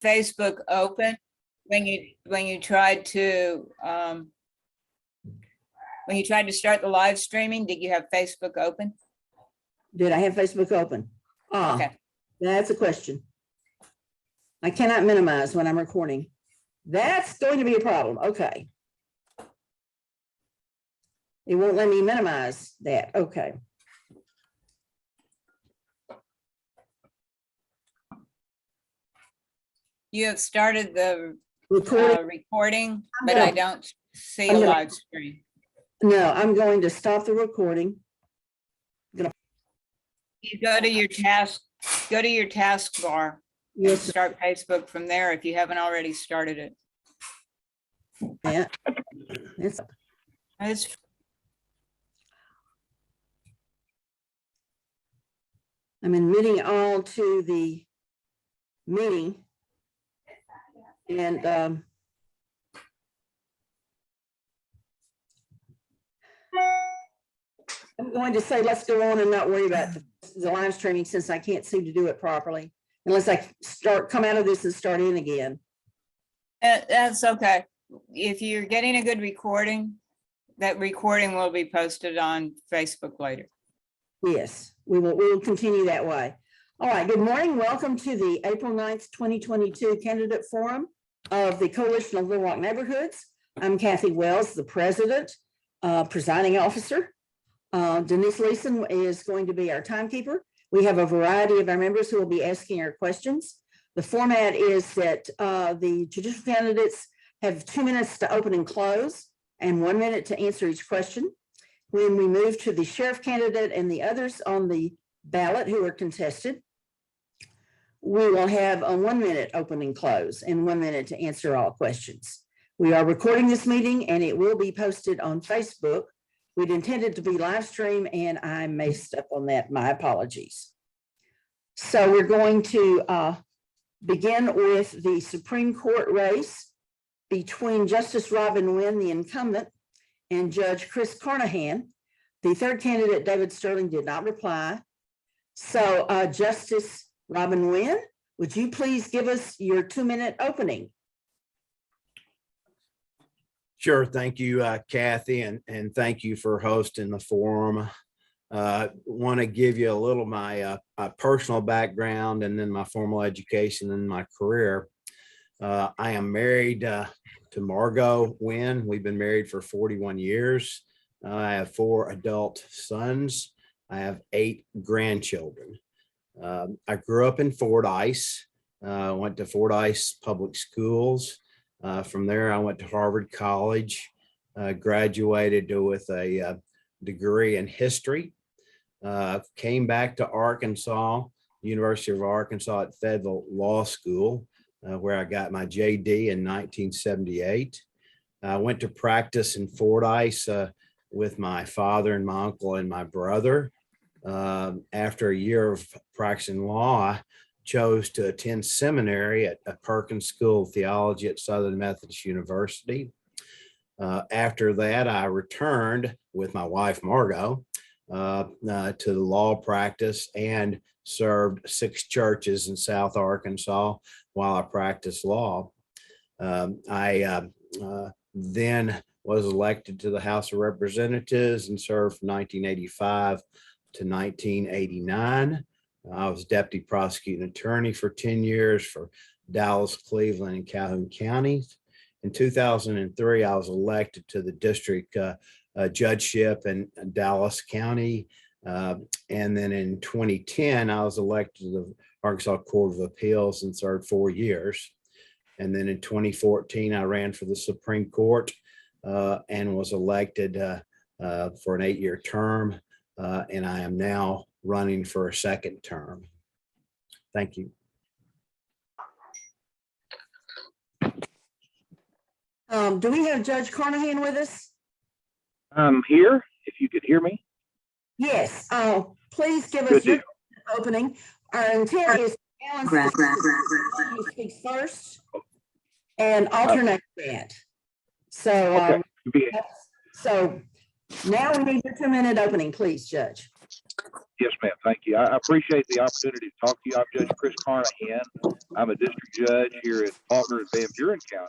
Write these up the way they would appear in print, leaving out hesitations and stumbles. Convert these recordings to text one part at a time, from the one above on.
Facebook open when you tried to start the live streaming? Did you have Facebook open? Did I have Facebook open? Okay. That's a question. I cannot minimize when I'm recording. That's going to be a problem. Okay. It won't let me minimize that. Okay. You have started the Recording. but I don't see a live stream. No, I'm going to stop the recording. You go to your taskbar. Yes. Start Facebook from there if you haven't already started it. Yeah. I'm admitting all to the meeting. And I'm going to say, let's go on and not worry about the live streaming since I can't seem to do it properly. Unless I come out of this and start in again. That's okay. If you're getting a good recording, that recording will be posted on Facebook later. Yes, we will continue that way. All right, good morning. Welcome to the April 9th, 2022 Candidate Forum of the Coalition of Little Rock Neighborhoods. I'm Kathy Wells, the president, presiding officer. Denise Leeson is going to be our timekeeper. We have a variety of our members who will be asking our questions. The format is that the judicial candidates have 2 minutes to open and close and 1 minute to answer each question. When we move to the sheriff candidate and the others on the ballot who are contested, we will have a 1 minute open and close and 1 minute to answer all questions. We are recording this meeting and it will be posted on Facebook. We'd intended to be live stream and I messed up on that. My apologies. So we're going to begin with the Supreme Court race between Justice Robin Wynne, the incumbent, and Judge Chris Carnahan. The third candidate, David Sterling, did not reply. So Justice Robin Wynne, would you please give us your 2 minute opening? Sure. Thank you, Kathy, and thank you for hosting the forum. Want to give you a little my personal background and then my formal education and my career. I am married to Margot Wynne. We've been married for 41 years. I have 4 adult sons. I have 8 grandchildren. I grew up in Fordyce, went to Fordyce Public Schools. From there, I went to Harvard College, graduated with a degree in history, came back to Arkansas, University of Arkansas at Fayetteville Law School, where I got my JD in 1978. I went to practice in Fordyce with my father and my uncle and my brother. After a year of practicing law, I chose to attend seminary at Perkins School of Theology at Southern Methodist University. After that, I returned with my wife, Margot, to the law practice and served 6 churches in South Arkansas while I practiced law. I then was elected to the House of Representatives and served from 1985 to 1989. I was deputy prosecuting attorney for 10 years for Dallas, Cleveland, and Calhoun counties. In 2003, I was elected to the district judgeship in Dallas County. And then in 2010, I was elected to the Arkansas Court of Appeals and served 4 years. And then in 2014, I ran for the Supreme Court and was elected for an 8-year term. And I am now running for a 2nd term. Thank you. Do we have Judge Carnahan with us? I'm here, if you could hear me. Yes. Please give us your opening. Our intent is to balance who speaks first and alternate that. So, Okay. so now we need your 2 minute opening, please, Judge. Yes, ma'am. Thank you. I appreciate the opportunity to talk to you. I'm Judge Chris Carnahan. I'm a district judge here in Faulkner and Van Buren counties.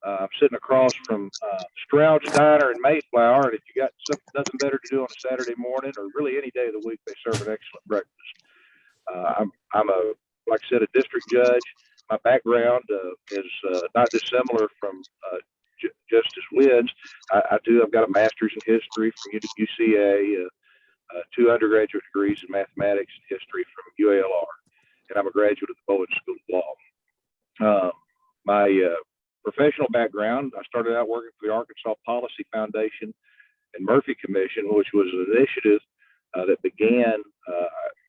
I'm sitting across from Stroud's Diner in Mayflower, and if you got nothing better to do on a Saturday morning or really any day of the week, they serve an excellent breakfast. I'm like I said, a district judge. My background is not dissimilar from Justice Wynn's. I've got a master's in history from UCA, 2 undergraduate degrees in mathematics and history from UALR, and I'm a graduate of the Bowling School of Law. My professional background, I started out working for the Arkansas Policy Foundation and Murphy Commission, which was an initiative that began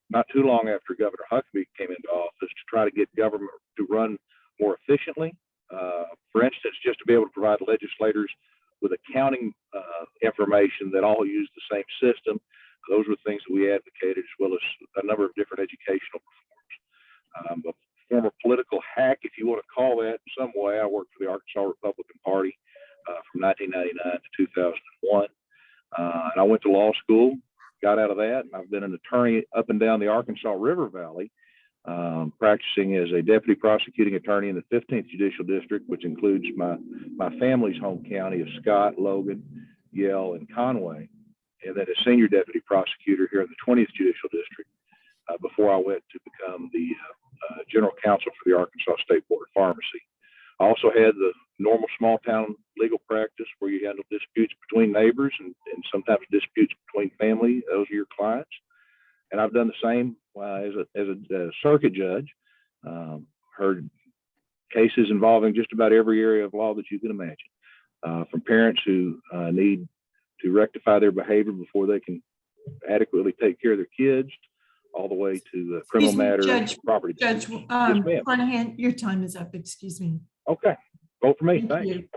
not too long after Governor Huckabee came into office to try to get government to run more efficiently. For instance, just to be able to provide legislators with accounting information that all use the same system. Those were things that we advocated, as well as a number of different educational reforms. A former political hack, if you want to call that in some way, I worked for the Arkansas Republican Party from 1999 to 2001. And I went to law school, got out of that, and I've been an attorney up and down the Arkansas River Valley, practicing as a deputy prosecuting attorney in the 15th Judicial District, which includes my family's home county of Scott, Logan, Yell, and Conway, and then a senior deputy prosecutor here in the 20th Judicial District before I went to become the general counsel for the Arkansas State Board of Pharmacy. I also had the normal small town legal practice where you handle disputes between neighbors and sometimes disputes between family. Those are your clients. And I've done the same as a circuit judge, heard cases involving just about every area of law that you can imagine, from parents who need to rectify their behavior before they can adequately take care of their kids, all the way to criminal matters, property. Judge, Yes, ma'am. Carnahan, your time is up. Excuse me. Okay, vote for me. Thank Thanks. you.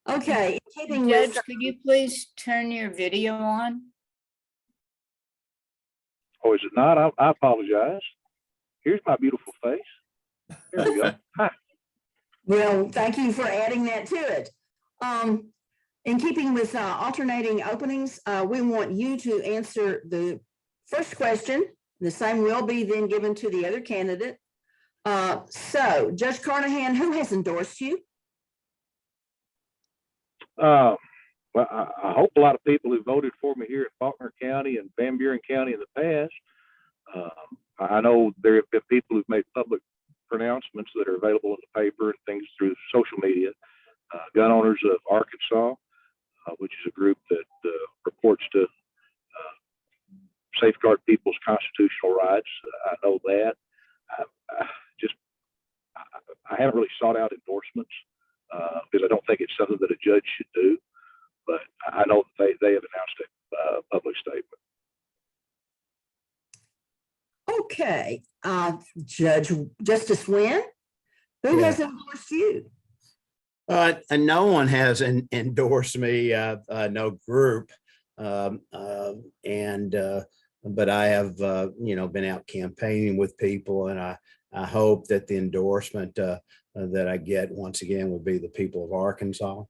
Okay, in keeping with, Judge, could you please turn your video on? Oh, is it not? I apologize. Here's my beautiful face. There we go. Hi. well, thank you for adding that to it. In keeping with alternating openings, we want you to answer the first question. The same will be then given to the other candidate. So Judge Carnahan, who has endorsed you? Well, I hope a lot of people who voted for me here in Faulkner County and Van Buren County in the past. I know there have been people who've made public pronouncements that are available in the paper and things through social media. Gun Owners of Arkansas, which is a group that purports to safeguard people's constitutional rights. I know that. I haven't really sought out endorsements because I don't think it's something that a judge should do. But I know that they have announced a public statement. Okay, Justice Wynne, who has endorsed you? And no one has endorsed me, no group. But I have, been out campaigning with people, and I hope that the endorsement that I get once again would be the people of Arkansas.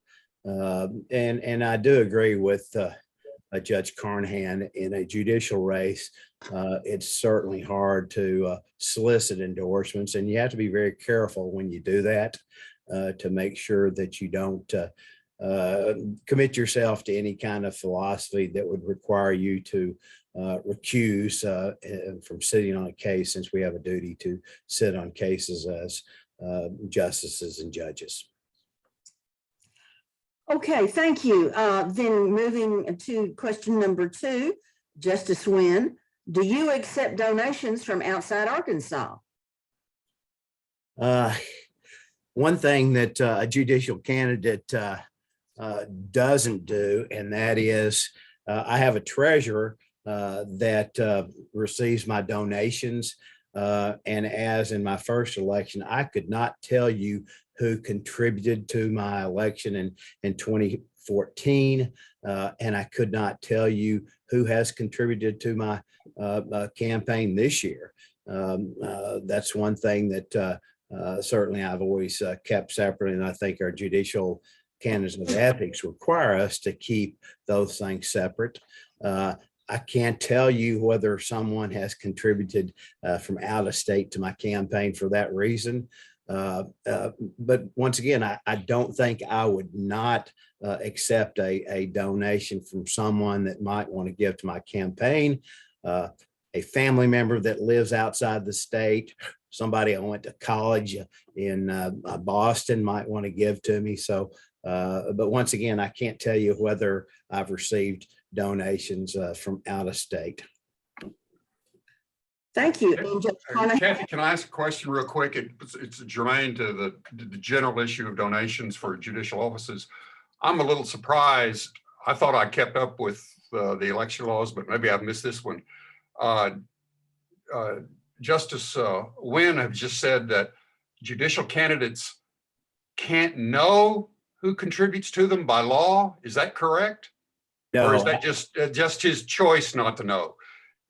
And I do agree with Judge Carnahan. In a judicial race, it's certainly hard to solicit endorsements, and you have to be very careful when you do that to make sure that you don't commit yourself to any kind of philosophy that would require you to recuse from sitting on a case, since we have a duty to sit on cases as justices and judges. Okay, thank you. Then moving to question number 2, Justice Wynne, do you accept donations from outside Arkansas? One thing that a judicial candidate doesn't do, and that is I have a treasurer that receives my donations. And as in my first election, I could not tell you who contributed to my election in 2014. And I could not tell you who has contributed to my campaign this year. That's one thing that certainly I've always kept separate. And I think our judicial canons of ethics require us to keep those things separate. I can't tell you whether someone has contributed from out of state to my campaign for that reason. But once again, I don't think I would not accept a donation from someone that might want to give to my campaign. A family member that lives outside the state, somebody I went to college in Boston might want to give to me. So, but once again, I can't tell you whether I've received donations from out of state. Thank you. And Judge Carnahan? Kathy, can I ask a question real quick? It's germane to the general issue of donations for judicial offices. I'm a little surprised. I thought I kept up with the election laws, but maybe I've missed this one. Justice Wynne has just said that judicial candidates can't know who contributes to them by law. Is that correct? No, Or is that just his choice not to know?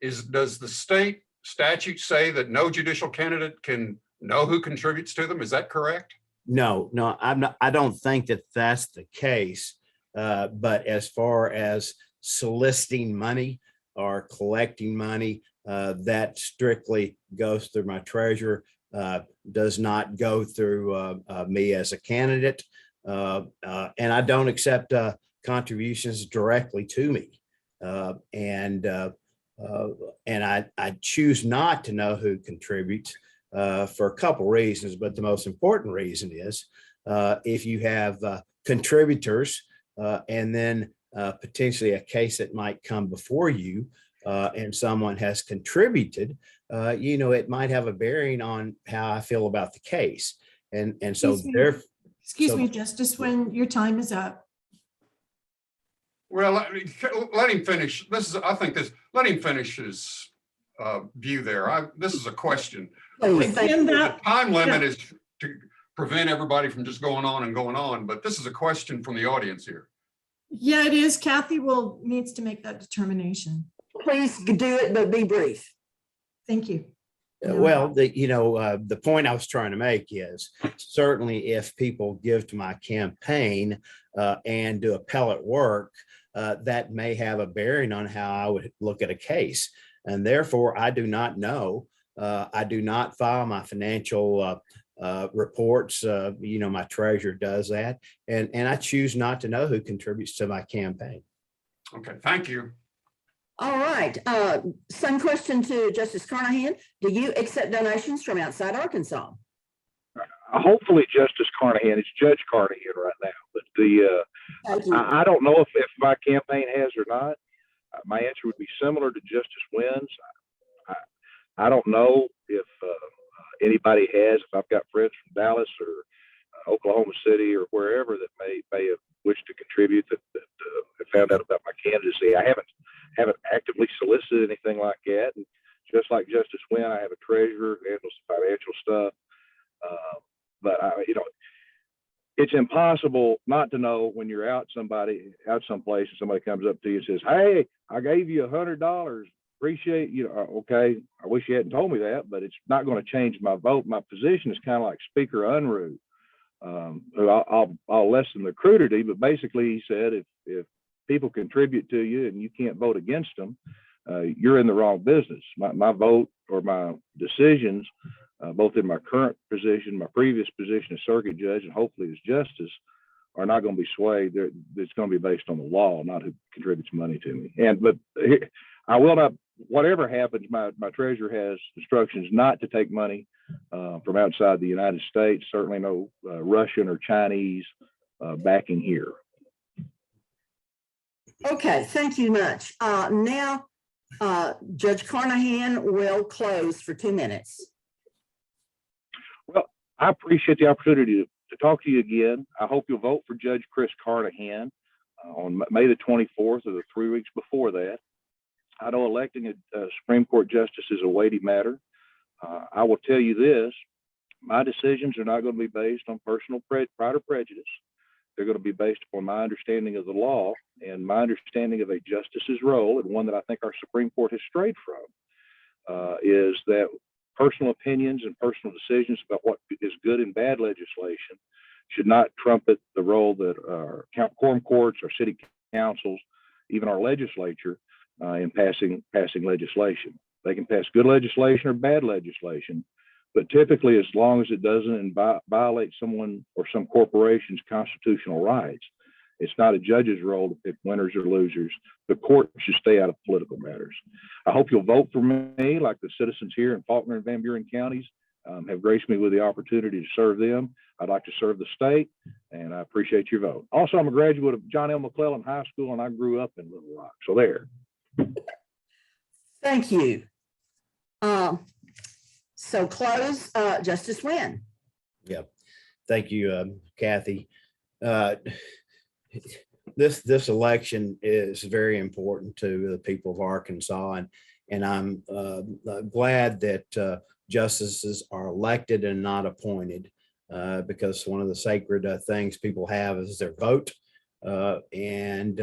Does the state statute say that no judicial candidate can know who contributes to them? Is that correct? no, I'm not. I don't think that that's the case. But as far as soliciting money or collecting money, that strictly goes through my treasurer, does not go through me as a candidate. And I don't accept contributions directly to me. And I choose not to know who contributes for a couple reasons, but the most important reason is if you have contributors and then potentially a case that might come before you and someone has contributed, it might have a bearing on how I feel about the case. And so Excuse me, Justice, when your time is up. Well, let him finish. Let him finish his view there. This is a question. Please, thank And you. The that, time limit is to prevent everybody from just going on, but this is a question from the audience here. yeah, it is. Kathy needs to make that determination. Please do it, but be brief. Thank you. Well, the point I was trying to make is certainly if people give to my campaign and do appellate work, that may have a bearing on how I would look at a case. And therefore, I do not know. I do not file my financial reports. My treasurer does that. And I choose not to know who contributes to my campaign. Okay, thank you. All right. Same question to Justice Carnahan. Do you accept donations from outside Arkansas? Hopefully Justice Carnahan, it's Judge Carnahan right now, but Thank you. I don't know if my campaign has or not. My answer would be similar to Justice Wynn's. I don't know if anybody has, if I've got friends from Dallas or Oklahoma City or wherever that may have wished to contribute that have found out about my candidacy. I haven't actively solicited anything like that. And just like Justice Wynne, I have a treasurer who handles the financial stuff. But it's impossible not to know when you're out someplace and somebody comes up to you and says, "Hey, I gave you $100. Appreciate you." Okay, I wish you hadn't told me that, but it's not going to change my vote. My position is kind of like Speaker Unruh. I'll lessen the crudity, but basically he said if people contribute to you and you can't vote against them, you're in the wrong business. My vote or my decisions, both in my current position, my previous position as circuit judge, and hopefully as justice, are not going to be swayed. It's going to be based on the law, not who contributes money to me. But I will not, whatever happens, my treasurer has instructions not to take money from outside the United States, certainly no Russian or Chinese backing here. Okay, thank you much. Now, Judge Carnahan will close for 2 minutes. Well, I appreciate the opportunity to talk to you again. I hope you'll vote for Judge Chris Carnahan on May the 24th or the 3 weeks before that. I know electing a Supreme Court justice is a weighty matter. I will tell you this, my decisions are not going to be based on personal pride or prejudice. They're going to be based upon my understanding of the law and my understanding of a justice's role, and one that I think our Supreme Court has strayed from, is that personal opinions and personal decisions about what is good and bad legislation should not trumpet the role that our quorum courts, our city councils, even our legislature in passing legislation. They can pass good legislation or bad legislation, but typically, as long as it doesn't violate someone or some corporation's constitutional rights, it's not a judge's role to pick winners or losers. The court should stay out of political matters. I hope you'll vote for me, like the citizens here in Faulkner and Van Buren counties have graced me with the opportunity to serve them. I'd like to serve the state, and I appreciate your vote. Also, I'm a graduate of John L. McClellan High School, and I grew up in Little Rock. So there. Thank you. So close, Justice Wynne. Yeah, thank you, Kathy. This election is very important to the people of Arkansas, and I'm glad that justices are elected and not appointed, because one of the sacred things people have is their vote, and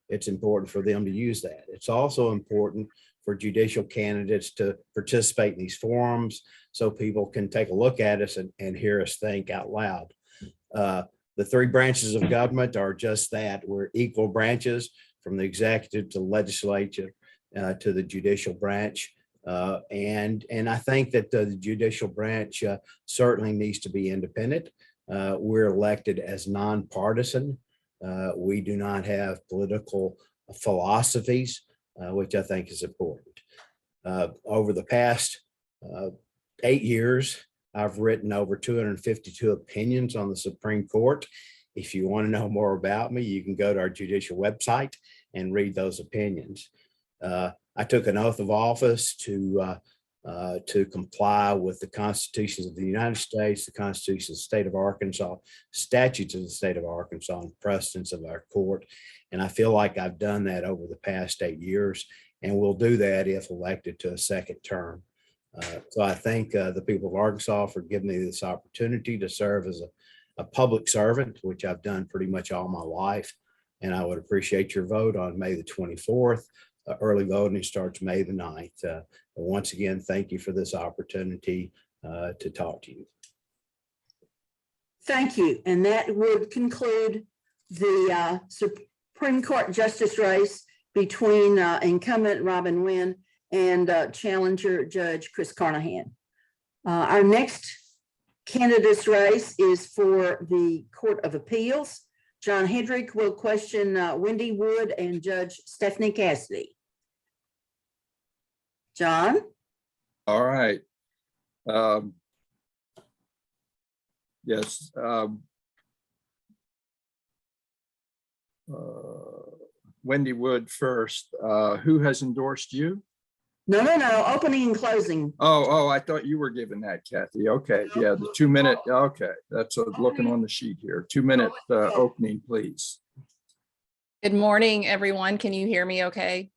it's important for them to use that. It's also important for judicial candidates to participate in these forums so people can take a look at us and hear us think out loud. The three branches of government are just that. We're equal branches, from the executive to the legislature to the judicial branch. And I think that the judicial branch certainly needs to be independent. We're elected as nonpartisan. We do not have political philosophies, which I think is important. Over the past 8 years, I've written over 252 opinions on the Supreme Court. If you want to know more about me, you can go to our judicial website and read those opinions. I took an oath of office to comply with the constitutions of the United States, the Constitution of the state of Arkansas, statutes of the state of Arkansas, and precedents of our court. And I feel like I've done that over the past 8 years, and will do that if elected to a second term. So I thank the people of Arkansas for giving me this opportunity to serve as a public servant, which I've done pretty much all my life. And I would appreciate your vote on May the 24th. Early voting starts May the 9th. Once again, thank you for this opportunity to talk to you. Thank you. And that would conclude the Supreme Court justice race between incumbent Robin Wynne and challenger Judge Chris Carnahan. Our next candidate's race is for the Court of Appeals. John Hendrix will question Wendy Wood and Judge Stephanie Casady. John? All right. Yes. Wendy Wood first. Who has endorsed you? No, opening and closing. Oh, I thought you were giving that, Kathy. Okay, yeah, the 2 minute, okay, that's looking on the sheet here. 2 minute opening, please. Good morning, everyone. Can you hear me okay?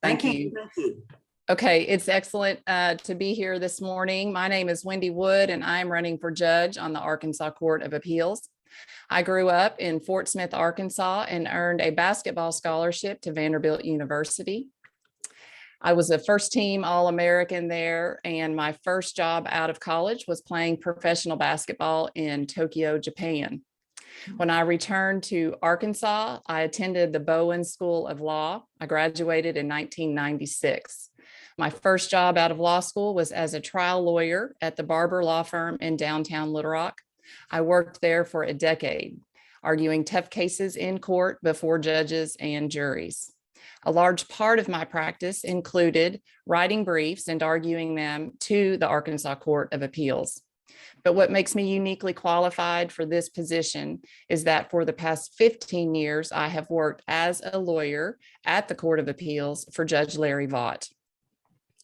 Thank you. Thank you. Okay, it's excellent to be here this morning. My name is Wendy Wood, and I'm running for judge on the Arkansas Court of Appeals. I grew up in Fort Smith, Arkansas, and earned a basketball scholarship to Vanderbilt University. I was a first team All-American there, and my first job out of college was playing professional basketball in Tokyo, Japan. When I returned to Arkansas, I attended the Bowen School of Law. I graduated in 1996. My first job out of law school was as a trial lawyer at the Barber Law Firm in downtown Little Rock. I worked there for a decade, arguing tough cases in court before judges and juries. A large part of my practice included writing briefs and arguing them to the Arkansas Court of Appeals. But what makes me uniquely qualified for this position is that for the past 15 years, I have worked as a lawyer at the Court of Appeals for Judge Larry Vaught.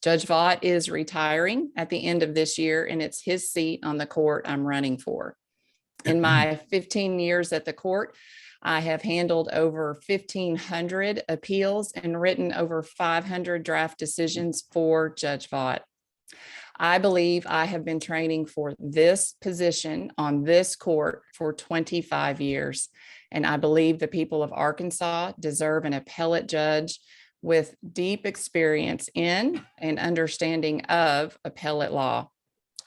Judge Vaught is retiring at the end of this year, and it's his seat on the court I'm running for. In my 15 years at the court, I have handled over 1,500 appeals and written over 500 draft decisions for Judge Vaught. I believe I have been training for this position on this court for 25 years, and I believe the people of Arkansas deserve an appellate judge with deep experience in and understanding of appellate law.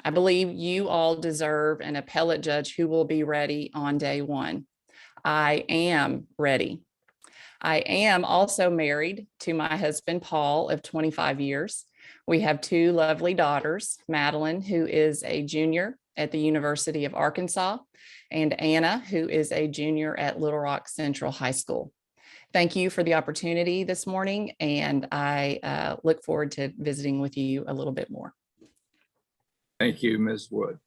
I believe you all deserve an appellate judge who will be ready on day one. I am ready. I am also married to my husband, Paul, of 25 years. We have two lovely daughters, Madeline, who is a junior at the University of Arkansas, and Anna, who is a junior at Little Rock Central High School. Thank you for the opportunity this morning, and I look forward to visiting with you a little bit more. Thank you, Ms. Wood.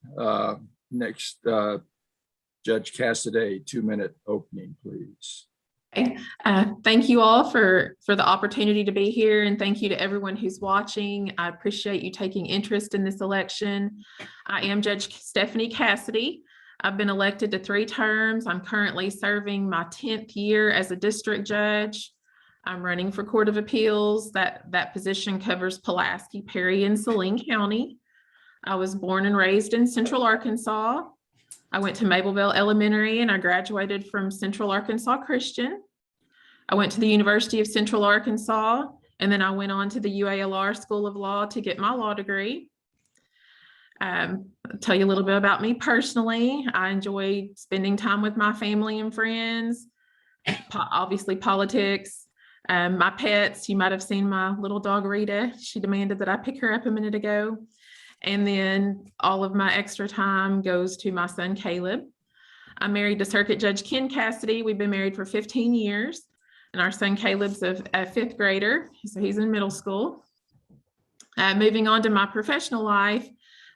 Next, Judge Casady, 2-minute opening, please. Okay. Thank you all for the opportunity to be here, and thank you to everyone who's watching. I appreciate you taking interest in this election. I am Judge Stephanie Casady. I've been elected to 3 terms. I'm currently serving my 10th year as a district judge. I'm running for Court of Appeals. That position covers Pulaski, Perry, and Saline County. I was born and raised in Central Arkansas. I went to Mableville Elementary and I graduated from Central Arkansas Christian. I went to the University of Central Arkansas, and then I went on to the UALR School of Law to get my law degree. I'll tell you a little bit about me personally. I enjoy spending time with my family and friends, obviously politics. My pets, you might have seen my little dog Rita. She demanded that I pick her up a minute ago. And then all of my extra time goes to my son, Caleb. I'm married to Circuit Judge Ken Casady. We've been married for 15 years. And our son, Caleb's a 5th grader, so he's in middle school. Moving on to my professional life,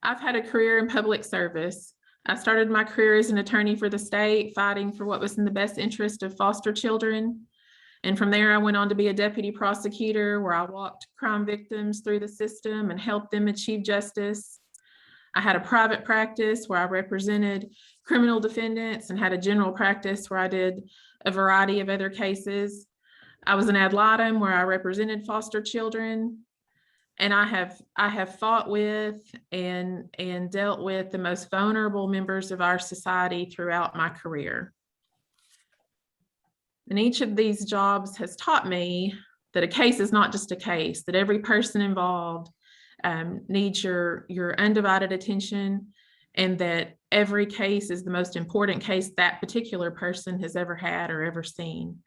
I've had a career in public service. I started my career as an attorney for the state, fighting for what was in the best interest of foster children. And from there, I went on to be a deputy prosecutor, where I walked crime victims through the system and helped them achieve justice. I had a private practice where I represented criminal defendants and had a general practice where I did a variety of other cases. I was an ad litem where I represented foster children. And I have fought with and dealt with the most vulnerable members of our society throughout my career. And each of these jobs has taught me that a case is not just a case, that every person involved needs your undivided attention, and that every case is the most important case that particular person has ever had or ever seen.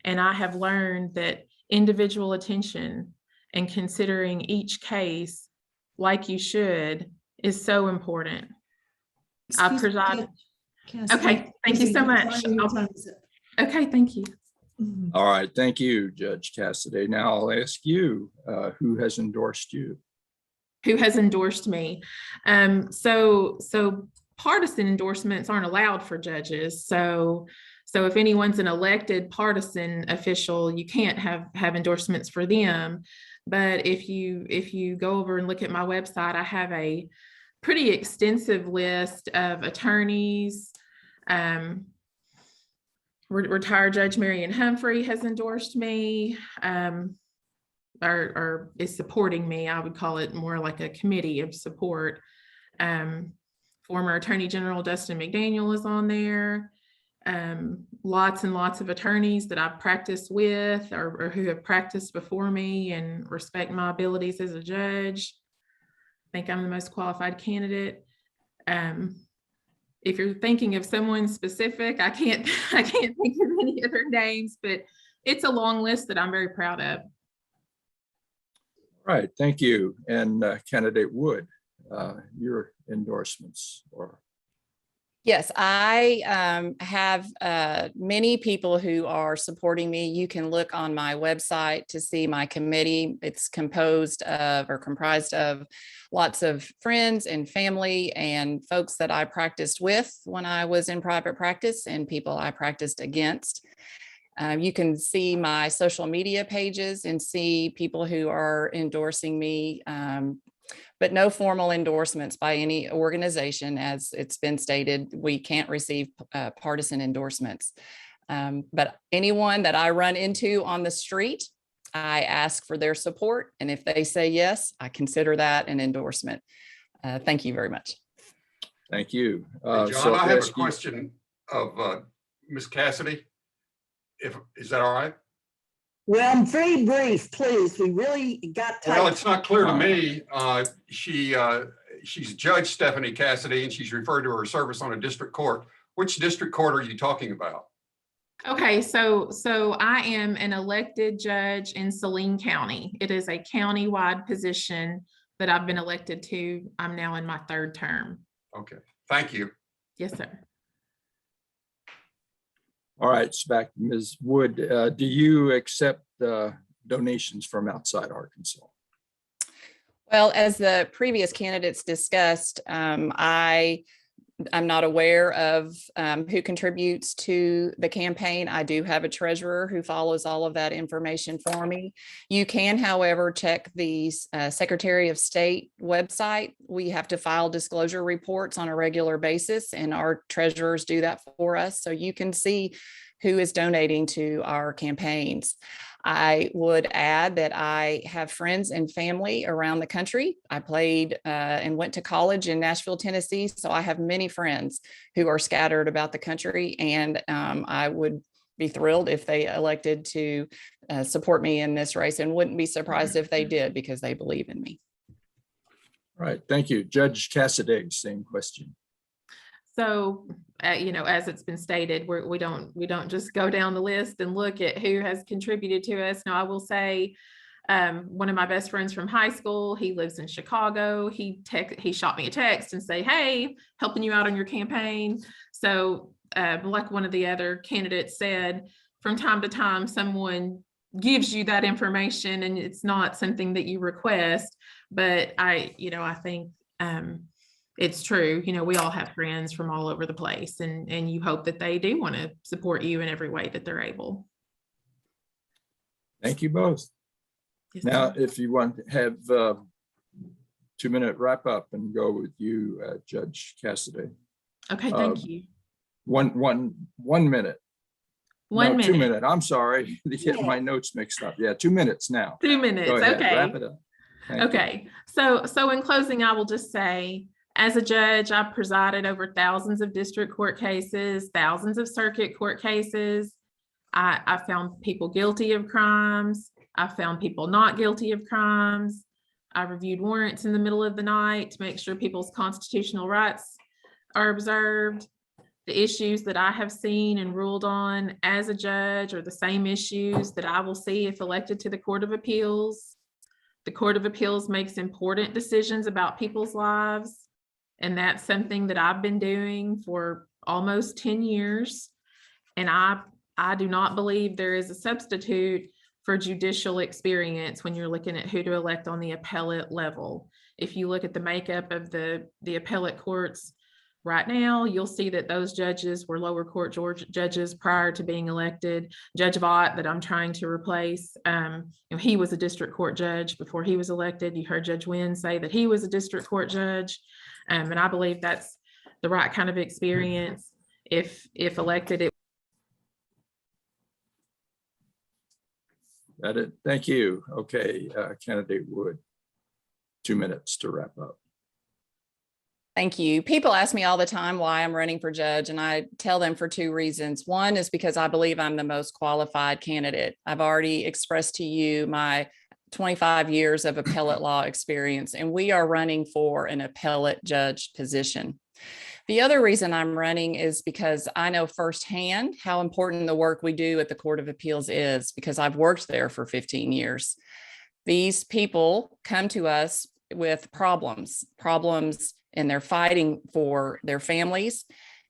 And I have learned that individual attention and considering each case like you should is so important. I preside. Okay, thank you so much. Okay, thank you. All right, thank you, Judge Casady. Now I'll ask you, who has endorsed you? Who has endorsed me? So partisan endorsements aren't allowed for judges. So if anyone's an elected partisan official, you can't have endorsements for them. But if you go over and look at my website, I have a pretty extensive list of attorneys. Retired Judge Marion Humphrey has endorsed me, or is supporting me. I would call it more like a committee of support. Former Attorney General Dustin McDaniel is on there. Lots and lots of attorneys that I've practiced with or who have practiced before me and respect my abilities as a judge. I think I'm the most qualified candidate. If you're thinking of someone specific, I can't think of any other names, but it's a long list that I'm very proud of. All right, thank you. And Candidate Wood, your endorsements or? Yes, I have many people who are supporting me. You can look on my website to see my committee. It's comprised of lots of friends and family and folks that I practiced with when I was in private practice and people I practiced against. You can see my social media pages and see people who are endorsing me, but no formal endorsements by any organization. As it's been stated, we can't receive partisan endorsements. But anyone that I run into on the street, I ask for their support. And if they say yes, I consider that an endorsement. Thank you very much. Thank you. Hey, John, I have a question of Ms. Casady. Is that all right? Well, very brief, please. We really got tight. Well, it's not clear to me. She's Judge Stephanie Casady, and she's referred to her service on a district court. Which district court are you talking about? Okay, so I am an elected judge in Saline County. It is a county-wide position that I've been elected to. I'm now in my 3rd term. Okay, thank you. Yes, sir. All right, so back to Ms. Wood. Do you accept donations from outside Arkansas? Well, as the previous candidates discussed, I'm not aware of who contributes to the campaign. I do have a treasurer who follows all of that information for me. You can, however, check the Secretary of State website. We have to file disclosure reports on a regular basis, and our treasurers do that for us. So you can see who is donating to our campaigns. I would add that I have friends and family around the country. I played and went to college in Nashville, Tennessee. So I have many friends who are scattered about the country, and I would be thrilled if they elected to support me in this race, and wouldn't be surprised if they did, because they believe in me. All right, thank you. Judge Casady, same question. So, as it's been stated, we don't just go down the list and look at who has contributed to us. Now, I will say, one of my best friends from high school, he lives in Chicago. He shot me a text and say, "Hey, helping you out on your campaign." So, like one of the other candidates said, from time to time, someone gives you that information, and it's not something that you request. But I think it's true. We all have friends from all over the place, and you hope that they do want to support you in every way that they're able. Thank you both. Yes, Now, sir. if you want to have 2-minute wrap up and go with you, Judge Casady. Okay, thank you. 1 minute. 1 No, minute. 2 minute. I'm sorry to get my notes mixed up. Yeah, 2 minutes now. 2 minutes. Go ahead, Okay. wrap it up. Thank you. Okay. So in closing, I will just say, as a judge, I've presided over thousands of district court cases, thousands of circuit court cases. I found people guilty of crimes. I found people not guilty of crimes. I reviewed warrants in the middle of the night to make sure people's constitutional rights are observed. The issues that I have seen and ruled on as a judge are the same issues that I will see if elected to the Court of Appeals. The Court of Appeals makes important decisions about people's lives, and that's something that I've been doing for almost 10 years. And I do not believe there is a substitute for judicial experience when you're looking at who to elect on the appellate level. If you look at the makeup of the appellate courts right now, you'll see that those judges were lower court judges prior to being elected. Judge Vaught, that I'm trying to replace, he was a district court judge before he was elected. You heard Judge Wynne say that he was a district court judge. And I believe that's the right kind of experience. If elected, Got it. Thank you. Okay, candidate Wood, 2 minutes to wrap up. Thank you. People ask me all the time why I'm running for judge, and I tell them for 2 reasons. One is because I believe I'm the most qualified candidate. I've already expressed to you my 25 years of appellate law experience, and we are running for an appellate judge position. The other reason I'm running is because I know firsthand how important the work we do at the Court of Appeals is, because I've worked there for 15 years. These people come to us with problems, and they're fighting for their families.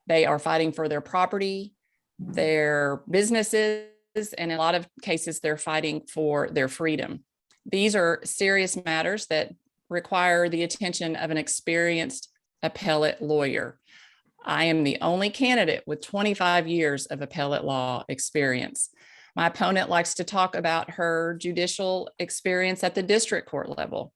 They are fighting for their property, their businesses, and in a lot of cases, they're fighting for their freedom. These are serious matters that require the attention of an experienced appellate lawyer. I am the only candidate with 25 years of appellate law experience. My opponent likes to talk about her judicial experience at the district court level.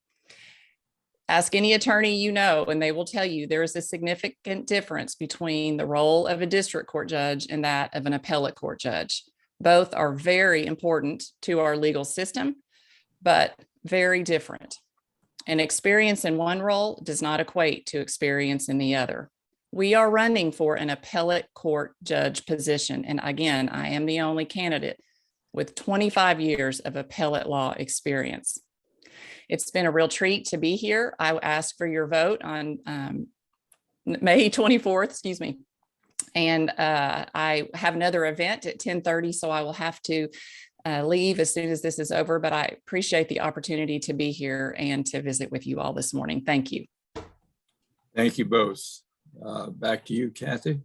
Ask any attorney you know, and they will tell you there is a significant difference between the role of a district court judge and that of an appellate court judge. Both are very important to our legal system, but very different. And experience in one role does not equate to experience in the other. We are running for an appellate court judge position. And again, I am the only candidate with 25 years of appellate law experience. It's been a real treat to be here. I ask for your vote on May 24th, And I have another event at 10:30, so I will have to leave as soon as this is over, but I appreciate the opportunity to be here and to visit with you all this morning. Thank you. Thank you both. Back to you, Kathy.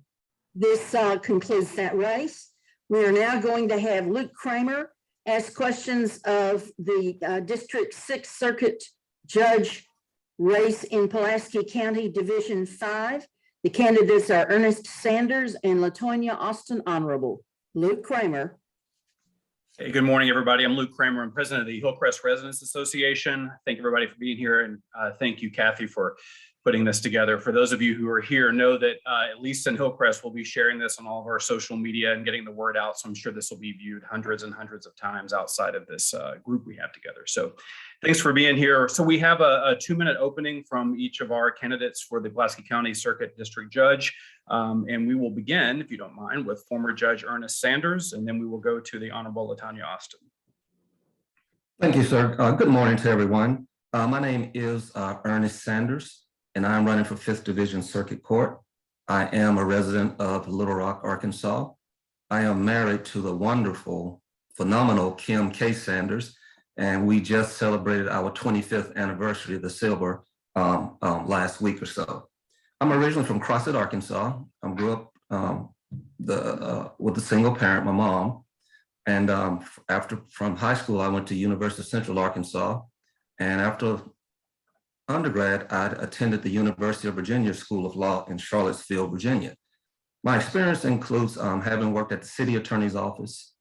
This concludes that race. We are now going to have Luke Kramer ask questions of the District 6 Circuit Judge race in Pulaski County, Division 5. The candidates are Ernest Sanders and LaTonya Austin Honorable. Luke Kramer. Hey, good morning, everybody. I'm Luke Kramer. I'm president of the Hillcrest Residents Association. Thank everybody for being here, and thank you, Kathy, for putting this together. For those of you who are here, know that at least in Hillcrest, we'll be sharing this on all of our social media and getting the word out. So I'm sure this will be viewed hundreds and hundreds of times outside of this group we have together. So thanks for being here. So we have a 2-minute opening from each of our candidates for the Pulaski County Circuit District Judge. And we will begin, if you don't mind, with former Judge Ernest Sanders, and then we will go to the Honorable LaTonya Austin. Thank you, sir. Good morning to everyone. My name is Ernest Sanders, and I'm running for 5th Division Circuit Court. I am a resident of Little Rock, Arkansas. I am married to the wonderful, phenomenal Kim K. Sanders, and we just celebrated our 25th anniversary of the Silver last week or so. I'm originally from Crossett, Arkansas. I grew up with a single parent, my mom. And from high school, I went to University of Central Arkansas. And after undergrad, I attended the University of Virginia School of Law in Charlottesville, Virginia. My experience includes having worked at the city attorney's office.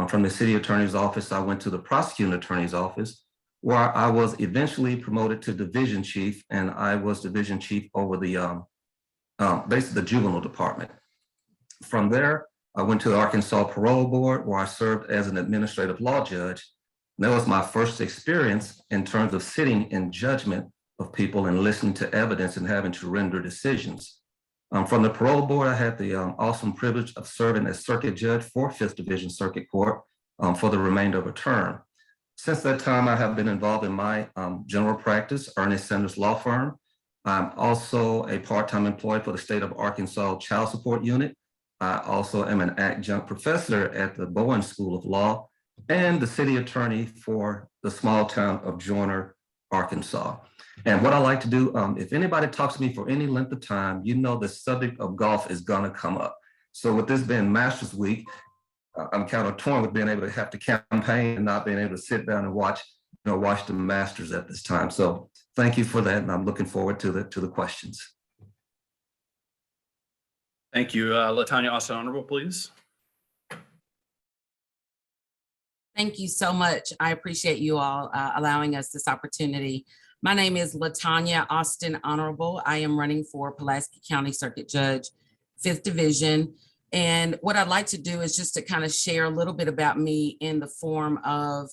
From the city attorney's office, I went to the prosecuting attorney's office, where I was eventually promoted to division chief, and I was division chief over the basically the juvenile department. From there, I went to the Arkansas Parole Board, where I served as an administrative law judge. And that was my first experience in terms of sitting in judgment of people and listening to evidence and having to render decisions. From the parole board, I had the awesome privilege of serving as circuit judge for 5th Division Circuit Court for the remainder of a term. Since that time, I have been involved in my general practice, Ernest Sanders Law Firm. I'm also a part-time employee for the state of Arkansas Child Support Unit. I also am an adjunct professor at the Bowen School of Law and the city attorney for the small town of Joyner, Arkansas. And what I like to do, if anybody talks to me for any length of time, you know the subject of golf is gonna come up. So with this being Masters Week, I'm kind of torn with being able to have to campaign and not being able to sit down and watch the Masters at this time. So thank you for that, and I'm looking forward to the questions. Thank you. LaTonya Austin Honorable, please. Thank you so much. I appreciate you all allowing us this opportunity. My name is LaTonya Austin Honorable. I am running for Pulaski County Circuit Judge, 5th Division. And what I'd like to do is just to kind of share a little bit about me in the form of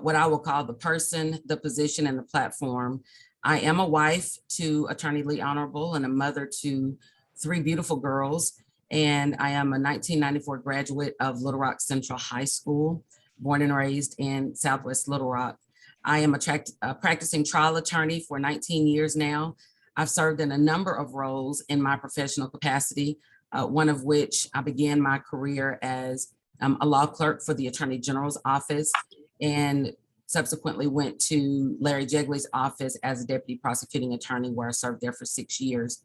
what I will call the person, the position, and the platform. I am a wife to Attorney Lee Honorable and a mother to 3 beautiful girls. And I am a 1994 graduate of Little Rock Central High School, born and raised in Southwest Little Rock. I am a practicing trial attorney for 19 years now. I've served in a number of roles in my professional capacity, one of which I began my career as a law clerk for the Attorney General's office, and subsequently went to Larry Jegley's office as a deputy prosecuting attorney, where I served there for 6 years.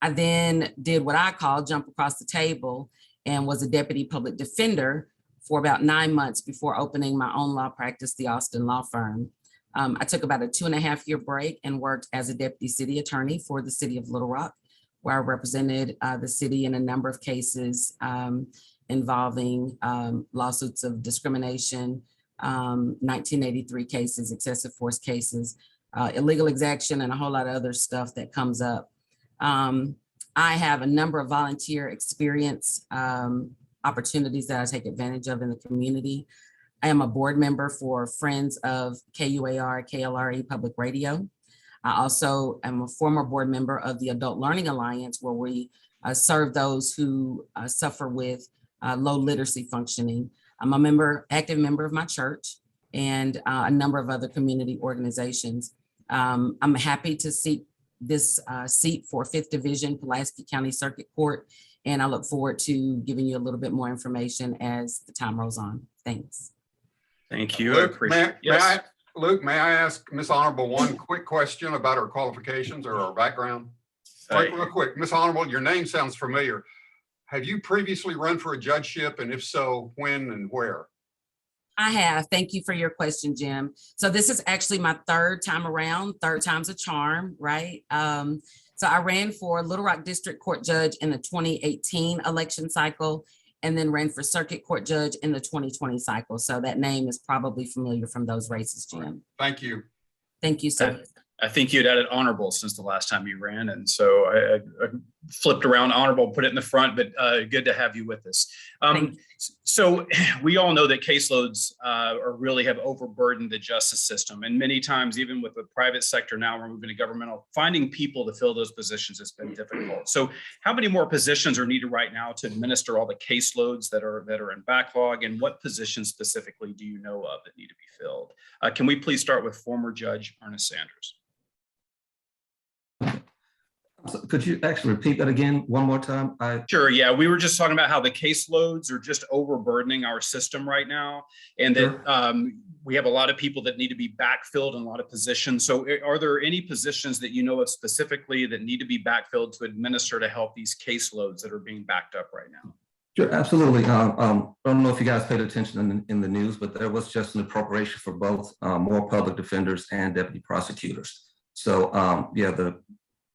I then did what I call jump across the table and was a deputy public defender for about 9 months before opening my own law practice, the Austin Law Firm. I took about a 2.5-year break and worked as a deputy city attorney for the city of Little Rock, where I represented the city in a number of cases involving lawsuits of discrimination, 1983 cases, excessive force cases, illegal exaction, and a whole lot of other stuff that comes up. I have a number of volunteer experience opportunities that I take advantage of in the community. I am a board member for Friends of KUAR, KLRN Public Radio. I also am a former board member of the Adult Learning Alliance, where we serve those who suffer with low literacy functioning. I'm a active member of my church and a number of other community organizations. I'm happy to seek this seat for 5th Division Pulaski County Circuit Court And I look forward to giving you a little bit more information as the time rolls on. Thanks. Thank you. I Luke, appreciate it. Yes. Luke, may I ask Ms. Honorable one quick question about her qualifications or her background? Real quick, Ms. Honorable, your name sounds familiar. Have you previously run for a judgeship, and if so, when and where? I have. Thank you for your question, Jim. So this is actually my third time around. Third time's a charm, right? So I ran for Little Rock District Court Judge in the 2018 election cycle, and then ran for Circuit Court Judge in the 2020 cycle. So that name is probably familiar from those races, Jim. Thank you. Thank you, sir. I think you'd added honorable since the last time you ran. And so I flipped around honorable, put it in the front, but good to have you with us. So we all know that caseloads really have overburdened the justice system. And many times, even with the private sector now, we're moving to governmental, finding people to fill those positions has been difficult. So how many more positions are needed right now to administer all the caseloads that are in backlog? And what positions specifically do you know of that need to be filled? Can we please start with former Judge Ernest Sanders? So could you actually repeat that again one more time? Sure. Yeah, we were just talking about how the caseloads are just overburdening our system right now, and that we have a lot of people that need to be backfilled in a lot of positions. So are there any positions that you know of specifically that need to be backfilled to administer to help these caseloads that are being backed up right now? Sure, absolutely. I don't know if you guys paid attention in the news, but there was just an appropriation for both more public defenders and deputy prosecutors. So yeah, the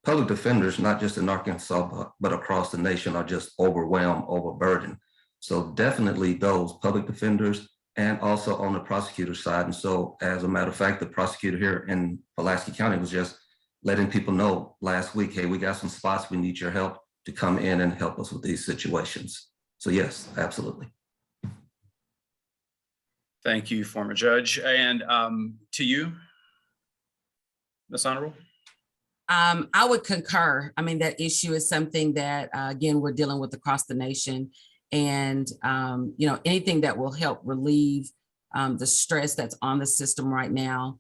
public defenders, not just in Arkansas, but across the nation, are just overwhelmed, overburdened. So definitely those public defenders and also on the prosecutor side. And so as a matter of fact, the prosecutor here in Pulaski County was just letting people know last week, hey, we got some spots, we need your help to come in and help us with these situations. So yes, absolutely. Thank you, former Judge. And to you, Ms. Honorable? I would concur. I mean, that issue is something that, again, we're dealing with across the nation. And, you know, anything that will help relieve the stress that's on the system right now,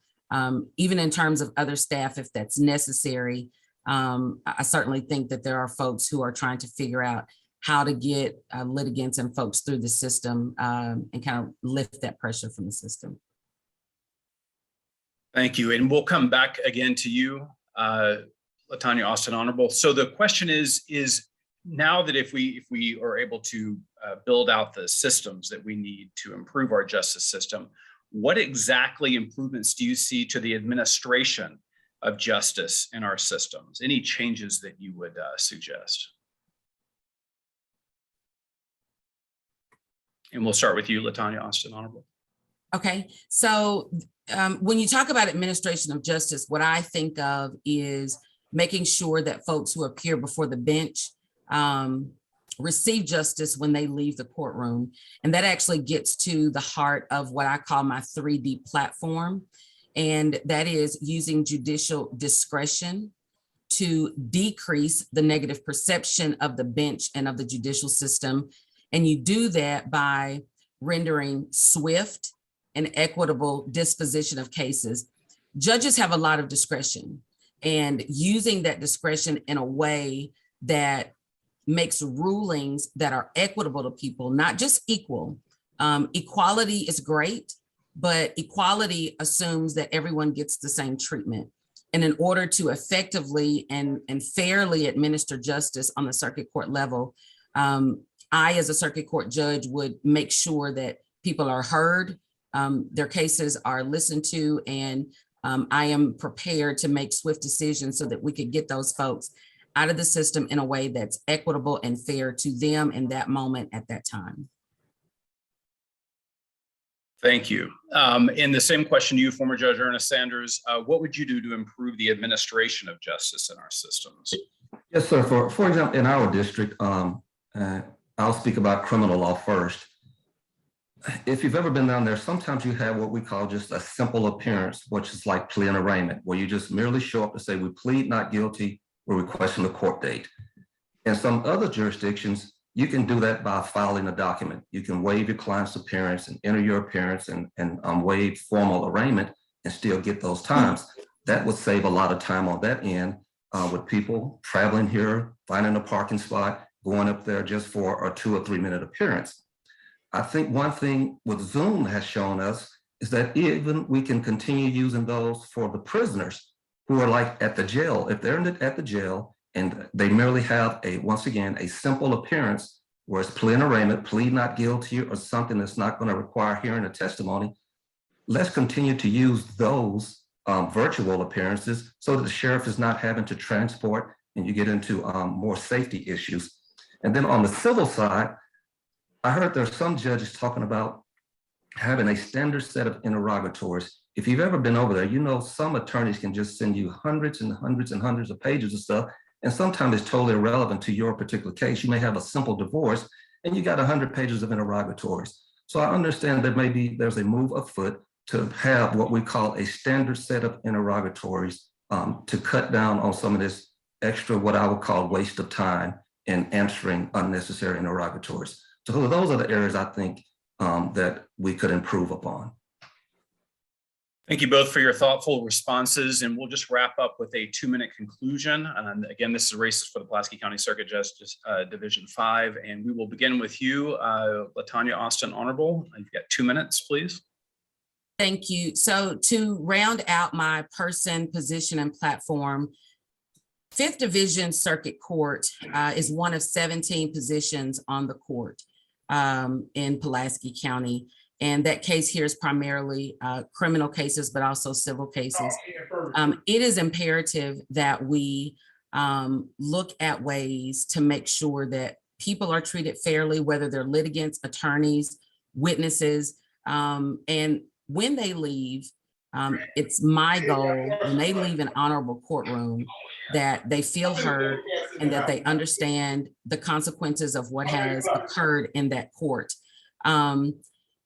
even in terms of other staff, if that's necessary. I certainly think that there are folks who are trying to figure out how to get litigants and folks through the system and kind of lift that pressure from the system. Thank you. And we'll come back again to you, LaTonya Austin Honorable. So the question is now that if we are able to build out the systems that we need to improve our justice system, what exactly improvements do you see to the administration of justice in our systems? Any changes that you would suggest? And we'll start with you, LaTonya Austin Honorable. Okay, so when you talk about administration of justice, what I think of is making sure that folks who appear before the bench receive justice when they leave the courtroom. And that actually gets to the heart of what I call my 3D platform. And that is using judicial discretion to decrease the negative perception of the bench and of the judicial system. And you do that by rendering swift and equitable disposition of cases. Judges have a lot of discretion, and using that discretion in a way that makes rulings that are equitable to people, not just equal. Equality is great, but equality assumes that everyone gets the same treatment. And in order to effectively and fairly administer justice on the circuit court level, I, as a circuit court judge, would make sure that people are heard, their cases are listened to, and I am prepared to make swift decisions so that we could get those folks out of the system in a way that's equitable and fair to them in that moment at that time. Thank you. And the same question to you, former Judge Ernest Sanders, what would you do to improve the administration of justice in our systems? Yes, sir. For example, in our district, I'll speak about criminal law first. If you've ever been down there, sometimes you have what we call just a simple appearance, which is like plea and arraignment, where you just merely show up to say, we plead not guilty, we're requesting a court date. In some other jurisdictions, you can do that by filing a document. You can waive your client's appearance and enter your appearance and waive formal arraignment and still get those times. That would save a lot of time on that end with people traveling here, finding a parking spot, going up there just for a 2 or 3 minute appearance. I think one thing with Zoom has shown us is that even we can continue using those for the prisoners who are like at the jail. If they're at the jail and they merely have once again, a simple appearance where it's plea in arraignment, plead not guilty, or something that's not going to require hearing a testimony, let's continue to use those virtual appearances so that the sheriff is not having to transport and you get into more safety issues. And then on the civil side, I heard there's some judges talking about having a standard set of interrogatories. If you've ever been over there, you know some attorneys can just send you hundreds and hundreds and hundreds of pages of stuff, and sometimes it's totally irrelevant to your particular case. You may have a simple divorce and you got 100 pages of interrogatories. So I understand that maybe there's a move afoot to have what we call a standard set of interrogatories to cut down on some of this extra, what I would call waste of time in answering unnecessary interrogatories. So those are the areas I think that we could improve upon. Thank you both for your thoughtful responses, and we'll just wrap up with a 2-minute conclusion. And again, this is races for the Pulaski County Circuit Justice Division 5, and we will begin with you, LaTonya Austin Honorable. You've got 2 minutes, please. Thank you. So to round out my person, position, and platform, 5th Division Circuit Court is one of 17 positions on the court in Pulaski County. And that case here is primarily criminal cases, but also civil cases. It is imperative that we look at ways to make sure that people are treated fairly, whether they're litigants, attorneys, witnesses, and when they leave, it's my goal when they leave an honorable courtroom that they feel heard and that they understand the consequences of what has occurred in that court.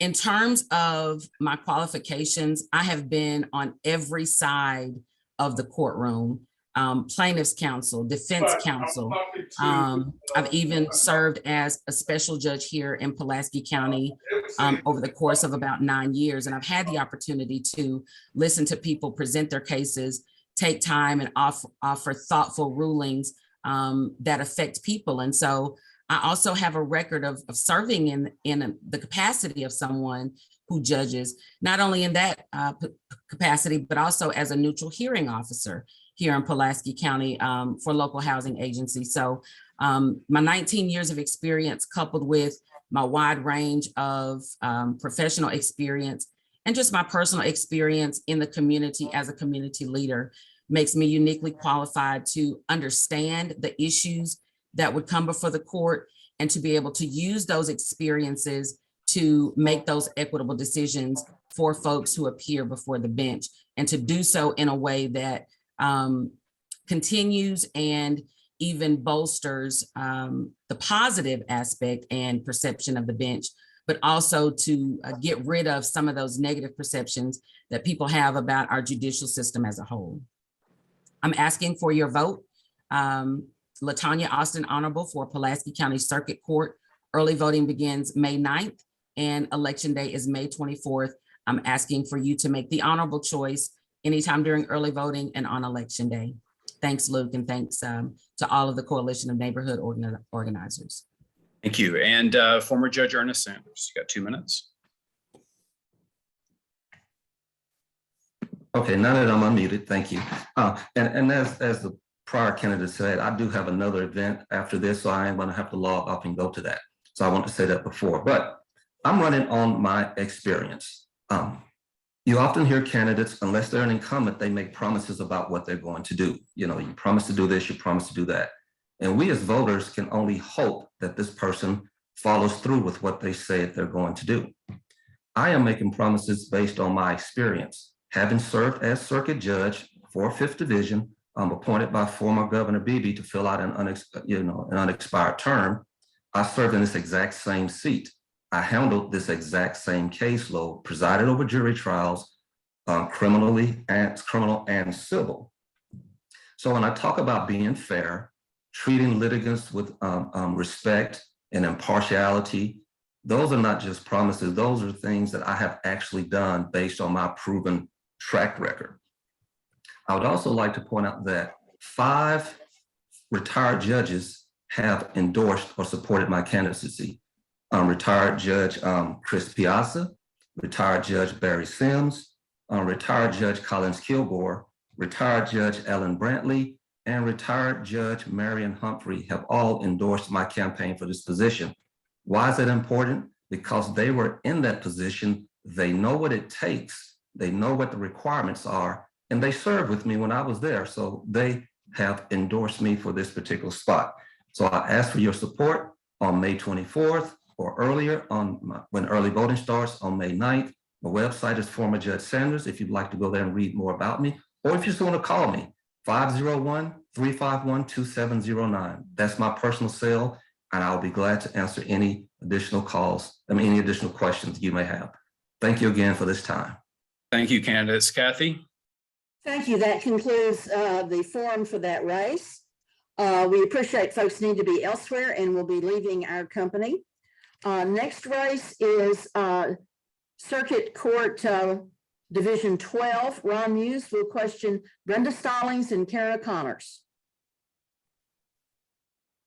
In terms of my qualifications, I have been on every side of the courtroom, plaintiff's counsel, defense counsel. I've even served as a special judge here in Pulaski County over the course of about 9 years. And I've had the opportunity to listen to people present their cases, take time and offer thoughtful rulings that affect people. And so I also have a record of serving in the capacity of someone who judges, not only in that capacity, but also as a neutral hearing officer here in Pulaski County for local housing agencies. So my 19 years of experience coupled with my wide range of professional experience and just my personal experience in the community as a community leader makes me uniquely qualified to understand the issues that would come before the court and to be able to use those experiences to make those equitable decisions for folks who appear before the bench, and to do so in a way that continues and even bolsters the positive aspect and perception of the bench, but also to get rid of some of those negative perceptions that people have about our judicial system as a whole. I'm asking for your vote. LaTonya Austin Honorable for Pulaski County Circuit Court. Early voting begins May 9th and election day is May 24th. I'm asking for you to make the honorable choice anytime during early voting and on election day. Thanks, Luke, and thanks to all of the Coalition of Neighborhood Organizers. Thank you. And former Judge Ernest Sanders, you got 2 minutes. Okay, now that I'm unmuted, thank you. And as the prior candidate said, I do have another event after this, so I am going to have to log off and go to that. So I want to say that before, but I'm running on my experience. You often hear candidates, unless they're an incumbent, they make promises about what they're going to do. You know, you promise to do this, you promise to do that. And we as voters can only hope that this person follows through with what they say they're going to do. I am making promises based on my experience. Having served as circuit judge for 5th Division, I'm appointed by former Governor Beebe to fill out an unexpired term. I served in this exact same seat. I handled this exact same caseload, presided over jury trials, criminal and civil. So when I talk about being fair, treating litigants with respect and impartiality, those are not just promises. Those are things that I have actually done based on my proven track record. I would also like to point out that 5 retired judges have endorsed or supported my candidacy. Retired Judge Chris Piazza, retired Judge Barry Sims, retired Judge Collins Kilgore, retired Judge Ellen Brantley, and retired Judge Marion Humphrey have all endorsed my campaign for this position. Why is that important? Because they were in that position. They know what it takes. They know what the requirements are, and they served with me when I was there. So they have endorsed me for this particular spot. So I ask for your support on May 24th or earlier when early voting starts on May 9th. My website is former Judge Sanders if you'd like to go there and read more about me, or if you just want to call me, 501-351-2709. That's my personal cell, and I'll be glad to answer any additional any additional questions you may have. Thank you again for this time. Thank you, candidates. Kathy? Thank you. That concludes the forum for that race. We appreciate folks need to be elsewhere and will be leaving our company. Next race is Circuit Court Division 12. Ron Muse will question Brenda Stallings and Cara Conners.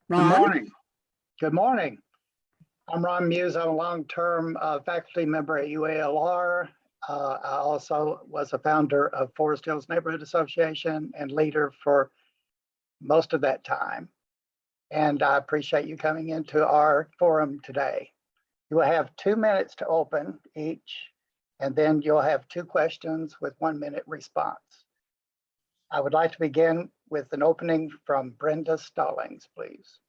Ron? Good morning. Good morning. I'm Ron Muse. I'm a long-term faculty member at UALR. I also was a founder of Forest Hills Neighborhood Association and leader for most of that time. And I appreciate you coming into our forum today. You will have 2 minutes to open each, and then you'll have 2 questions with 1 minute response. I would like to begin with an opening from Brenda Stallings, please.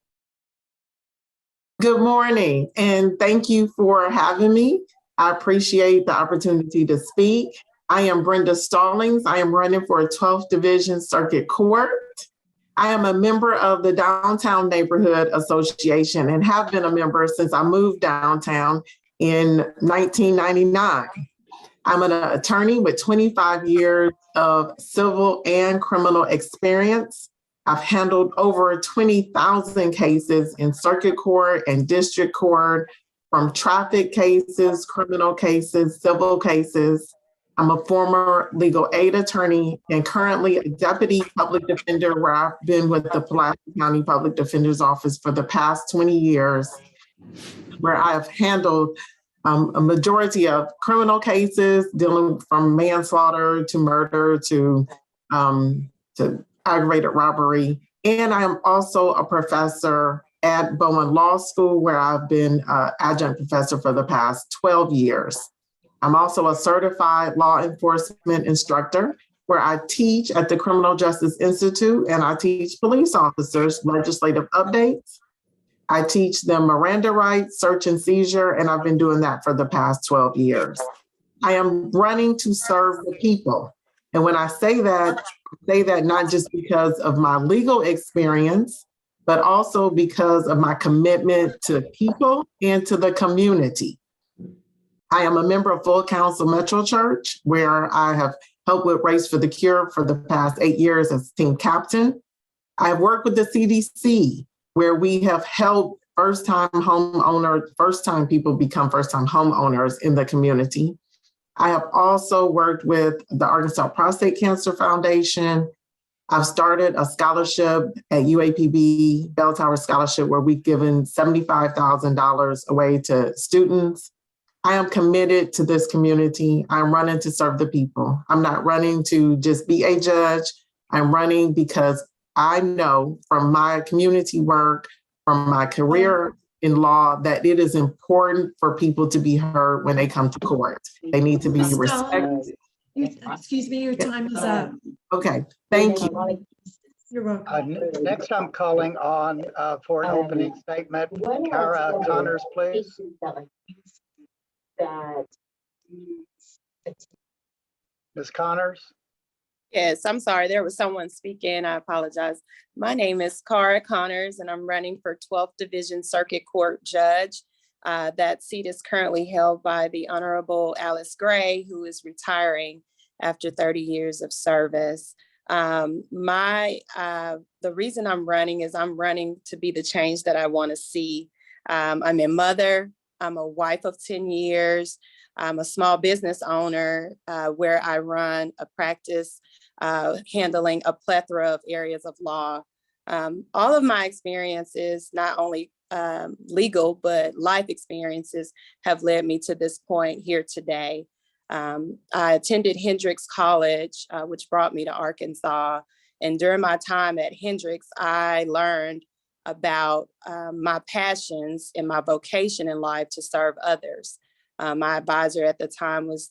Good morning, and thank you for having me. I appreciate the opportunity to speak. I am Brenda Stallings. I am running for a 12th Division Circuit Court. I am a member of the Downtown Neighborhood Association and have been a member since I moved downtown in 1999. I'm an attorney with 25 years of civil and criminal experience. I've handled over 20,000 cases in circuit court and district court, from traffic cases, criminal cases, civil cases. I'm a former legal aid attorney and currently a deputy public defender, where I've been with the Pulaski County Public Defender's Office for the past 20 years, where I've handled a majority of criminal cases dealing from manslaughter to murder to aggravated robbery. And I am also a professor at Bowen Law School, where I've been adjunct professor for the past 12 years. I'm also a certified law enforcement instructor, where I teach at the Criminal Justice Institute, and I teach police officers legislative updates. I teach them Miranda rights, search and seizure, and I've been doing that for the past 12 years. I am running to serve the people. And when I say that not just because of my legal experience, but also because of my commitment to people and to the community. I am a member of Full Council Metro Church, where I have helped with Race for the Cure for the past 8 years as team captain. I have worked with the CDC, where we have helped first-time people become first-time homeowners in the community. I have also worked with the Arkansas Prostate Cancer Foundation. I've started a scholarship at UAPB, Bell Tower Scholarship, where we've given $75,000 away to students. I am committed to this community. I'm running to serve the people. I'm not running to just be a judge. I'm running because I know from my community work, from my career in law, that it is important for people to be heard when they come to court. They need to be respected. Excuse me, your time is up. Okay, thank you. You're welcome. Next, I'm calling on for an opening statement, Cara Conners, please. Ms. Conners? Yes, I'm sorry. There was someone speaking. I apologize. My name is Cara Conners, and I'm running for 12th Division Circuit Court Judge. That seat is currently held by the Honorable Alice Gray, who is retiring after 30 years of service. The reason I'm running is I'm running to be the change that I want to see. I'm a mother. I'm a wife of 10 years. I'm a small business owner where I run a practice handling a plethora of areas of law. All of my experiences, not only legal, but life experiences have led me to this point here today. I attended Hendrix College, which brought me to Arkansas. And during my time at Hendrix, I learned about my passions and my vocation in life to serve others. My advisor at the time was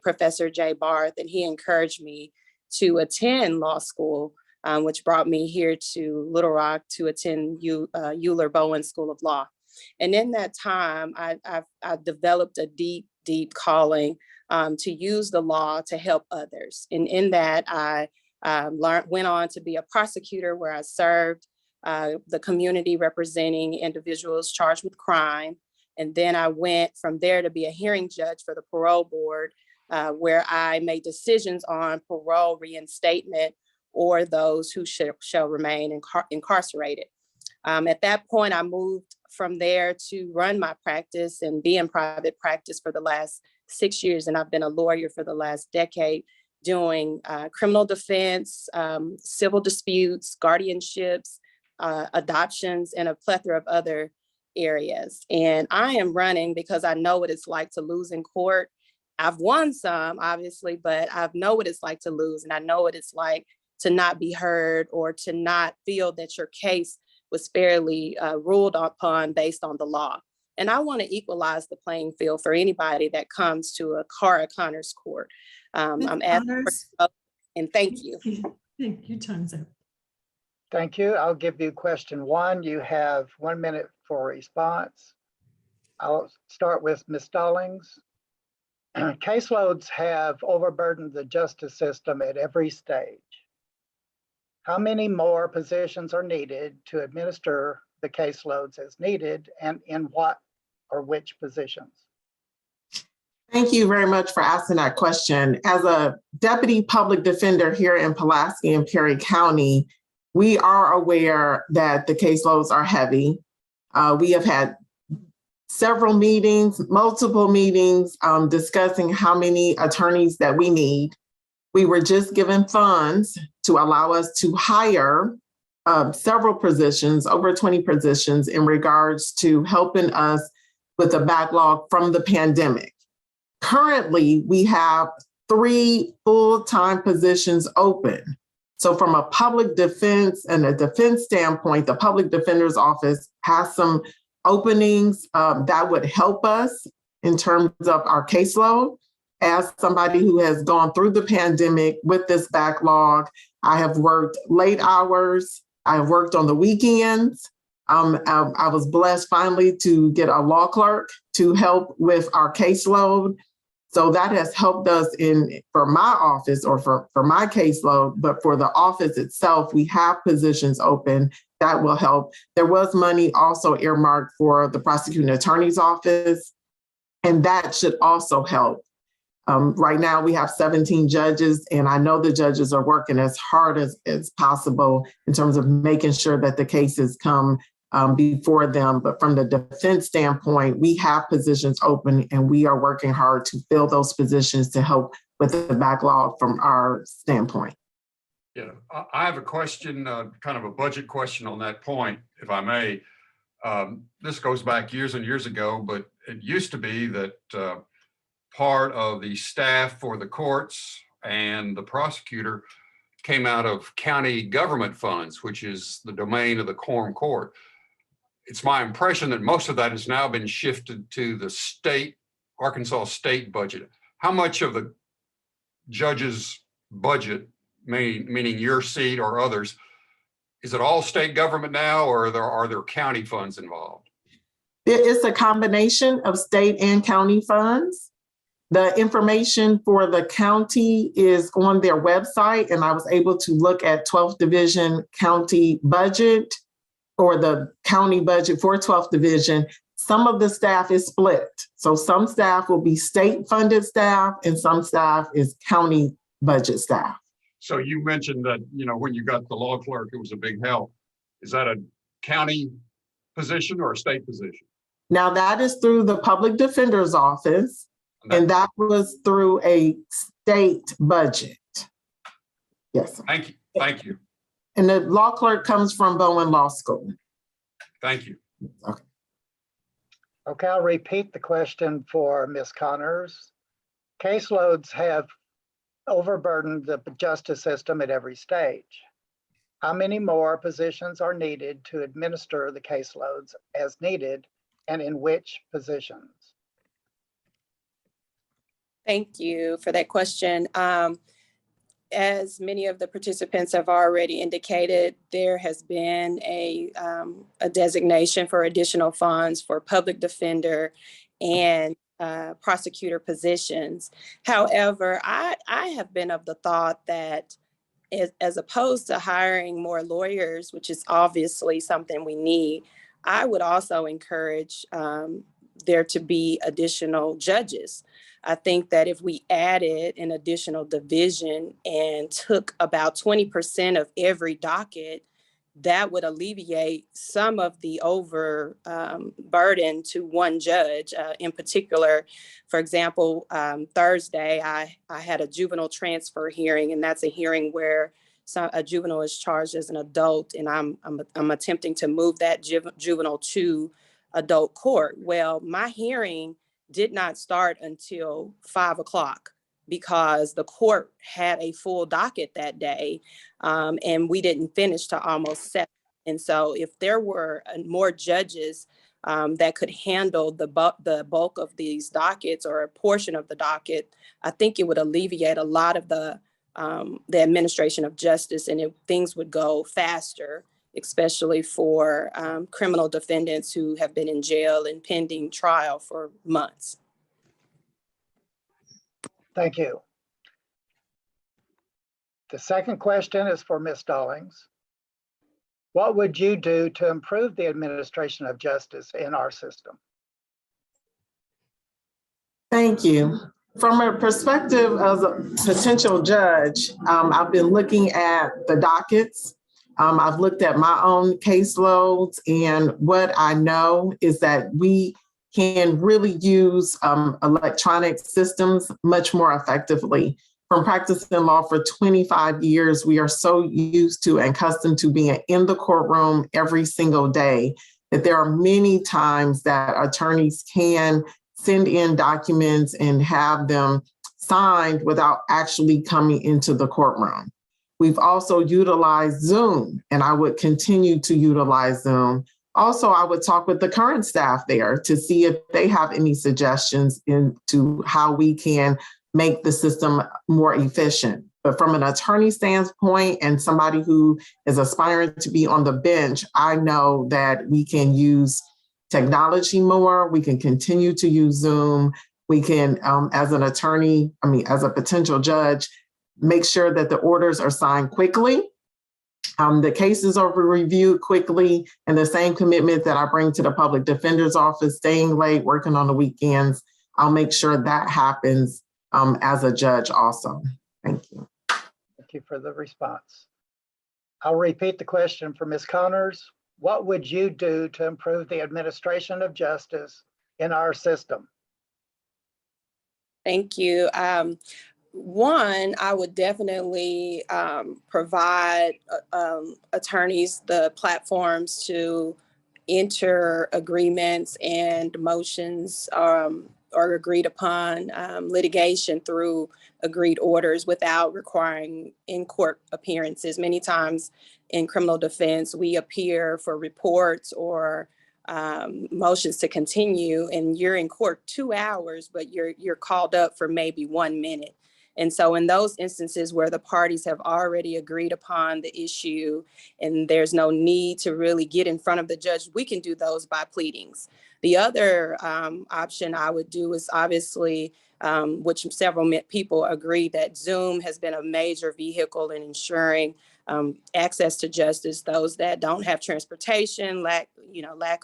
Professor J. Barth, and he encouraged me to attend law school, which brought me here to Little Rock to attend Euler Bowen School of Law. And in that time, I developed a deep calling to use the law to help others. And in that, I went on to be a prosecutor where I served the community representing individuals charged with crime. And then I went from there to be a hearing judge for the parole board, where I made decisions on parole reinstatement or those who shall remain incarcerated. At that point, I moved from there to run my practice and be in private practice for the last 6 years. And I've been a lawyer for the last decade, doing criminal defense, civil disputes, guardianships, adoptions, and a plethora of other areas. And I am running because I know what it's like to lose in court. I've won some, obviously, but I know what it's like to lose. And I know what it's like to not be heard or to not feel that your case was fairly ruled upon based on the law. And I want to equalize the playing field for anybody that comes to a Cara Conners court. I'm asking for, and thank you. Your time's up. Thank you. I'll give you question one. You have 1 minute for response. I'll start with Ms. Stallings. Caseloads have overburdened the justice system at every stage. How many more positions are needed to administer the caseloads as needed, and in what or which positions? Thank you very much for asking that question. As a deputy public defender here in Pulaski and Perry County, we are aware that the caseloads are heavy. We have had several meetings, multiple meetings, discussing how many attorneys that we need. We were just given funds to allow us to hire several positions, over 20 positions, in regards to helping us with the backlog from the pandemic. Currently, we have 3 full-time positions open. So from a public defense and a defense standpoint, the public defender's office has some openings that would help us in terms of our caseload. As somebody who has gone through the pandemic with this backlog, I have worked late hours. I have worked on the weekends. I was blessed finally to get a law clerk to help with our caseload. So that has helped us for my office or for my caseload, but for the office itself, we have positions open that will help. There was money also earmarked for the prosecuting attorney's office, and that should also help. Right now we have 17 judges, and I know the judges are working as hard as possible in terms of making sure that the cases come before them. But from the defense standpoint, we have positions open and we are working hard to fill those positions to help with the backlog from our standpoint. Yeah, I have a question, kind of a budget question on that point, if I may. This goes back years and years ago, but it used to be that part of the staff for the courts and the prosecutor came out of county government funds, which is the domain of the Quorum Court. It's my impression that most of that has now been shifted to the state, Arkansas state budget. How much of the judge's budget, meaning your seat or others, is it all state government now, or are there county funds involved? It's a combination of state and county funds. The information for the county is on their website, and I was able to look at 12th Division county budget, or the county budget for 12th Division. Some of the staff is split. So some staff will be state funded staff and some staff is county budget staff. So you mentioned that, when you got the law clerk, it was a big help. Is that a county position or a state position? Now that is through the public defender's office, and that was through a state budget. Yes. Thank you. Thank you. And the law clerk comes from Bowen Law School. Thank you. Okay, I'll repeat the question for Ms. Conners. Caseloads have overburdened the justice system at every stage. How many more positions are needed to administer the caseloads as needed, and in which positions? Thank you for that question. As many of the participants have already indicated, there has been a designation for additional funds for public defender and prosecutor positions. However, I have been of the thought that as opposed to hiring more lawyers, which is obviously something we need, I would also encourage there to be additional judges. I think that if we added an additional division and took about 20% of every docket, that would alleviate some of the burden to one judge. In particular, for example, Thursday, I had a juvenile transfer hearing, and that's a hearing where a juvenile is charged as an adult, and I'm attempting to move that juvenile to adult court. Well, my hearing did not start until 5 o'clock because the court had a full docket that day, and we didn't finish till almost 7. And so if there were more judges that could handle the bulk of these dockets or a portion of the docket, I think it would alleviate a lot of the administration of justice, and things would go faster, especially for criminal defendants who have been in jail and pending trial for months. Thank you. The second question is for Ms. Stallings. What would you do to improve the administration of justice in our system? Thank you. From a perspective as a potential judge, I've been looking at the dockets. I've looked at my own caseloads, and what I know is that we can really use electronic systems much more effectively. From practicing law for 25 years, we are so used to and accustomed to being in the courtroom every single day that there are many times that attorneys can send in documents and have them signed without actually coming into the courtroom. We've also utilized Zoom, and I would continue to utilize Zoom. Also, I would talk with the current staff there to see if they have any suggestions into how we can make the system more efficient. But from an attorney standpoint and somebody who is aspiring to be on the bench, I know that we can use technology more. We can continue to use Zoom. We can, as an attorney, as a potential judge, make sure that the orders are signed quickly. The cases are reviewed quickly, and the same commitment that I bring to the public defender's office, staying late, working on the weekends, I'll make sure that happens as a judge also. Thank you. Thank you for the response. I'll repeat the question for Ms. Conners. What would you do to improve the administration of justice in our system? Thank you. One, I would definitely provide attorneys the platforms to enter agreements and motions or agreed upon litigation through agreed orders without requiring in-court appearances. Many times in criminal defense, we appear for reports or motions to continue, and you're in court 2 hours, but you're called up for maybe 1 minute. And so in those instances where the parties have already agreed upon the issue and there's no need to really get in front of the judge, we can do those by pleadings. The other option I would do is obviously, which several people agree, that Zoom has been a major vehicle in ensuring access to justice. Those that don't have transportation, lack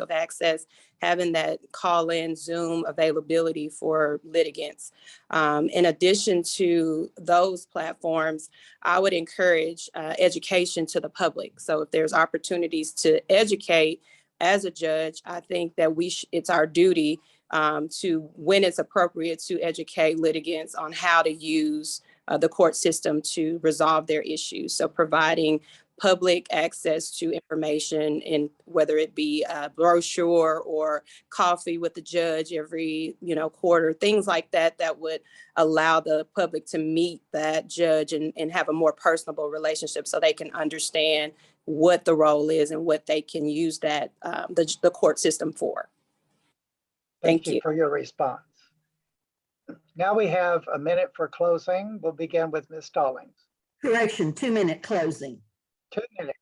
of access, having that call-in Zoom availability for litigants. In addition to those platforms, I would encourage education to the public. So if there's opportunities to educate as a judge, I think that it's our duty to, when it's appropriate, to educate litigants on how to use the court system to resolve their issues. So providing public access to information, in whether it be a brochure or coffee with the judge every, quarter, things like that, that would allow the public to meet that judge and have a more personable relationship so they can understand what the role is and what they can use that, the court system for. Thank you for your response. Now we have a minute for closing. We'll begin with Ms. Stallings. Correction, 2-minute closing. 2-minute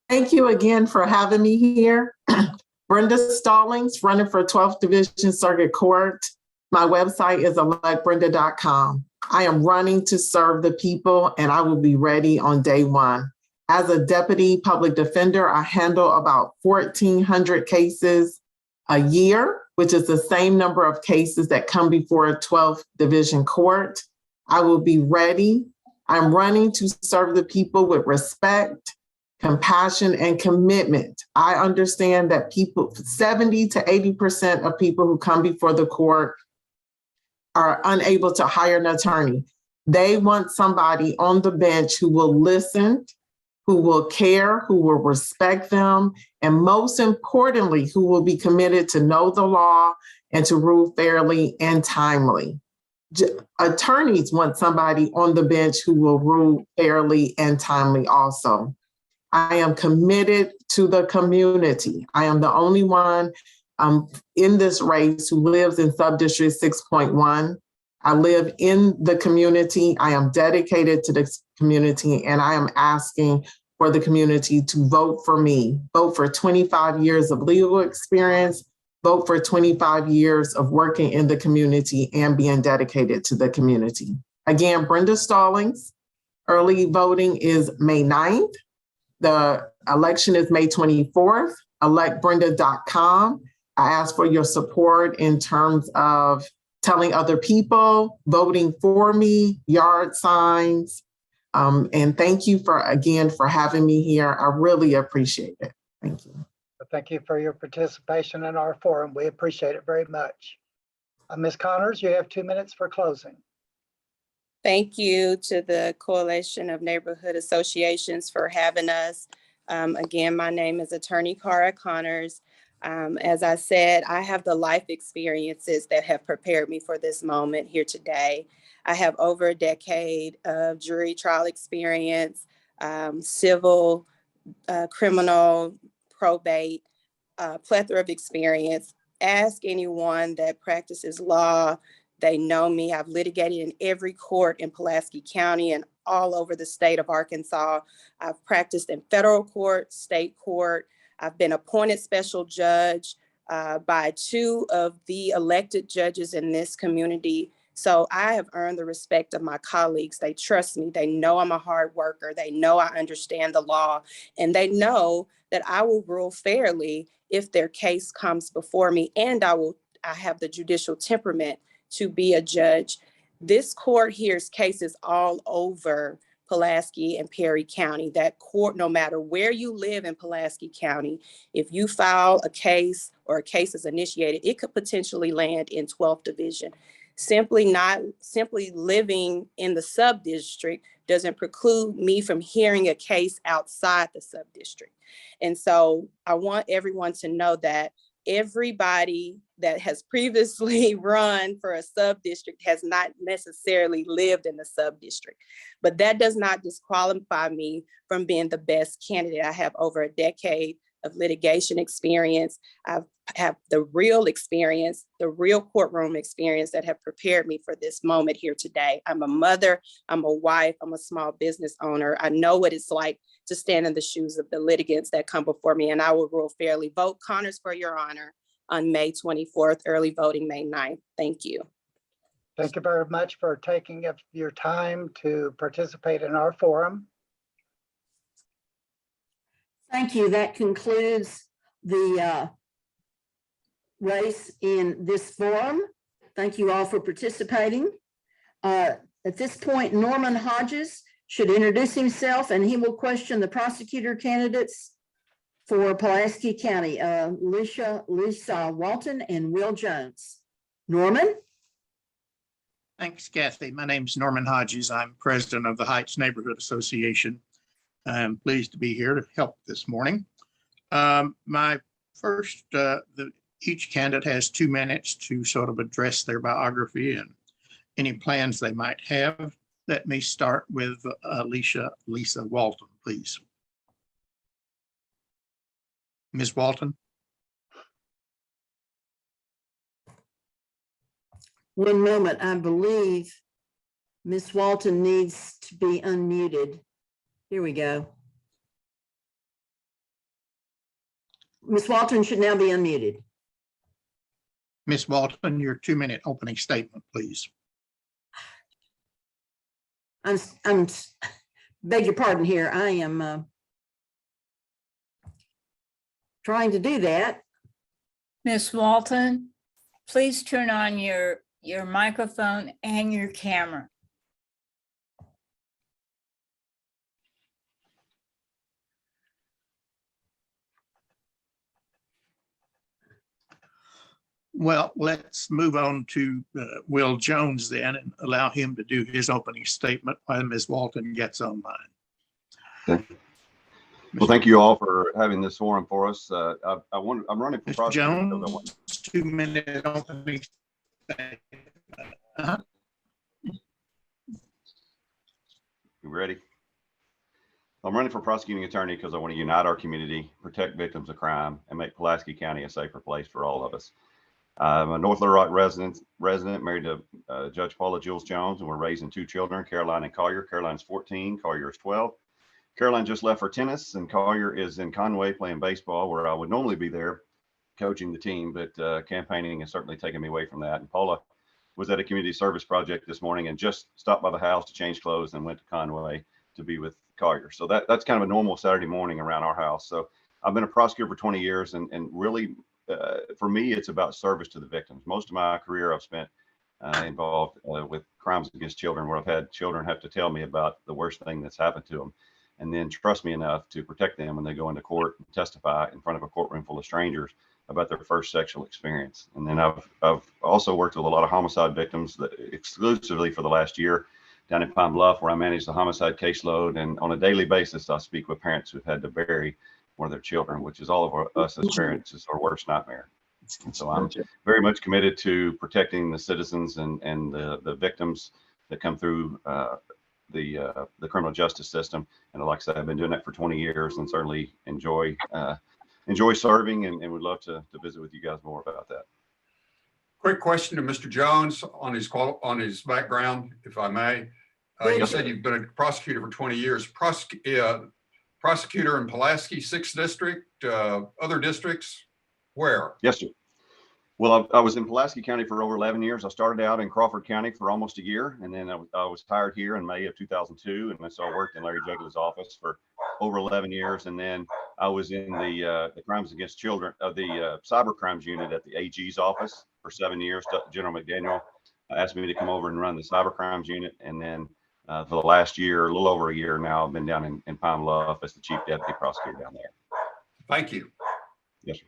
Thank you again for having me here. Brenda Stallings, running for 12th Division Circuit Court. My website is electbrenda.com. I am running to serve the people, and I will be ready on day one. As a deputy public defender, I handle about 1,400 cases a year, which is the same number of cases that come before a 12th Division Court. I will be ready. I'm running to serve the people with respect, compassion, and commitment. I understand that 70 to 80% of people who come before the court are unable to hire an attorney. They want somebody on the bench who will listen, who will care, who will respect them, and most importantly, who will be committed to know the law and to rule fairly and timely. Attorneys want somebody on the bench who will rule fairly and timely also. I am committed to the community. I am the only one in this race who lives in Subdistrict 6.1. I live in the community. I am dedicated to this community, and I am asking for the community to vote for me. Vote for 25 years of legal experience. Vote for 25 years of working in the community and being dedicated to the community. Again, Brenda Stallings. Early voting is May 9th. The election is May 24th. electbrenda.com. I ask for your support in terms of telling other people, voting for me, yard signs. And thank you again for having me here. I really appreciate it. Thank you. Thank you for your participation in our forum. We appreciate it very much. Ms. Conners, you have 2 minutes for closing. Thank you to the Coalition of Neighborhood Associations for having us. Again, my name is Attorney Cara Conners. As I said, I have the life experiences that have prepared me for this moment here today. I have over a decade of jury trial experience, civil, criminal, probate, plethora of experience. Ask anyone that practices law. They know me. I've litigated in every court in Pulaski County and all over the state of Arkansas. I've practiced in federal court, state court. I've been appointed special judge by 2 of the elected judges in this community. So I have earned the respect of my colleagues. They trust me. They know I'm a hard worker. They know I understand the law, and they know that I will rule fairly if their case comes before me, and I have the judicial temperament to be a judge. This court hears cases all over Pulaski and Perry County. That court, no matter where you live in Pulaski County, if you file a case or a case is initiated, it could potentially land in 12th Division. Simply living in the sub-district doesn't preclude me from hearing a case outside the sub-district. And so I want everyone to know that everybody that has previously run for a sub-district has not necessarily lived in the sub-district, but that does not disqualify me from being the best candidate. I have over a decade of litigation experience. I have the real experience, the real courtroom experience that have prepared me for this moment here today. I'm a mother, I'm a wife, I'm a small business owner. I know what it's like to stand in the shoes of the litigants that come before me, and I will rule fairly. Vote Conners for your honor on May 24th, early voting May 9th. Thank you. Thank you very much for taking up your time to participate in our forum. Thank you. That concludes the race in this forum. Thank you all for participating. At this point, Norman Hodges should introduce himself, and he will question the prosecutor candidates for Pulaski County, Alicia, Walton, and Will Jones. Norman? Thanks, Kathy. My name is Norman Hodges. I'm president of the Heights Neighborhood Association. I'm pleased to be here to help this morning. My first, each candidate has 2 minutes to sort of address their biography and any plans they might have. Let me start with Alicia Lisa Walton, please. Ms. Walton. One moment, I believe Ms. Walton needs to be unmuted. Here we go. Ms. Walton should now be unmuted. Ms. Walton, your 2-minute opening statement, please. I'm beg your pardon here. I am trying to do that. Ms. Walton, please turn on your microphone and your camera. Well, let's move on to Will Jones then and allow him to do his opening statement while Ms. Walton gets online. Okay. Well, thank you all for having this forum for us. I'm running for Mr. prosecutor. Jones, 2-minute opening statement. You ready? I'm running for prosecuting attorney because I want to unite our community, protect victims of crime, and make Pulaski County a safer place for all of us. I'm a North Little Rock resident married to Judge Paula Jules Jones, and we're raising 2 children, Caroline and Collier. Caroline's 14, Collier is 12. Caroline just left for tennis, and Collier is in Conway playing baseball, where I would normally be there coaching the team, but campaigning has certainly taken me away from that. And Paula was at a community service project this morning and just stopped by the house to change clothes and went to Conway to be with Collier. So that's kind of a normal Saturday morning around our house. So I've been a prosecutor for 20 years, and really, for me, it's about service to the victims. Most of my career I've spent involved with crimes against children, where I've had children have to tell me about the worst thing that's happened to them, and then trust me enough to protect them when they go into court and testify in front of a courtroom full of strangers about their first sexual experience. And then I've also worked with a lot of homicide victims that exclusively for the last year down in Pine Bluff, where I manage the homicide caseload. And on a daily basis, I speak with parents who've had to bury one of their children, which is all of us as parents is our worst nightmare. And so I'm very much committed to protecting the citizens and the victims that come through the criminal justice system. And like I said, I've been doing that for 20 years and certainly enjoy serving and would love to visit with you guys more about that. Quick question to Mr. Jones on his background, if I may. You said you've been a prosecutor for 20 years. Prosecutor in Pulaski, 6th District, other districts, where? Yes, sir. Well, I was in Pulaski County for over 11 years. I started out in Crawford County for almost a year, and then I was hired here in May of 2002, and so I worked in Larry Juggler's office for over 11 years, and then I was in the crimes against children, the cyber crimes unit at the AG's office for 7 years. General McDaniel asked me to come over and run the cyber crimes unit, and then for the last year, a little over a year now, I've been down in Pine Bluff as the chief deputy prosecutor down there. Thank you. Yes, sir.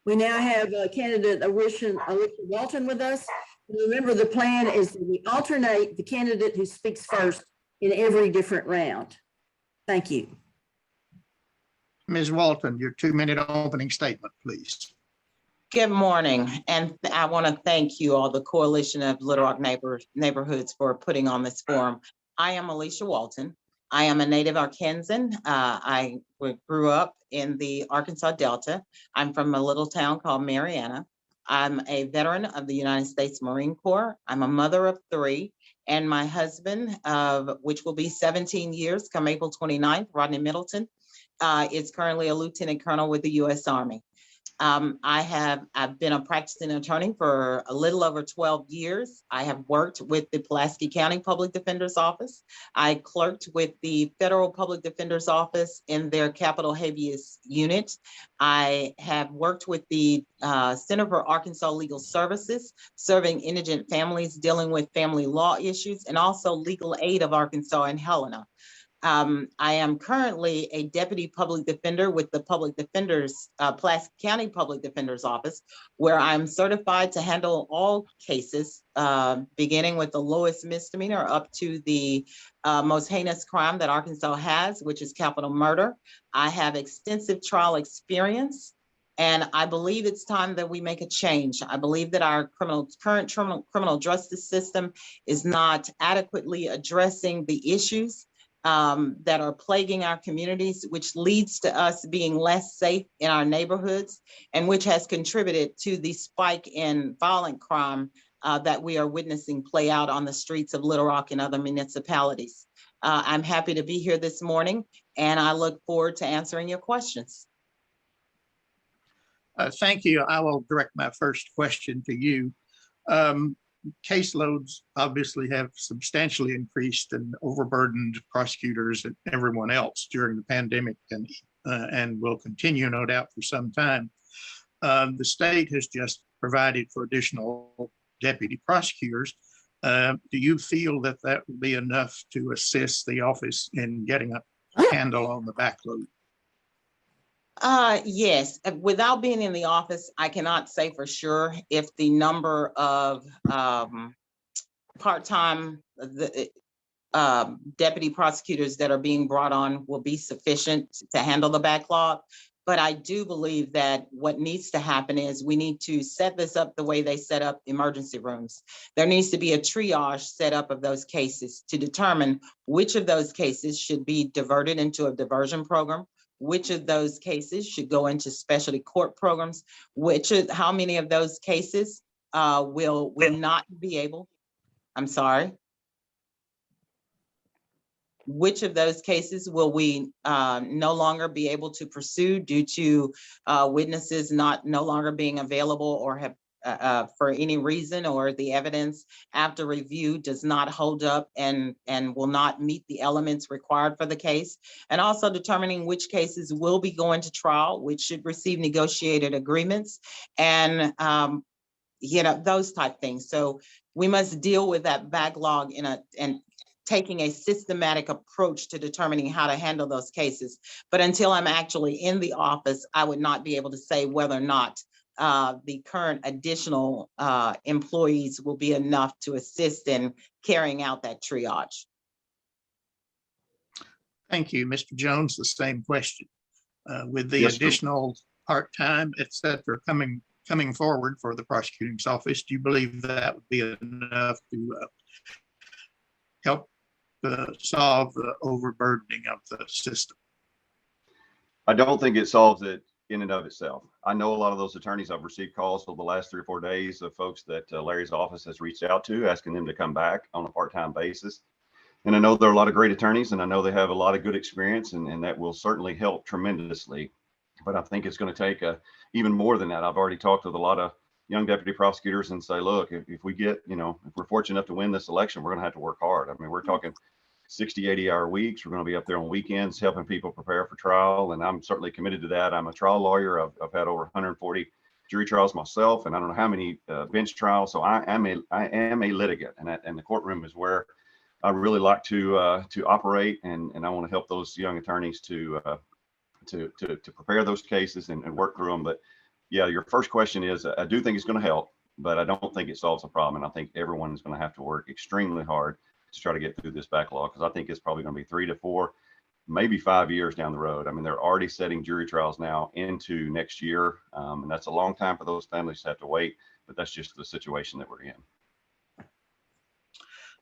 We now have candidate Alicia Walton with us. Remember, the plan is that we alternate the candidate who speaks first in every different round. Thank you. Ms. Walton, your 2-minute opening statement, please. Good morning, and I want to thank you all, the Coalition of Little Rock Neighborhoods, for putting on this forum. I am Alicia Walton. I am a native Arkansan. I grew up in the Arkansas Delta. I'm from a little town called Mariana. I'm a veteran of the United States Marine Corps. I'm a mother of 3, and my husband, which will be 17 years come April 29th, Rodney Middleton, is currently a lieutenant colonel with the U.S. Army. I've been a practicing attorney for a little over 12 years. I have worked with the Pulaski County Public Defender's Office. I clerked with the Federal Public Defender's Office in their capital habeas unit. I have worked with the Center for Arkansas Legal Services, serving indigent families, dealing with family law issues, and also Legal Aid of Arkansas in Helena. I am currently a deputy public defender with the Public Defenders, Pulaski County Public Defender's Office, where I'm certified to handle all cases, beginning with the lowest misdemeanor up to the most heinous crime that Arkansas has, which is capital murder. I have extensive trial experience, and I believe it's time that we make a change. I believe that our current criminal justice system is not adequately addressing the issues that are plaguing our communities, which leads to us being less safe in our neighborhoods, and which has contributed to the spike in violent crime that we are witnessing play out on the streets of Little Rock and other municipalities. I'm happy to be here this morning, and I look forward to answering your questions. Thank you. I will direct my first question to you. Caseloads obviously have substantially increased and overburdened prosecutors and everyone else during the pandemic, and will continue, no doubt, for some time. The state has just provided for additional deputy prosecutors. Do you feel that that will be enough to assist the office in getting a handle on the backload? Yes, without being in the office, I cannot say for sure if the number of part-time deputy prosecutors that are being brought on will be sufficient to handle the backlog. But I do believe that what needs to happen is we need to set this up the way they set up emergency rooms. There needs to be a triage set up of those cases to determine which of those cases should be diverted into a diversion program, which of those cases should go into specialty court programs, how many of those cases will not be able, I'm sorry. Which of those cases will we no longer be able to pursue due to witnesses no longer being available or have for any reason, or the evidence after review does not hold up and will not meet the elements required for the case, and also determining which cases will be going to trial, which should receive negotiated agreements, and those type things. So we must deal with that backlog and taking a systematic approach to determining how to handle those cases. But until I'm actually in the office, I would not be able to say whether or not the current additional employees will be enough to assist in carrying out that triage. Thank you, Mr. Jones. The same question. With the additional part-time, et cetera, coming forward for the prosecuting office, do you believe that would be enough to help solve the overburdening of the system? I don't think it solves it in and of itself. I know a lot of those attorneys. I've received calls over the last 3 or 4 days of folks that Larry's office has reached out to, asking them to come back on a part-time basis. And I know there are a lot of great attorneys, and I know they have a lot of good experience, and that will certainly help tremendously. But I think it's going to take even more than that. I've already talked with a lot of young deputy prosecutors and say, look, if we get, if we're fortunate enough to win this election, we're going to have to work hard. I mean, we're talking 60, 80-hour weeks. We're going to be up there on weekends helping people prepare for trial. And I'm certainly committed to that. I'm a trial lawyer. I've had over 140 jury trials myself, and I don't know how many bench trials. So I am a litigant, and the courtroom is where I really like to operate. And I want to help those young attorneys to prepare those cases and work through them. But yeah, your first question is, I do think it's going to help, but I don't think it solves the problem. And I think everyone is going to have to work extremely hard to try to get through this backlog, because I think it's probably going to be 3 to 4, maybe 5 years down the road. I mean, they're already setting jury trials now into next year. And that's a long time for those families to have to wait, but that's just the situation that we're in.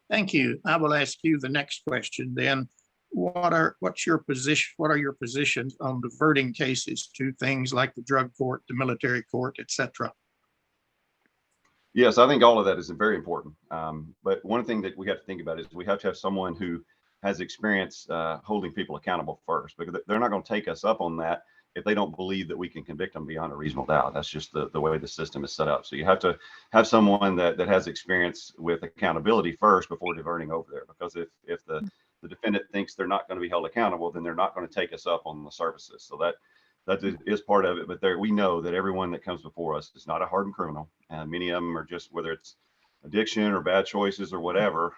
Thank you. I will ask you the next question then. What are your positions on diverting cases to things like the drug court, the military court, et cetera? Yes, I think all of that is very important. But one thing that we have to think about is we have to have someone who has experience holding people accountable first, because they're not going to take us up on that if they don't believe that we can convict them beyond a reasonable doubt. That's just the way the system is set up. So you have to have someone that has experience with accountability first before diverting over there, because if the defendant thinks they're not going to be held accountable, then they're not going to take us up on the services. So that is part of it. But we know that everyone that comes before us is not a hardened criminal. And many of them are just, whether it's addiction or bad choices or whatever,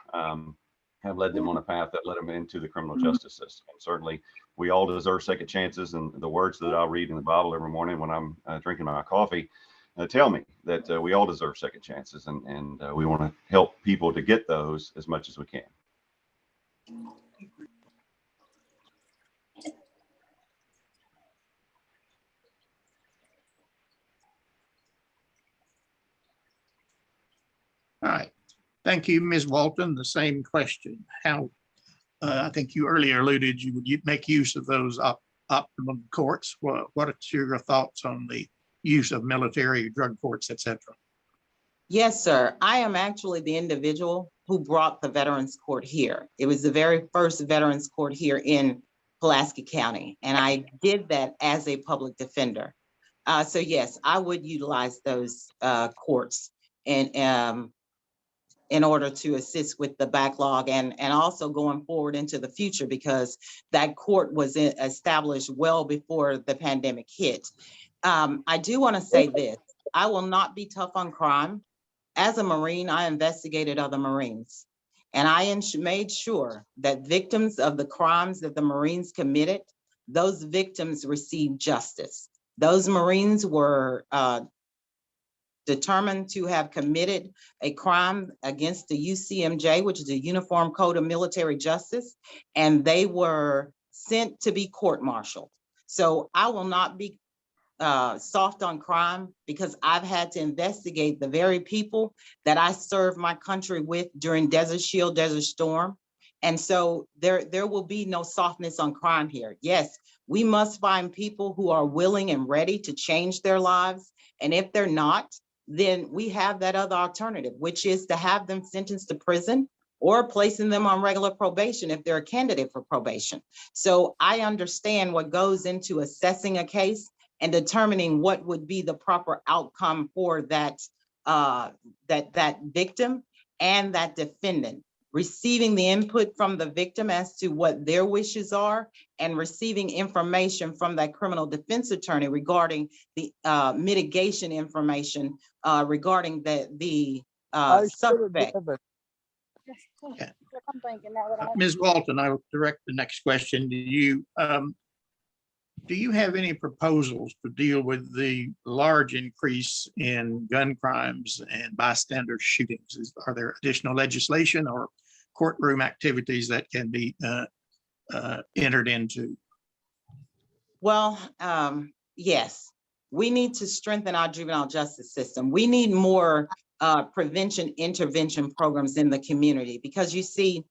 have led them on a path that led them into the criminal justice system. And certainly we all deserve second chances. And the words that I'll read in the Bible every morning when I'm drinking my coffee tell me that we all deserve second chances. And we want to help people to get those as much as we can. All right. Thank you, Ms. Walton. The same question. How, I think you earlier alluded you would make use of those optimum courts. What are your thoughts on the use of military drug courts, et cetera? Yes, sir. I am actually the individual who brought the Veterans Court here. It was the very first Veterans Court here in Pulaski County, and I did that as a public defender. So yes, I would utilize those courts and in order to assist with the backlog and also going forward into the future, because that court was established well before the pandemic hit. I do want to say this, I will not be tough on crime. As a Marine, I investigated other Marines, and I made sure that victims of the crimes that the Marines committed, those victims received justice. Those Marines were determined to have committed a crime against the UCMJ, which is the Uniform Code of Military Justice, and they were sent to be court-martialed. So I will not be soft on crime, because I've had to investigate the very people that I served my country with during Desert Shield, Desert Storm. And so there will be no softness on crime here. Yes, we must find people who are willing and ready to change their lives. And if they're not, then we have that other alternative, which is to have them sentenced to prison or placing them on regular probation if they're a candidate for probation. So I understand what goes into assessing a case and determining what would be the proper outcome for that victim and that defendant. Receiving the input from the victim as to what their wishes are, and receiving information from that criminal defense attorney regarding the mitigation information regarding the suspect. Okay. Ms. Walton, I will direct the next question to you. Do you have any proposals to deal with the large increase in gun crimes and bystander shootings? Are there additional legislation or courtroom activities that can be entered into? Well, yes, we need to strengthen our juvenile justice system. We need more prevention intervention programs in the community, because you see,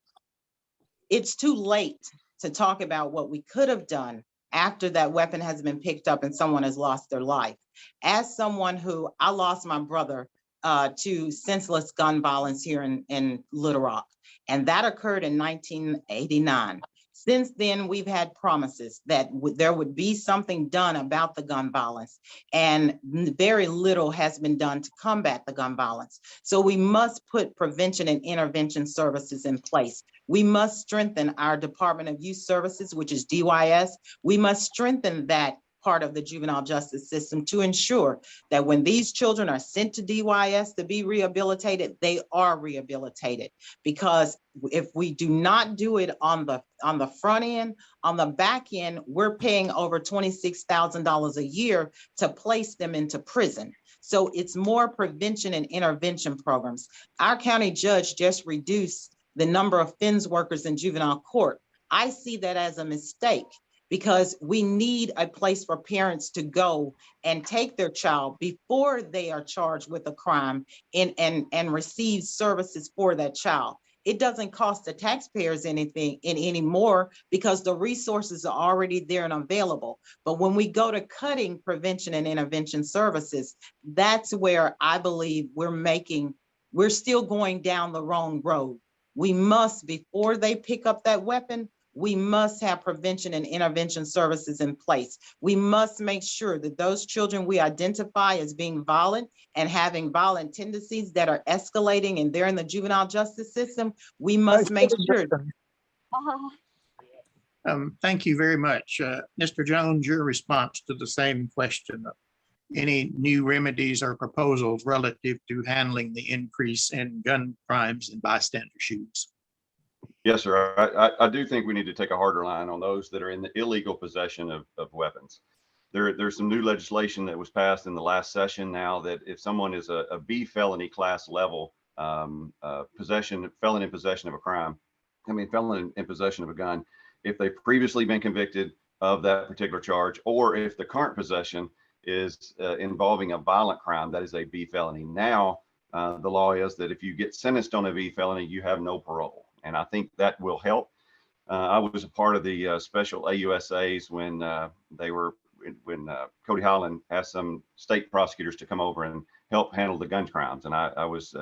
it's too late to talk about what we could have done after that weapon has been picked up and someone has lost their life. As someone who, I lost my brother to senseless gun violence here in Little Rock, and that occurred in 1989. Since then, we've had promises that there would be something done about the gun violence, and very little has been done to combat the gun violence. So we must put prevention and intervention services in place. We must strengthen our Department of Youth Services, which is DYS. We must strengthen that part of the juvenile justice system to ensure that when these children are sent to DYS to be rehabilitated, they are rehabilitated. Because if we do not do it on the front end, on the back end, we're paying over $26,000 a year to place them into prison. So it's more prevention and intervention programs. Our county judge just reduced the number of FINS workers in juvenile court. I see that as a mistake, because we need a place for parents to go and take their child before they are charged with a crime and receive services for that child. It doesn't cost the taxpayers anything anymore, because the resources are already there and available. But when we go to cutting prevention and intervention services, that's where I believe we're still going down the wrong road. We must, before they pick up that weapon, we must have prevention and intervention services in place. We must make sure that those children we identify as being violent and having violent tendencies that are escalating and they're in the juvenile justice system, we must make sure. Thank you very much. Mr. Jones, your response to the same question. Any new remedies or proposals relative to handling the increase in gun crimes and bystander shootings? Yes, sir. I do think we need to take a harder line on those that are in the illegal possession of weapons. There's some new legislation that was passed in the last session now that if someone is a B felony class level felon in possession of a crime, felon in possession of a gun, if they've previously been convicted of that particular charge, or if the current possession is involving a violent crime, that is a B felony. Now, the law is that if you get sentenced on a V felony, you have no parole. And I think that will help. I was a part of the special AUSAs when Cody Holland asked some state prosecutors to come over and help handle the gun crimes. And I was,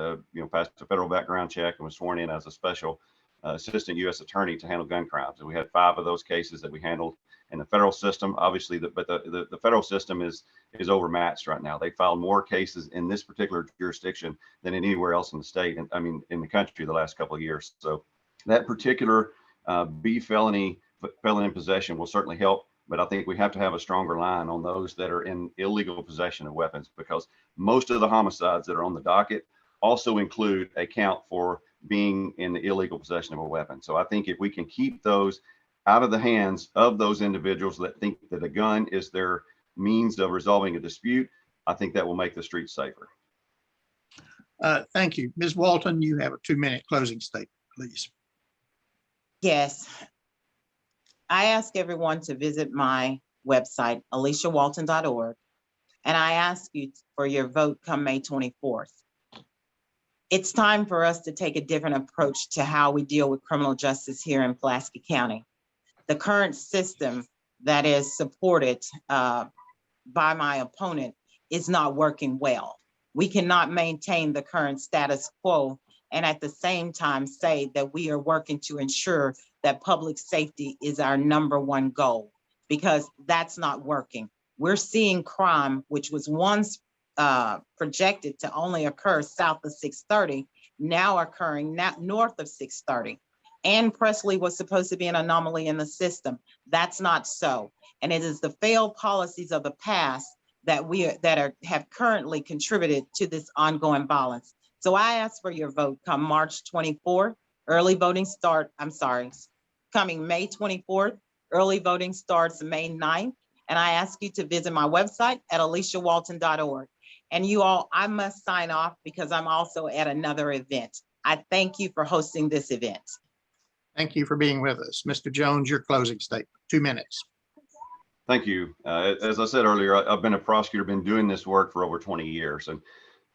passed a federal background check and was sworn in as a special assistant U.S. attorney to handle gun crimes. And we had 5 of those cases that we handled in the federal system. Obviously, but the federal system is overmatched right now. They filed more cases in this particular jurisdiction than in anywhere else in the state, and in the country the last couple of years. So that particular B felon in possession will certainly help. But I think we have to have a stronger line on those that are in illegal possession of weapons, because most of the homicides that are on the docket also include a count for being in the illegal possession of a weapon. So I think if we can keep those out of the hands of those individuals that think that a gun is their means of resolving a dispute, I think that will make the streets safer. Thank you. Ms. Walton, you have a 2-minute closing statement, please. Yes. I ask everyone to visit my website, aliciawalton.org, and I ask you for your vote come May 24th. It's time for us to take a different approach to how we deal with criminal justice here in Pulaski County. The current system that is supported by my opponent is not working well. We cannot maintain the current status quo and at the same time say that we are working to ensure that public safety is our #1 goal, because that's not working. We're seeing crime, which was once projected to only occur south of 630, now occurring north of 630. And Presley was supposed to be an anomaly in the system. That's not so. And it is the failed policies of the past that have currently contributed to this ongoing violence. So I ask for your vote come March 24th. Early voting coming May 24th. Early voting starts May 9th. And I ask you to visit my website at aliciawalton.org. And you all, I must sign off because I'm also at another event. I thank you for hosting this event. Thank you for being with us. Mr. Jones, your closing statement, 2 minutes. Thank you. As I said earlier, I've been a prosecutor, been doing this work for over 20 years. And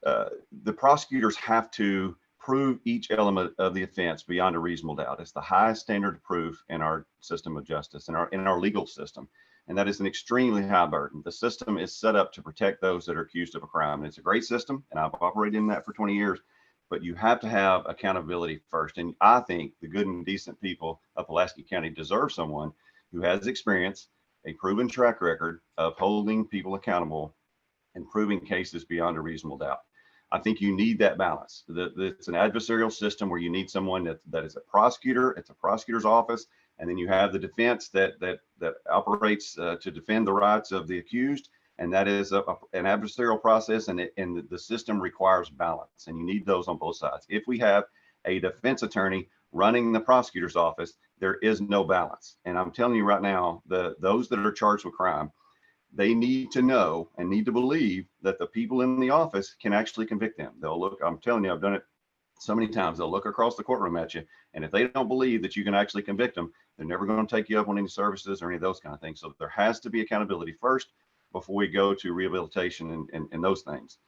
the prosecutors have to prove each element of the offense beyond a reasonable doubt. It's the highest standard of proof in our system of justice, in our legal system. And that is an extremely high burden. The system is set up to protect those that are accused of a crime. And it's a great system, and I've operated in that for 20 years. But you have to have accountability first. And I think the good and decent people of Pulaski County deserve someone who has experience, a proven track record of holding people accountable and proving cases beyond a reasonable doubt. I think you need that balance. It's an adversarial system where you need someone that is a prosecutor. It's a prosecutor's office. And then you have the defense that operates to defend the rights of the accused. And that is an adversarial process, and the system requires balance, and you need those on both sides. If we have a defense attorney running the prosecutor's office, there is no balance. And I'm telling you right now, those that are charged with crime, they need to know and need to believe that the people in the office can actually convict them. They'll look, I'm telling you, I've done it so many times, they'll look across the courtroom at you, and if they don't believe that you can actually convict them, they're never going to take you up on any services or any of those kind of things. So there has to be accountability first before we go to rehabilitation and those things.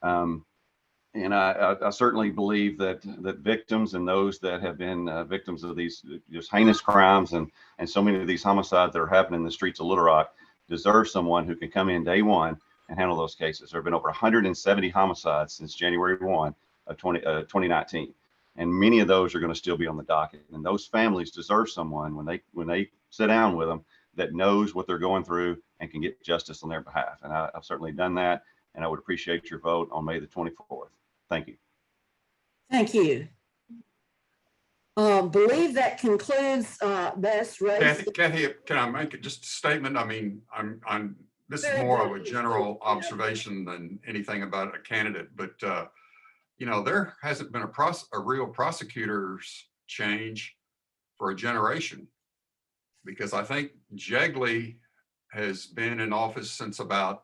And I certainly believe that victims and those that have been victims of these just heinous crimes and so many of these homicides that are happening in the streets of Little Rock deserve someone who can come in day one and handle those cases. There have been over 170 homicides since January 1 of 2019. And many of those are going to still be on the docket. And those families deserve someone when they sit down with them that knows what they're going through and can get justice on their behalf. And I've certainly done that. And I would appreciate your vote on May the 24th. Thank you. Thank you. Believe that concludes best race. Kathy, can I make just a statement? I mean, this is more of a general observation than anything about a candidate, but there hasn't been a real prosecutor's change for a generation. Because I think Jegley has been in office since about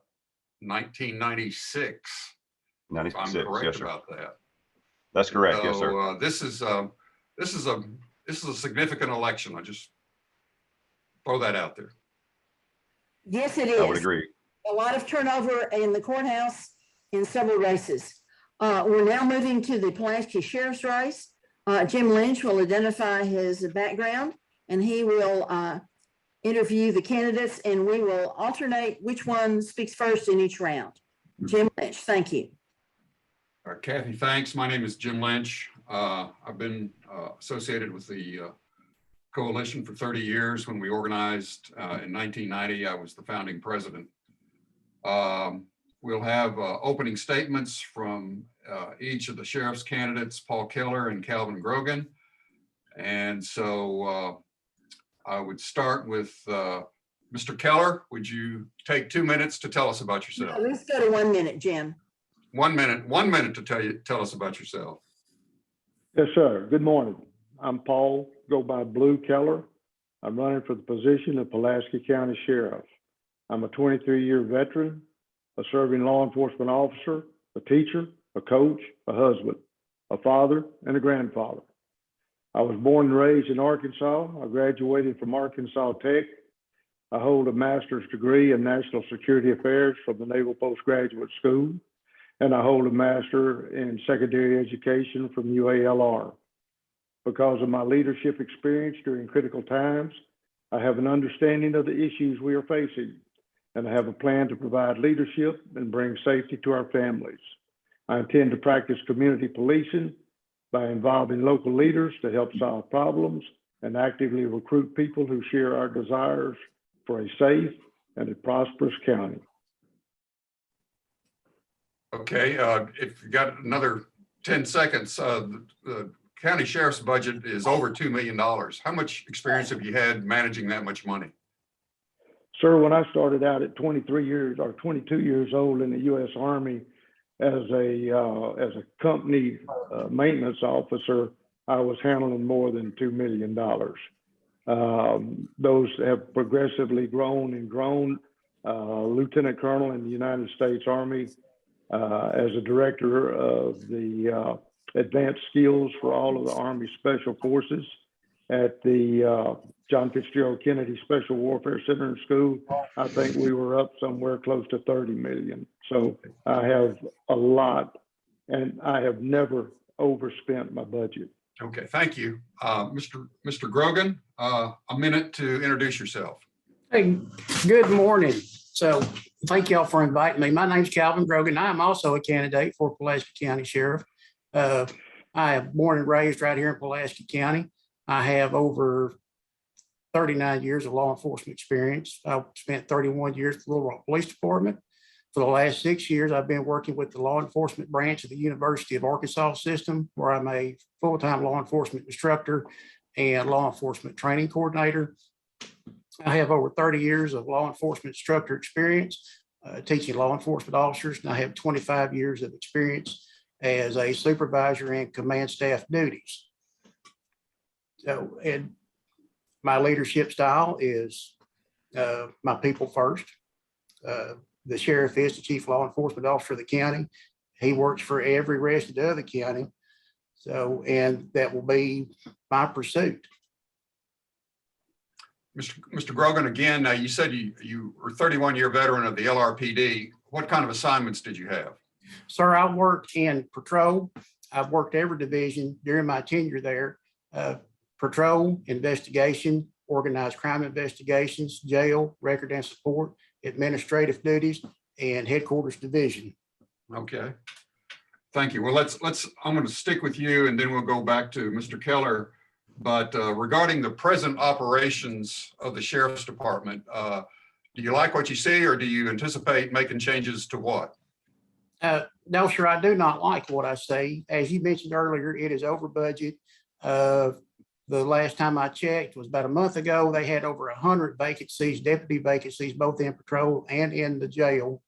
1996. If 96, I'm yes, correct sir. about that. That's correct, yes, sir. So this is a significant election. I just throw that out there. Yes, it is. I would agree. A lot of turnover in the courthouse in several races. We're now moving to the Pulaski Sheriff's race. Jim Lynch will identify his background and he will interview the candidates and we will alternate which one speaks first in each round. Jim Lynch, thank you. Kathy, thanks. My name is Jim Lynch. I've been associated with the coalition for 30 years. When we organized in 1990, I was the founding president. We'll have opening statements from each of the sheriff's candidates, Paul Keller and Calvin Grogan. And so I would start with Mr. Keller. Would you take 2 minutes to tell us about yourself? Let's go to 1 minute, Jim. 1 minute to tell us about yourself. Yes, sir. Good morning. I'm Paul, go by Blue Keller. I'm running for the position of Pulaski County Sheriff. I'm a 23-year veteran, a serving law enforcement officer, a teacher, a coach, a husband, a father, and a grandfather. I was born and raised in Arkansas. I graduated from Arkansas Tech. I hold a master's degree in national security affairs from the Naval Postgraduate School, and I hold a master in secondary education from UALR. Because of my leadership experience during critical times, I have an understanding of the issues we are facing, and I have a plan to provide leadership and bring safety to our families. I intend to practice community policing by involving local leaders to help solve problems and actively recruit people who share our desires for a safe and a prosperous county. Okay, if you got another 10 seconds, the county sheriff's budget is over $2 million. How much experience have you had managing that much money? Sir, when I started out at 23 years or 22 years old in the U.S. Army as a company maintenance officer, I was handling more than $2 million. Those have progressively grown and grown. Lieutenant Colonel in the United States Army, as a director of the advanced skills for all of the Army Special Forces at the John Fitzgerald Kennedy Special Warfare Center and School. I think we were up somewhere close to 30 million. So I have a lot and I have never overspent my budget. Okay, thank you. Mr. Grogan, a minute to introduce yourself. Hey, good morning. So thank y'all for inviting me. My name's Calvin Grogan. I'm also a candidate for Pulaski County Sheriff. I am born and raised right here in Pulaski County. I have over 39 years of law enforcement experience. I spent 31 years with the Little Rock Police Department. For the last 6 years, I've been working with the law enforcement branch of the University of Arkansas system, where I'm a full-time law enforcement instructor and law enforcement training coordinator. I have over 30 years of law enforcement instructor experience teaching law enforcement officers, and I have 25 years of experience as a supervisor in command staff duties. So, and my leadership style is my people first. The sheriff is the chief law enforcement officer of the county. He works for every rest of the other county. So, and that will be my pursuit. Mr. Grogan, again, you said you were a 31-year veteran of the LRPD. What kind of assignments did you have? Sir, I worked in patrol. I've worked every division during my tenure there. Patrol, investigation, organized crime investigations, jail, record and support, administrative duties, and headquarters division. Okay. Thank you. Well, I'm going to stick with you and then we'll go back to Mr. Keller. But regarding the present operations of the Sheriff's Department, do you like what you see or do you anticipate making changes to what? No, sir, I do not like what I see. As you mentioned earlier, it is over budget. The last time I checked was about a month ago. They had over 100 vacancies, deputy vacancies, both in patrol and in the jail.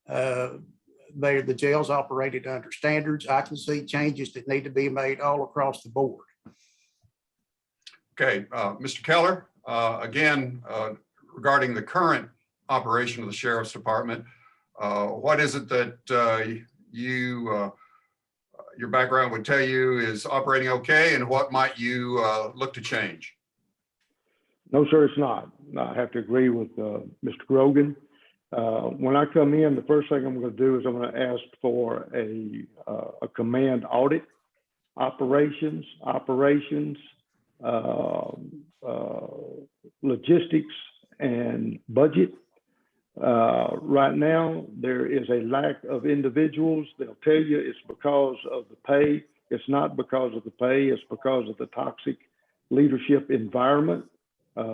The jails operated under standards. I can see changes that need to be made all across the board. Okay, Mr. Keller, again, regarding the current operation of the Sheriff's Department, what is it that your background would tell you is operating okay, and what might you look to change? No, sir, it's not. I have to agree with Mr. Grogan. When I come in, the first thing I'm going to do is I'm going to ask for a command audit, operations, logistics, and budget. Right now, there is a lack of individuals. They'll tell you it's because of the pay. It's not because of the pay. It's because of the toxic leadership environment.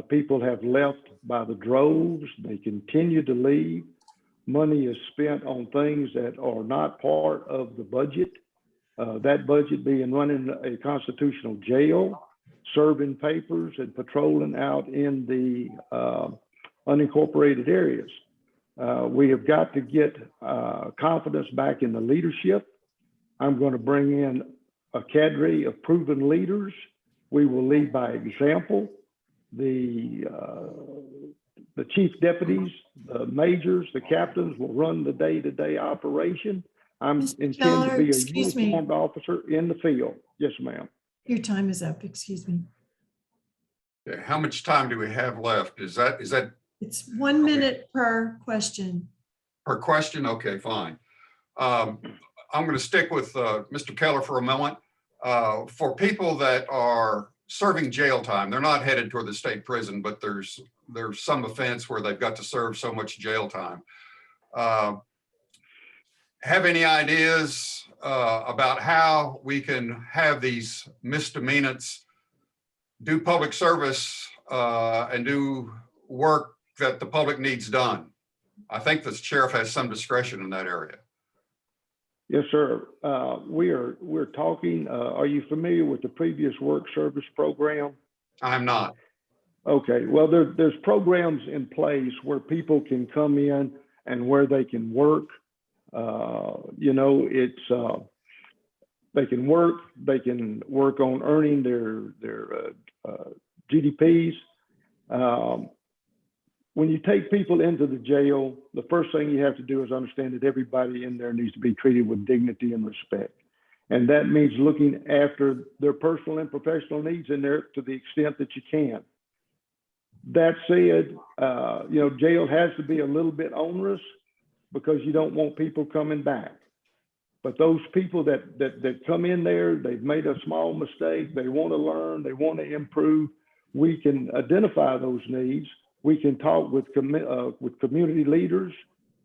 People have left by the droves. They continue to leave. Money is spent on things that are not part of the budget. That budget being running a constitutional jail, serving papers, and patrolling out in the unincorporated areas. We have got to get confidence back in the leadership. I'm going to bring in a cadre of proven leaders. We will lead by example. The chief deputies, the majors, the captains will run the day-to-day operation. I'm intend to be a uniformed officer in the field. Yes, ma'am. Your time is up. Excuse me. Okay, how much time do we have left? Is that It's 1 minute per question. per question? Okay, fine. I'm going to stick with Mr. Keller for a moment. For people that are serving jail time, they're not headed toward the state prison, but there's some offense where they've got to serve so much jail time. Have any ideas about how we can have these misdemeanants do public service and do work that the public needs done? I think the sheriff has some discretion in that area. Yes, sir. We're talking. Are you familiar with the previous work service program? I'm not. Okay. Well, there's programs in place where people can come in and where they can work. They can work. They can work on earning their GDPs. When you take people into the jail, the first thing you have to do is understand that everybody in there needs to be treated with dignity and respect. And that means looking after their personal and professional needs in there to the extent that you can. That said, jail has to be a little bit onerous because you don't want people coming back. But those people that come in there, they've made a small mistake, they want to learn, they want to improve, we can identify those needs. We can talk with community leaders.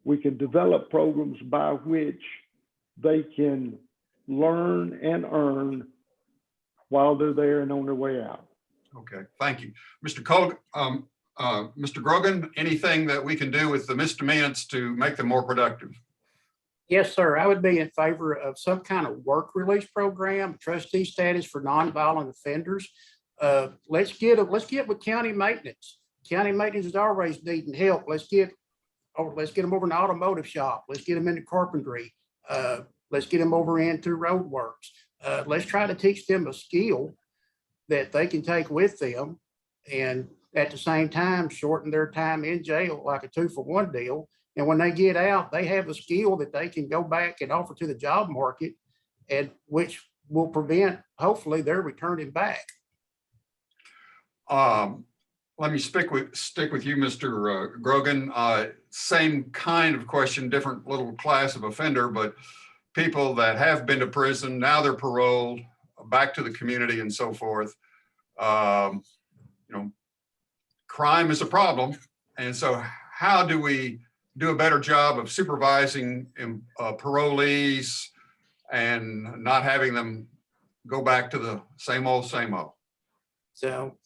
We can develop programs by which they can learn and earn while they're there and on their way out. Okay, thank you. Mr. Grogan, anything that we can do with the misdemeanants to make them more productive? Yes, sir. I would be in favor of some kind of work release program, trustee status for nonviolent offenders. Let's get with county maintenance. County maintenance is always needing help. Let's get them over in the automotive shop. Let's get them into carpentry. Let's get them over into roadworks. Let's try to teach them a skill that they can take with them, and at the same time shorten their time in jail like a 2-for-1 deal. And when they get out, they have a skill that they can go back and offer to the job market, and which will prevent, hopefully, their returning back. Let me stick with you, Mr. Grogan. Same kind of question, different little class of offender, but people that have been to prison, now they're paroled, back to the community and so forth. Crime is a problem. And so how do we do a better job of supervising parolees and not having them go back to the same old, same old? So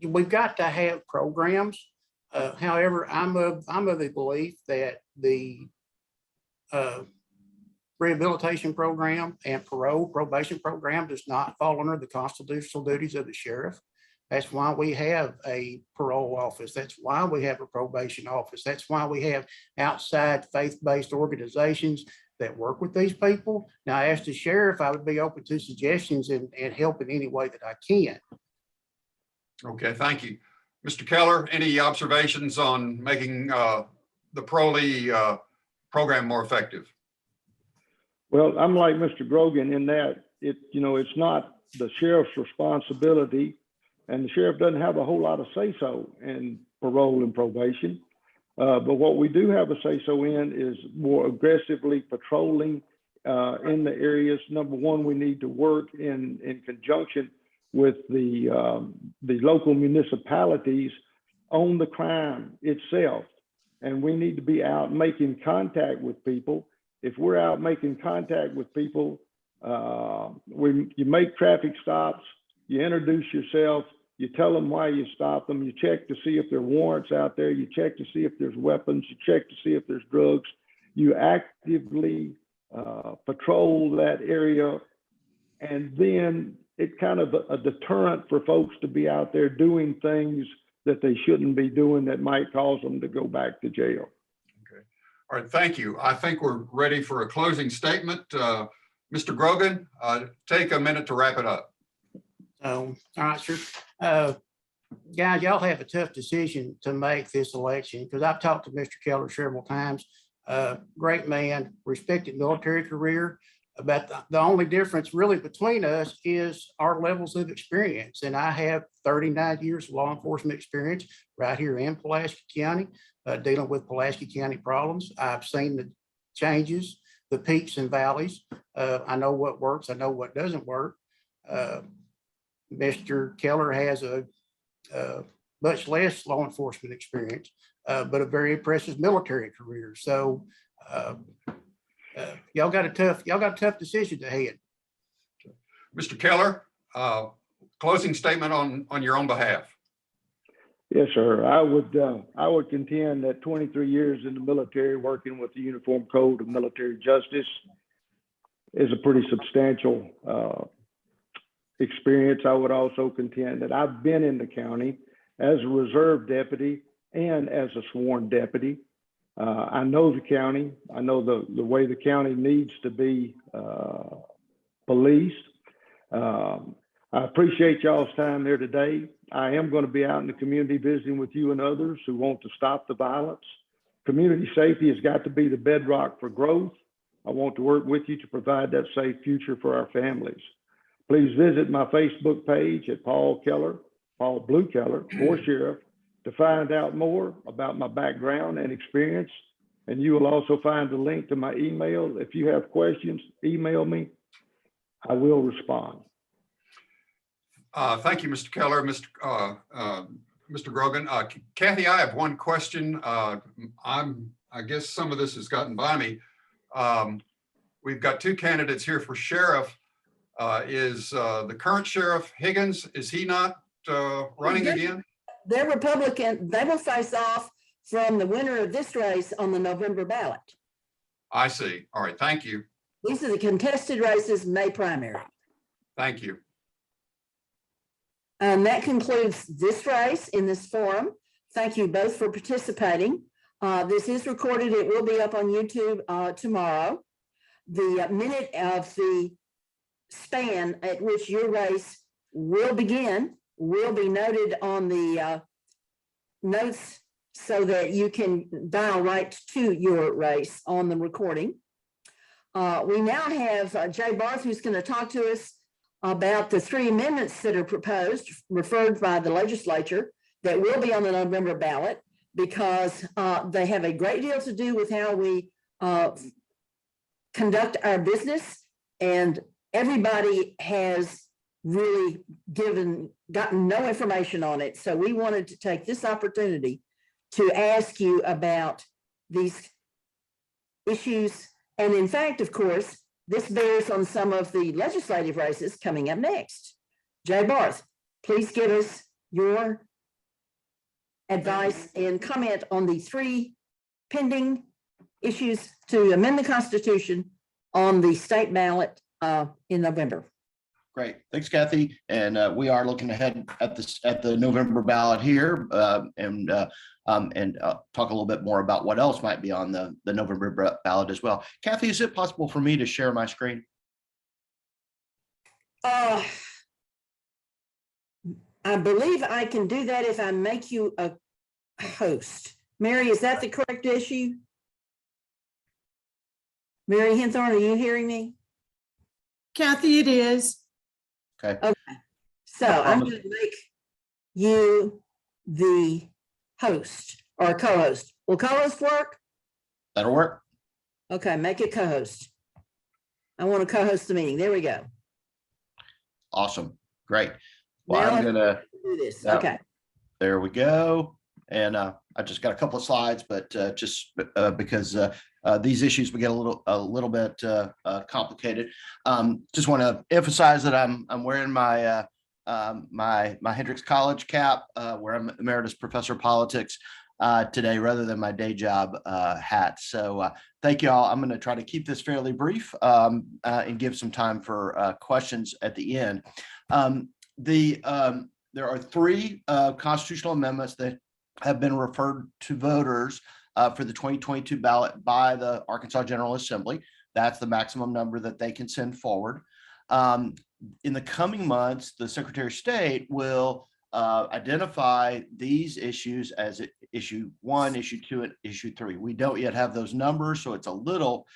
we've got to have programs. However, I'm of the belief that the rehabilitation program and probation program does not fall under the constitutional duties of the sheriff. That's why we have a parole office. That's why we have a probation office. That's why we have outside faith-based organizations that work with these people. Now, I asked the sheriff, I would be open to suggestions and help in any way that I can. Okay, thank you. Mr. Keller, any observations on making the Prole program more effective? Well, I'm like Mr. Grogan in that it's not the sheriff's responsibility, and the sheriff doesn't have a whole lot of say-so in parole and probation. But what we do have a say-so in is more aggressively patrolling in the areas. Number one, we need to work in conjunction with the local municipalities on the crime itself. And we need to be out making contact with people. If we're out making contact with people, you make traffic stops, you introduce yourself, you tell them why you stopped them, you check to see if there are warrants out there, you check to see if there's weapons, you check to see if there's drugs, you actively patrol that area, and then it's kind of a deterrent for folks to be out there doing things that they shouldn't be doing that might cause them to go back to jail. Okay. All right, thank you. I think we're ready for a closing statement. Mr. Grogan, take a minute to wrap it up. All right, sir. Guys, y'all have a tough decision to make this election, because I've talked to Mr. Keller several times. Great man, respected military career. But the only difference really between us is our levels of experience. And I have 39 years of law enforcement experience right here in Pulaski County, dealing with Pulaski County problems. I've seen the changes, the peaks and valleys. I know what works. I know what doesn't work. Mr. Keller has a much less law enforcement experience, but a very impressive military career. So y'all got a tough decision ahead. Mr. Keller, closing statement on your own behalf. Yes, sir. I would contend that 23 years in the military working with the Uniform Code of Military Justice is a pretty substantial experience. I would also contend that I've been in the county as a reserve deputy and as a sworn deputy. I know the county. I know the way the county needs to be policed. I appreciate y'all's time there today. I am going to be out in the community visiting with you and others who want to stop the violence. Community safety has got to be the bedrock for growth. I want to work with you to provide that safe future for our families. Please visit my Facebook page at Paul Blue Keller, for Sheriff, to find out more about my background and experience. And you will also find the link to my email. If you have questions, email me. I will respond. Thank you, Mr. Keller. Mr. Grogan. Kathy, I have one question. I guess some of this has gotten by me. We've got two candidates here for sheriff. Is the current sheriff Higgins, is he not running again? They're Republican. They will face off from the winner of this race on the November ballot. I see. All right. Thank you. These are the contested races, May primary. Thank you. That concludes this race in this forum. Thank you both for participating. This is recorded. It will be up on YouTube tomorrow. The minute of the span at which your race will begin will be noted on the notes so that you can dial right to your race on the recording. We now have Jay Barth, who's going to talk to us about the 3 amendments that are proposed, referred by the legislature, that will be on the November ballot, because they have a great deal to do with how we conduct our business, and everybody has really gotten no information on it. So we wanted to take this opportunity to ask you about these issues. And in fact, of course, this bears on some of the legislative races coming up next. Jay Barth, please give us your advice and comment on the 3 pending issues to amend the Constitution on the state ballot in November. Great. Thanks, Kathy. And we are looking ahead at the November ballot here and talk a little bit more about what else might be on the November ballot as well. Kathy, is it possible for me to share my screen? I believe I can do that if I make you a host. Mary, is that the correct issue? Mary Hinthorn, are you hearing me? Kathy, it is. Okay. Okay. So I'm going to make you the host or co-host. Will co-host work? That'll work. Okay, make it co-host. I want to co-host the meeting. There we go. Awesome. Great. Well, Now I'm gonna do this. Yep. Okay. There we go. And I just got a couple of slides, but just because these issues we get a little bit complicated. Just want to emphasize that I'm wearing my my Hendrix College cap, where I'm Emeritus Professor of Politics today, rather than my day job hat. So thank you all. I'm going to try to keep this fairly brief and give some time for questions at the end. There are three constitutional amendments that have been referred to voters for the 2022 ballot by the Arkansas General Assembly. That's the maximum number that they can send forward. In the coming months, the Secretary of State will identify these issues as issue 1, issue 2, and issue 3. We don't yet have those numbers, so it's a little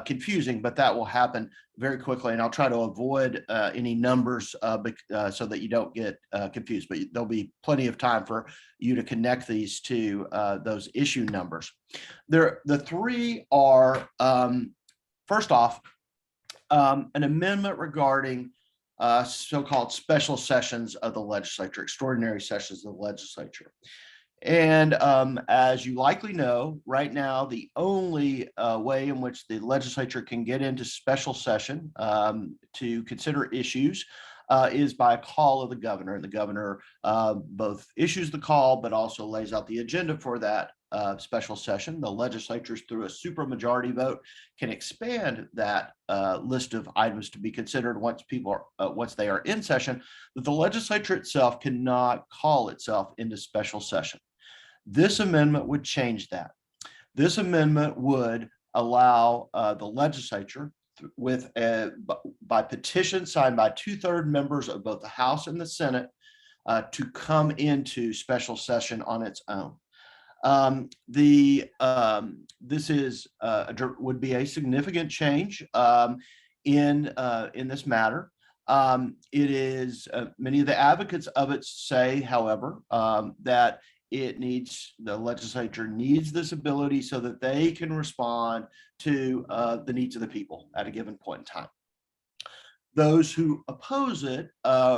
confusing, but that will happen very quickly. And I'll try to avoid any numbers so that you don't get confused, but there'll be plenty of time for you to connect these to those issue numbers. The three are, first off, an amendment regarding so-called special sessions of the legislature, extraordinary sessions of the legislature. And as you likely know, right now, the only way in which the legislature can get into special session to consider issues is by a call of the governor. And the governor both issues the call, but also lays out the agenda for that special session. The legislatures, through a supermajority vote, can expand that list of items to be considered once they are in session. But the legislature itself cannot call itself into special session. This amendment would change that. This amendment would allow the legislature, by petition signed by 2/3 members of both the House and the Senate, to come into special session on its own. This would be a significant change in this matter. It is many of the advocates of it say, however, that the legislature needs this ability so that they can respond to the needs of the people at a given point in time. Those who oppose it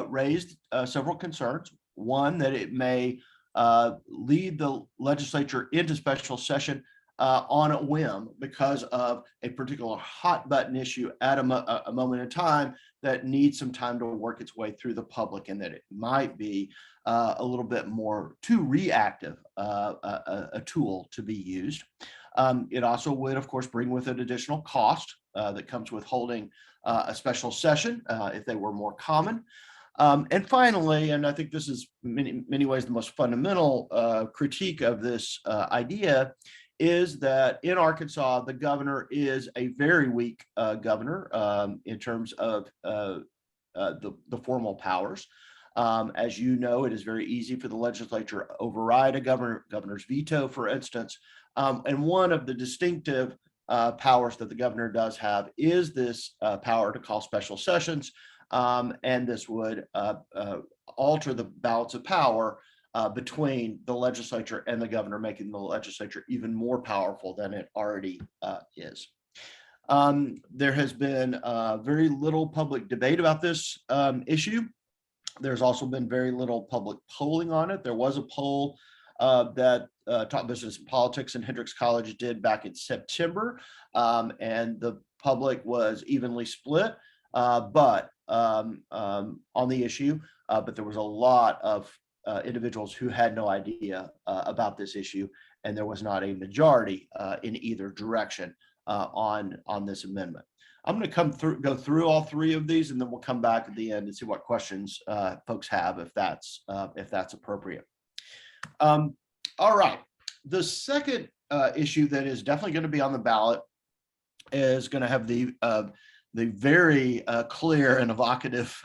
raised several concerns. One, that it may lead the legislature into special session on a whim because of a particular hot button issue at a moment in time that needs some time to work its way through the public, and that it might be a little bit more too reactive a tool to be used. It also would, of course, bring with it additional cost that comes with holding a special session if they were more common. And finally, and I think this is many ways the most fundamental critique of this idea, is that in Arkansas, the governor is a very weak governor in terms of the formal powers. As you know, it is very easy for the legislature to override a governor's veto, for instance. And one of the distinctive powers that the governor does have is this power to call special sessions. And this would alter the balance of power between the legislature and the governor, making the legislature even more powerful than it already is. There has been very little public debate about this issue. There's also been very little public polling on it. There was a poll that Top Business and Politics and Hendrix College did back in September, and the public was evenly split, but on the issue, but there was a lot of individuals who had no idea about this issue, and there was not a majority in either direction on this amendment. I'm going to go through all three of these, and then we'll come back at the end and see what questions folks have, if that's appropriate. All right. The second issue that is definitely going to be on the ballot is going to have the very clear and evocative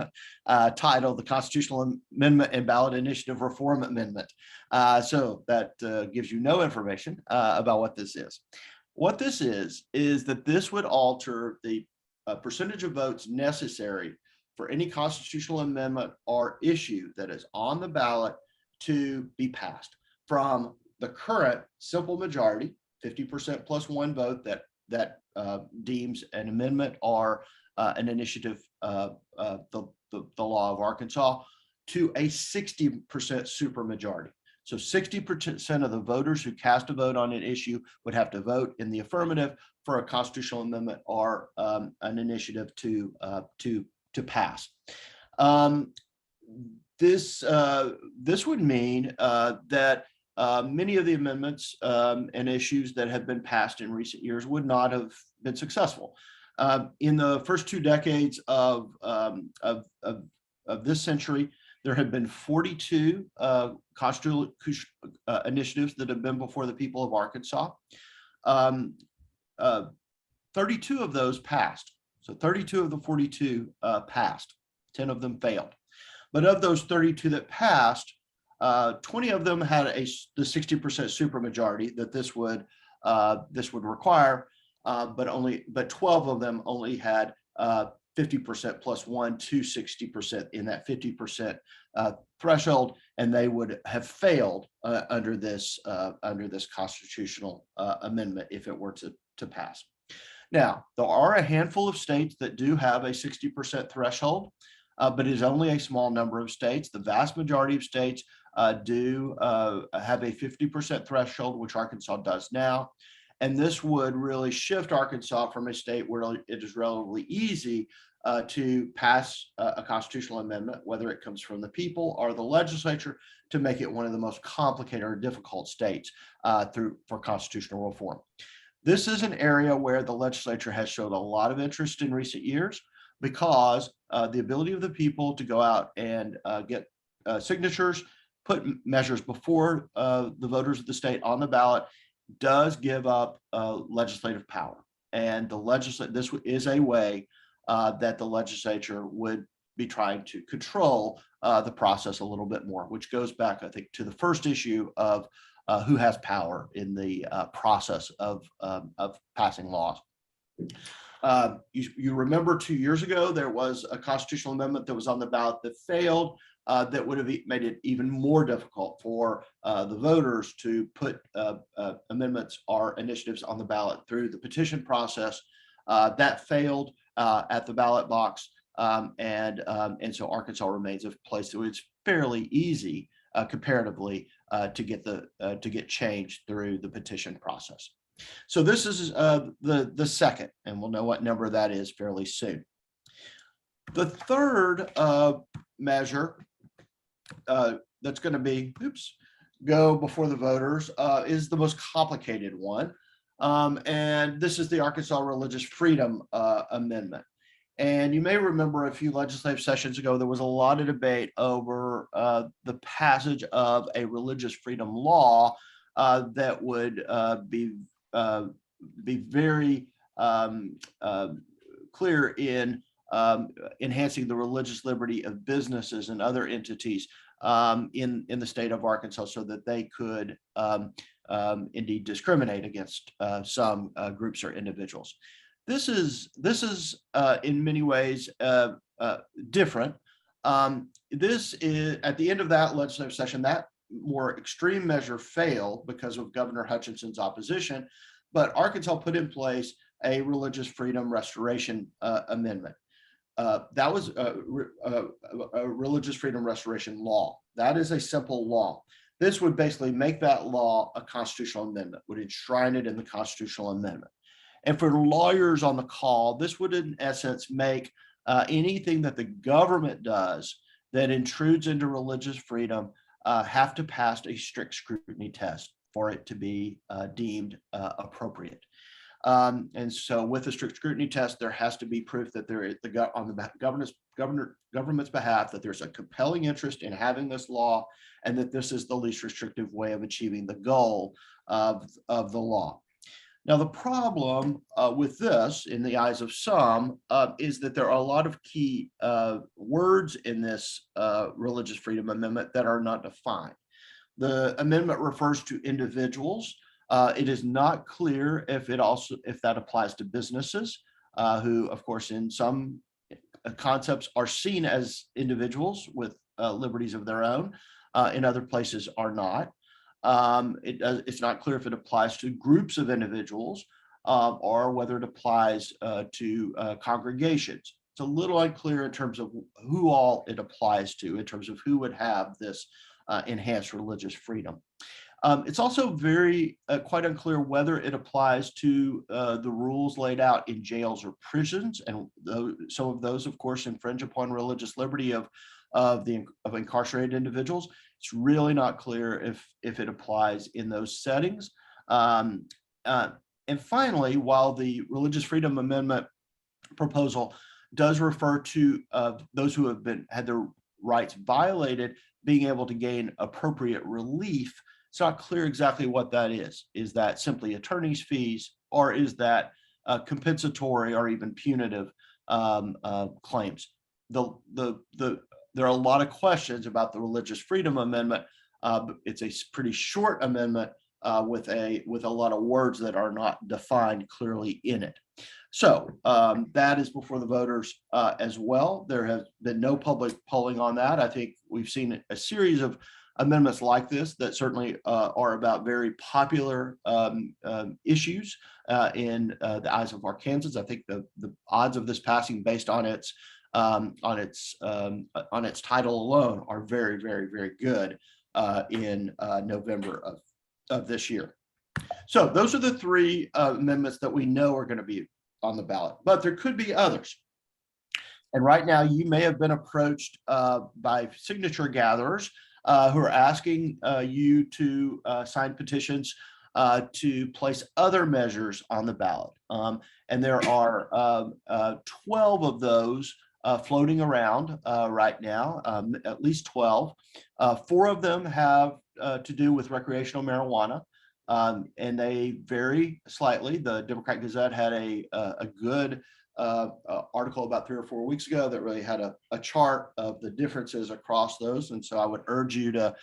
title, the Constitutional Amendment and Ballot Initiative Reform Amendment. So that gives you no information about what this is. What this is that this would alter the percentage of votes necessary for any constitutional amendment or issue that is on the ballot to be passed, from the current simple majority, 50% plus one vote that deems an amendment or an initiative, the law of Arkansas, to a 60% supermajority. So 60% of the voters who cast a vote on an issue would have to vote in the affirmative for a constitutional amendment or an initiative to pass. This would mean that many of the amendments and issues that have been passed in recent years would not have been successful. In the first 2 decades of this century, there have been 42 constitutional initiatives that have been before the people of Arkansas. 32 of those passed. So 32 of the 42 passed. 10 of them failed. But of those 32 that passed, 20 of them had the 60% supermajority that this would require, but 12 of them only had 50% plus one to 60% in that 50% threshold, and they would have failed under this constitutional amendment if it were to pass. Now, there are a handful of states that do have a 60% threshold, but it is only a small number of states. The vast majority of states do have a 50% threshold, which Arkansas does now. And this would really shift Arkansas from a state where it is relatively easy to pass a constitutional amendment, whether it comes from the people or the legislature, to make it one of the most complicated or difficult states for constitutional reform. This is an area where the legislature has showed a lot of interest in recent years, because the ability of the people to go out and get signatures, put measures before the voters of the state on the ballot, does give up legislative power. And this is a way that the legislature would be trying to control the process a little bit more, which goes back, I think, to the first issue of who has power in the process of passing laws. You remember 2 years ago, there was a constitutional amendment that was on the ballot that failed, that would have made it even more difficult for the voters to put amendments or initiatives on the ballot through the petition process. That failed at the ballot box, and so Arkansas remains a place that it's fairly easy comparatively to get change through the petition process. So this is the second, and we'll know what number that is fairly soon. The third measure that's going to go before the voters is the most complicated one. And this is the Arkansas Religious Freedom Amendment. And you may remember a few legislative sessions ago, there was a lot of debate over the passage of a religious freedom law that would be very clear in enhancing the religious liberty of businesses and other entities in the state of Arkansas, so that they could indeed discriminate against some groups or individuals. This is in many ways different. This is at the end of that legislative session, that more extreme measure failed because of Governor Hutchinson's opposition, but Arkansas put in place a religious freedom restoration amendment. That was a religious freedom restoration law. That is a simple law. This would basically make that law a constitutional amendment, would enshrine it in the constitutional amendment. And for lawyers on the call, this would in essence make anything that the government does that intrudes into religious freedom have to pass a strict scrutiny test for it to be deemed appropriate. And so with the strict scrutiny test, there has to be proof that there is on the government's behalf that there's a compelling interest in having this law and that this is the least restrictive way of achieving the goal of the law. Now, the problem with this, in the eyes of some, is that there are a lot of key words in this Religious Freedom Amendment that are not defined. The amendment refers to individuals. It is not clear if that applies to businesses, who, of course, in some concepts are seen as individuals with liberties of their own. In other places are not. It's not clear if it applies to groups of individuals or whether it applies to congregations. It's a little unclear in terms of who all it applies to, in terms of who would have this enhanced religious freedom. It's also quite unclear whether it applies to the rules laid out in jails or prisons, and some of those, of course, infringe upon religious liberty of incarcerated individuals. It's really not clear if it applies in those settings. And finally, while the Religious Freedom Amendment proposal does refer to those who have had their rights violated being able to gain appropriate relief, it's not clear exactly what that is. Is that simply attorney's fees, or is that compensatory or even punitive claims? There are a lot of questions about the Religious Freedom Amendment. It's a pretty short amendment with a lot of words that are not defined clearly in it. So that is before the voters as well. There has been no public polling on that. I think we've seen a series of amendments like this that certainly are about very popular issues in the eyes of Arkansans. I think the odds of this passing based on its title alone are very, very, very good in November of this year. So those are the three amendments that we know are going to be on the ballot, but there could be others. And right now you may have been approached by signature gatherers who are asking you to sign petitions to place other measures on the ballot. And there are 12 of those floating around right now, at least 12. 4 of them have to do with recreational marijuana, and they vary slightly. The Democrat Gazette had a good article about 3 or 4 weeks ago that really had a chart of the differences across those. And so I would urge you to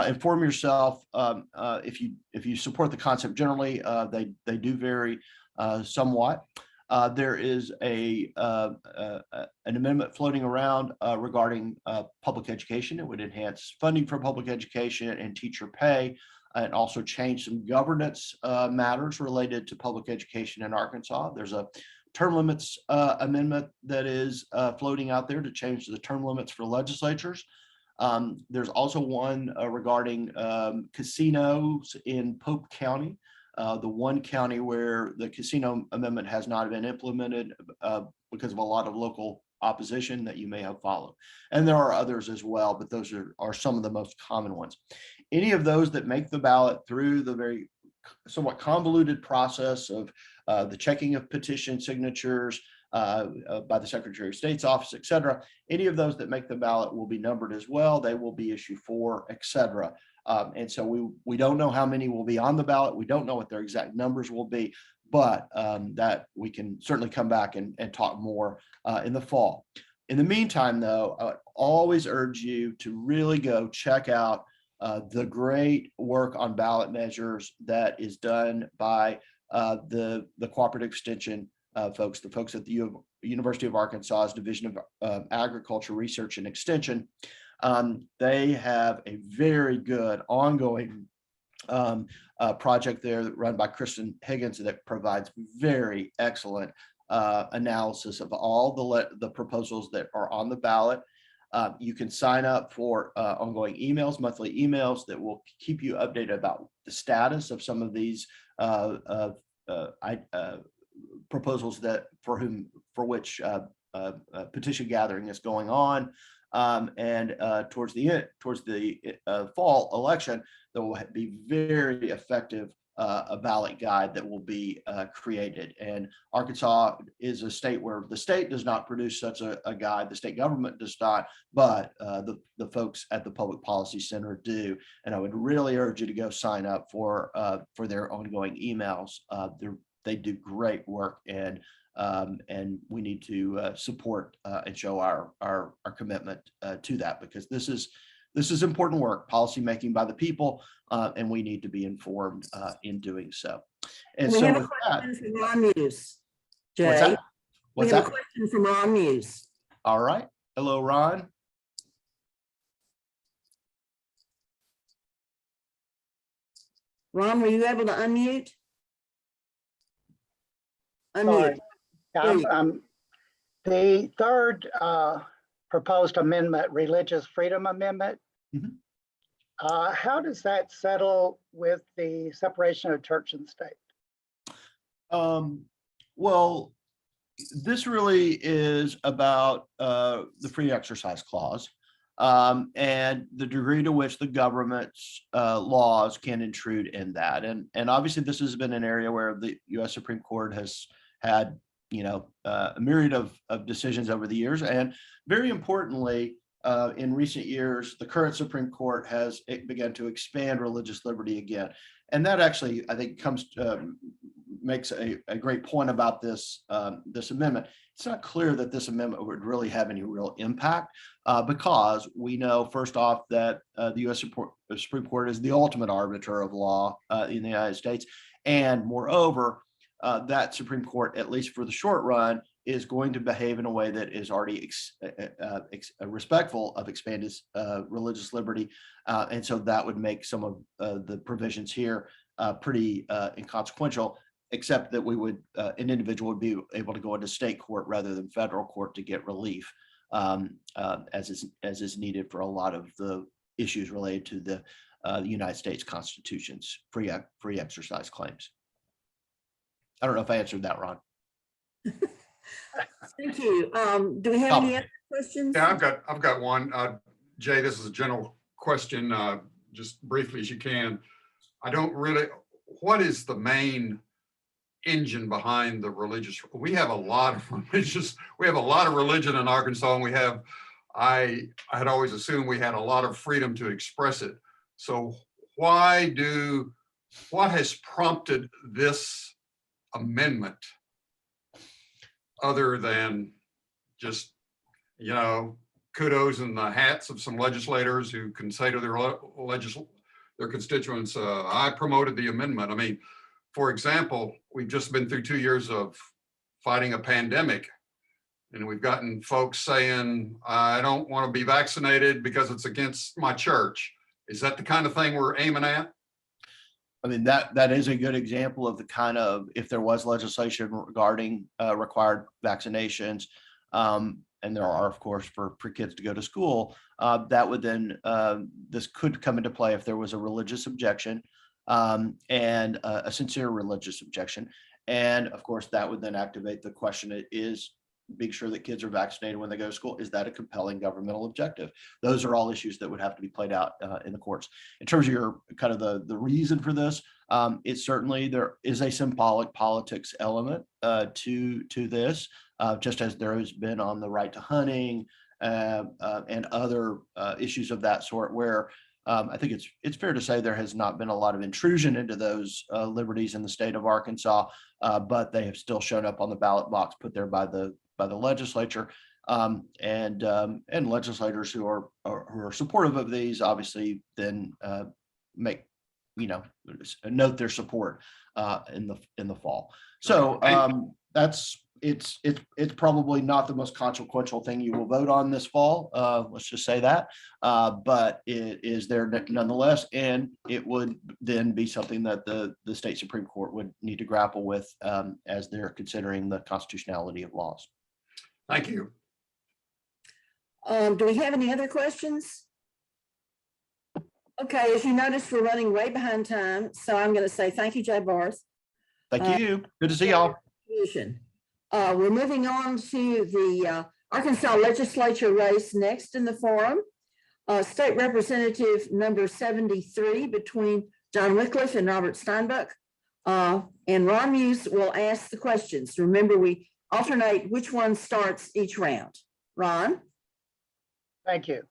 inform yourself. If you support the concept generally, they do vary somewhat. There is an amendment floating around regarding public education. It would enhance funding for public education and teacher pay, and also change some governance matters related to public education in Arkansas. There's a term limits amendment that is floating out there to change the term limits for legislatures. There's also one regarding casinos in Pope County, the one county where the casino amendment has not been implemented because of a lot of local opposition that you may have followed. And there are others as well, but those are some of the most common ones. Any of those that make the ballot through the very somewhat convoluted process of the checking of petition signatures by the Secretary of State's office, et cetera, any of those that make the ballot will be numbered as well. They will be issue 4, et cetera. And so we don't know how many will be on the ballot. We don't know what their exact numbers will be, but that we can certainly come back and talk more in the fall. In the meantime, though, I would always urge you to really go check out the great work on ballot measures that is done by the Cooperative Extension folks, the folks at the University of Arkansas's Division of Agriculture Research and Extension. They have a very good ongoing project there run by Kristen Higgins that provides very excellent analysis of all the proposals that are on the ballot. You can sign up for ongoing emails, monthly emails that will keep you updated about the status of some of these proposals for which petition gathering is going on. And towards the fall election, there will be very effective a ballot guide that will be created. And Arkansas is a state where the state does not produce such a guide. The state government does not, but the folks at the Public Policy Center do. And I would really urge you to go sign up for their ongoing emails. They do great work, and we need to support and show our commitment to that, because this is important work, policy making by the people, and we need to be informed in doing so. And We so have a with that, question from Ron Muse. Jay. what's that? We What's have that? a question from Ron Muse. All right. Hello, Ron. Ron, were you able to unmute? Sorry. The third proposed amendment, Religious Freedom Amendment, how does that settle with the separation of church and state? Well, this really is about the free exercise clause and the degree to which the government's laws can intrude in that. And obviously, this has been an area where the U.S. Supreme Court has had, a myriad of decisions over the years. And very importantly, in recent years, the current Supreme Court has begun to expand religious liberty again. And that actually, I think, makes a great point about this amendment. It's not clear that this amendment would really have any real impact because we know, first off, that the U.S. Supreme Court is the ultimate arbiter of law in the United States. And moreover, that Supreme Court, at least for the short run, is going to behave in a way that is already respectful of expanded religious liberty. And so that would make some of the provisions here pretty inconsequential, except that we would, an individual would be able to go into state court rather than federal court to get relief, as is needed for a lot of the issues related to the United States Constitution's free exercise claims. I don't know if I answered that, Ron. Thank you. Do we have any other questions? Yeah, I've got one. Jay, this is a general question, just briefly as you can. What is the main engine behind the religious? We have a lot of religion in Arkansas, and I had always assumed we had a lot of freedom to express it. So what has prompted this amendment, other than just, kudos in the hats of some legislators who can say to their constituents, I promoted the amendment? I mean, for example, we've just been through 2 years of fighting a pandemic, and we've gotten folks saying, I don't want to be vaccinated because it's against my church. Is that the kind of thing we're aiming at? I mean, that is a good example of the kind of, if there was legislation regarding required vaccinations, and there are, of course, for kids to go to school, that would then, this could come into play if there was a religious objection and a sincere religious objection. And of course, that would then activate the question, is being sure that kids are vaccinated when they go to school, is that a compelling governmental objective? Those are all issues that would have to be played out in the courts. In terms of your kind of the reason for this, it's certainly, there is a symbolic politics element to this, just as there has been on the right to hunting and other issues of that sort, where I think it's fair to say there has not been a lot of intrusion into those liberties in the state of Arkansas, but they have still shown up on the ballot box put there by the legislature, and legislators who are supportive of these obviously then make, note their support in the fall. So it's probably not the most consequential thing you will vote on this fall. Let's just say that, but it is there nonetheless, and it would then be something that the state Supreme Court would need to grapple with as they're considering the constitutionality of laws. Thank you. Do we have any other questions? Okay, as you notice, we're running way behind time, so I'm going to say thank you, Jay Barth. Thank you. Good to see y'all. We're moving on to the Arkansas Legislature race next in the forum. State Representative number 73 between John Wycliffe and Robert Steinbuck. And Ron Muse will ask the questions. Remember, we alternate which one starts each round. Ron? Thank you.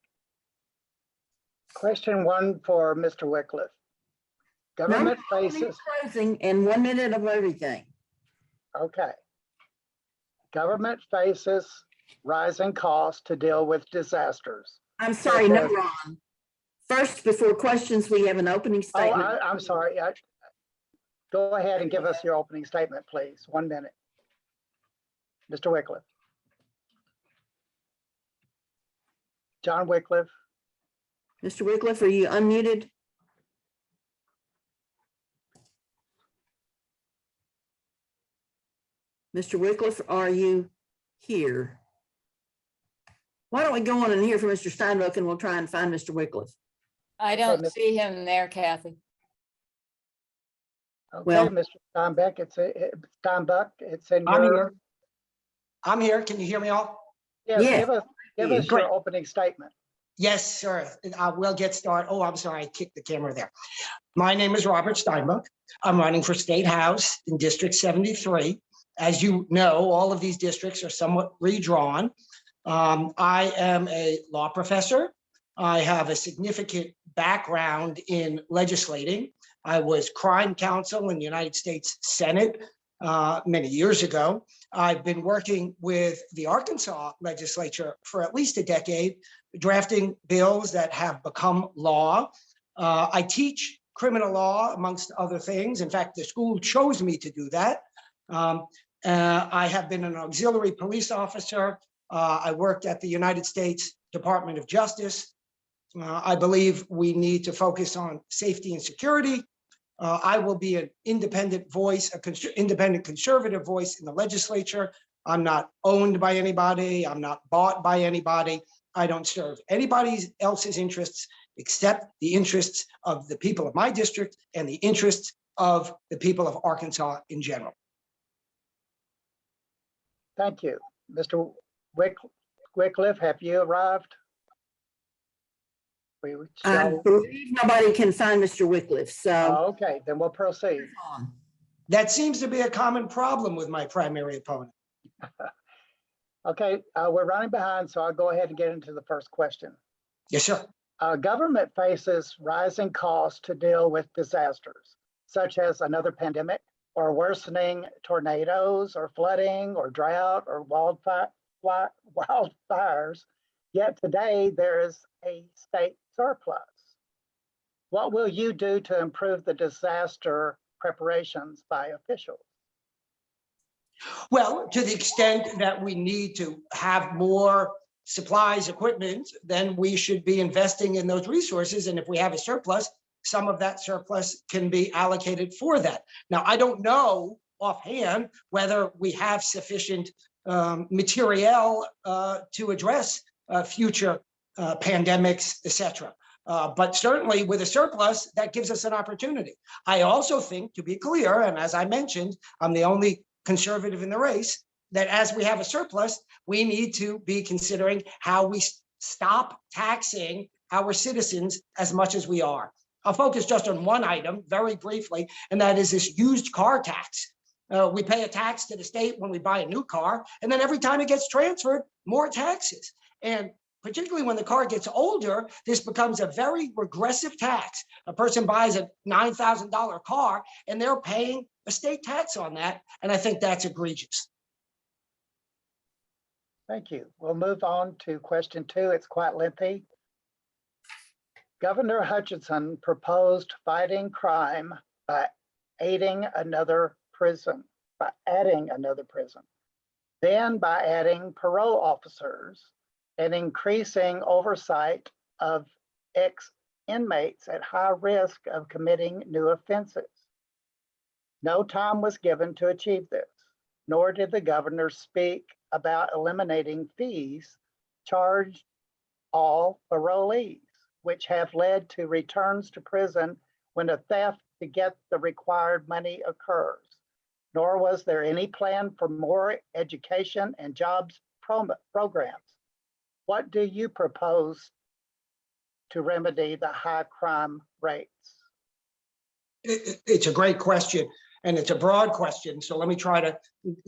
Question one for Mr. Wycliffe. Government faces. Closing and 1 minute of everything. Okay. Government faces rising costs to deal with disasters. I'm sorry, no, Ron. First, before questions, we have an opening statement. Oh, I'm sorry. Go ahead and give us your opening statement, please. 1 minute. Mr. Wycliffe. John Wycliffe. Mr. Wycliffe, are you unmuted? Mr. Wycliffe, are you here? Why don't we go on and hear from Mr. Steinbuck and we'll try and find Mr. Wycliffe. I don't see him there, Kathy. Okay, Well- Mr. Steinbeck, Steinbuck, it's in I'm your. here. I'm here. Can you hear me all? Yes, Yes. give us Great. your opening statement. Yes, sir. I will get started. Oh, I'm sorry. I kicked the camera there. My name is Robert Steinbuck. I'm running for State House in District 73. As you know, all of these districts are somewhat redrawn. I am a law professor. I have a significant background in legislating. I was crime counsel in the United States Senate many years ago. I've been working with the Arkansas legislature for at least a decade, drafting bills that have become law. I teach criminal law, amongst other things. In fact, the school chose me to do that. I have been an auxiliary police officer. I worked at the United States Department of Justice. I believe we need to focus on safety and security. I will be an independent voice, independent conservative voice in the legislature. I'm not owned by anybody. I'm not bought by anybody. I don't serve anybody else's interests except the interests of the people of my district and the interests of the people of Arkansas in general. Thank you. Mr. Wycliffe, have you arrived? I believe nobody can find Mr. Wycliffe, so. Okay, then we'll proceed. That seems to be a common problem with my primary opponent. Okay, we're running behind, so I'll go ahead and get into the first question. Yes, sir. Government faces rising costs to deal with disasters, such as another pandemic or worsening tornadoes or flooding or drought or wildfires. Yet today there is a state surplus. What will you do to improve the disaster preparations by officials? Well, to the extent that we need to have more supplies, equipment, then we should be investing in those resources. And if we have a surplus, some of that surplus can be allocated for that. Now, I don't know offhand whether we have sufficient materiel to address future pandemics, et cetera. But certainly with a surplus, that gives us an opportunity. I also think, to be clear, and as I mentioned, I'm the only conservative in the race, that as we have a surplus, we need to be considering how we stop taxing our citizens as much as we are. I'll focus just on one item very briefly, and that is this used car tax. We pay a tax to the state when we buy a new car, and then every time it gets transferred, more taxes. And particularly when the car gets older, this becomes a very regressive tax. A person buys a $9,000 car and they're paying a state tax on that. And I think that's egregious. Thank you. We'll move on to question 2. It's quite lengthy. Governor Hutchinson proposed fighting crime by adding another prison, then by adding parole officers and increasing oversight of ex-inmates at high risk of committing new offenses. No time was given to achieve this, nor did the governor speak about eliminating fees charged all parolees, which have led to returns to prison when a theft to get the required money occurs. Nor was there any plan for more education and jobs programs. What do you propose to remedy the high crime rates? It's a great question. and it's a broad question. So let me try to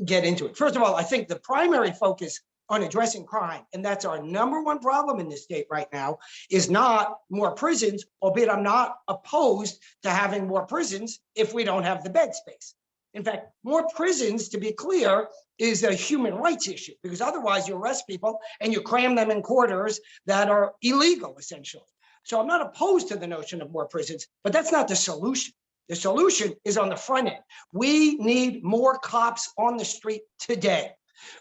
get into it. First of all, I think the primary focus on addressing crime, and that's our number one problem in this state right now, is not more prisons, albeit I'm not opposed to having more prisons if we don't have the bed space. In fact, more prisons, to be clear, is a human rights issue, because otherwise you arrest people and you cram them in quarters that are illegal, essentially. So I'm not opposed to the notion of more prisons, but that's not the solution. The solution is on the front end. We need more cops on the street today.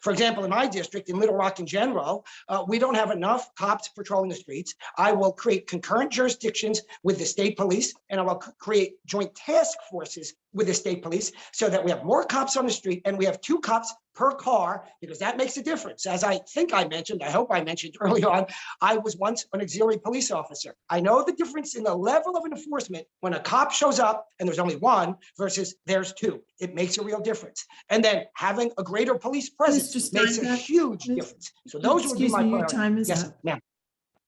For example, in my district, in Little Rock in general, we don't have enough cops patrolling the streets. I will create concurrent jurisdictions with the state police, and I will create joint task forces with the state police so that we have more cops on the street and we have 2 cops per car, because that makes a difference. As I think I mentioned, I hope I mentioned early on, I was once an auxiliary police officer. I know the difference in the level of enforcement when a cop shows up and there's only 1 versus there's 2. It makes a real difference. And then having a greater police presence makes a huge difference. So those would be my priorities. Your time is yes, up. ma'am.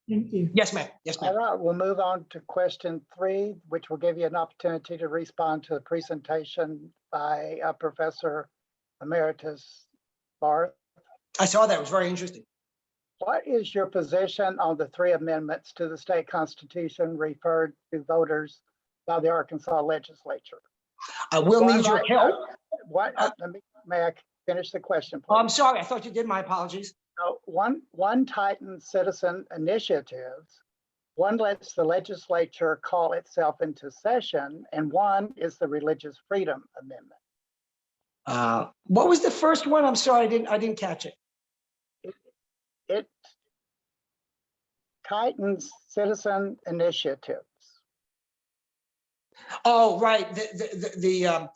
Thank you. Yes, ma'am. Yes, ma'am. All right, we'll move on to question 3, which will give you an opportunity to respond to the presentation by Professor Emeritus Barth. I saw that. It was very interesting. What is your position on the 3 amendments to the state constitution referred to voters by the Arkansas legislature? I will need your help. May I finish the question, please? Oh, I'm sorry. I thought you did. My apologies. One tightens citizen initiatives, one lets the legislature call itself into session, and one is the Religious Freedom Amendment. What was the first one? I'm sorry, I didn't catch it. It tightens citizen initiatives. Oh, right. The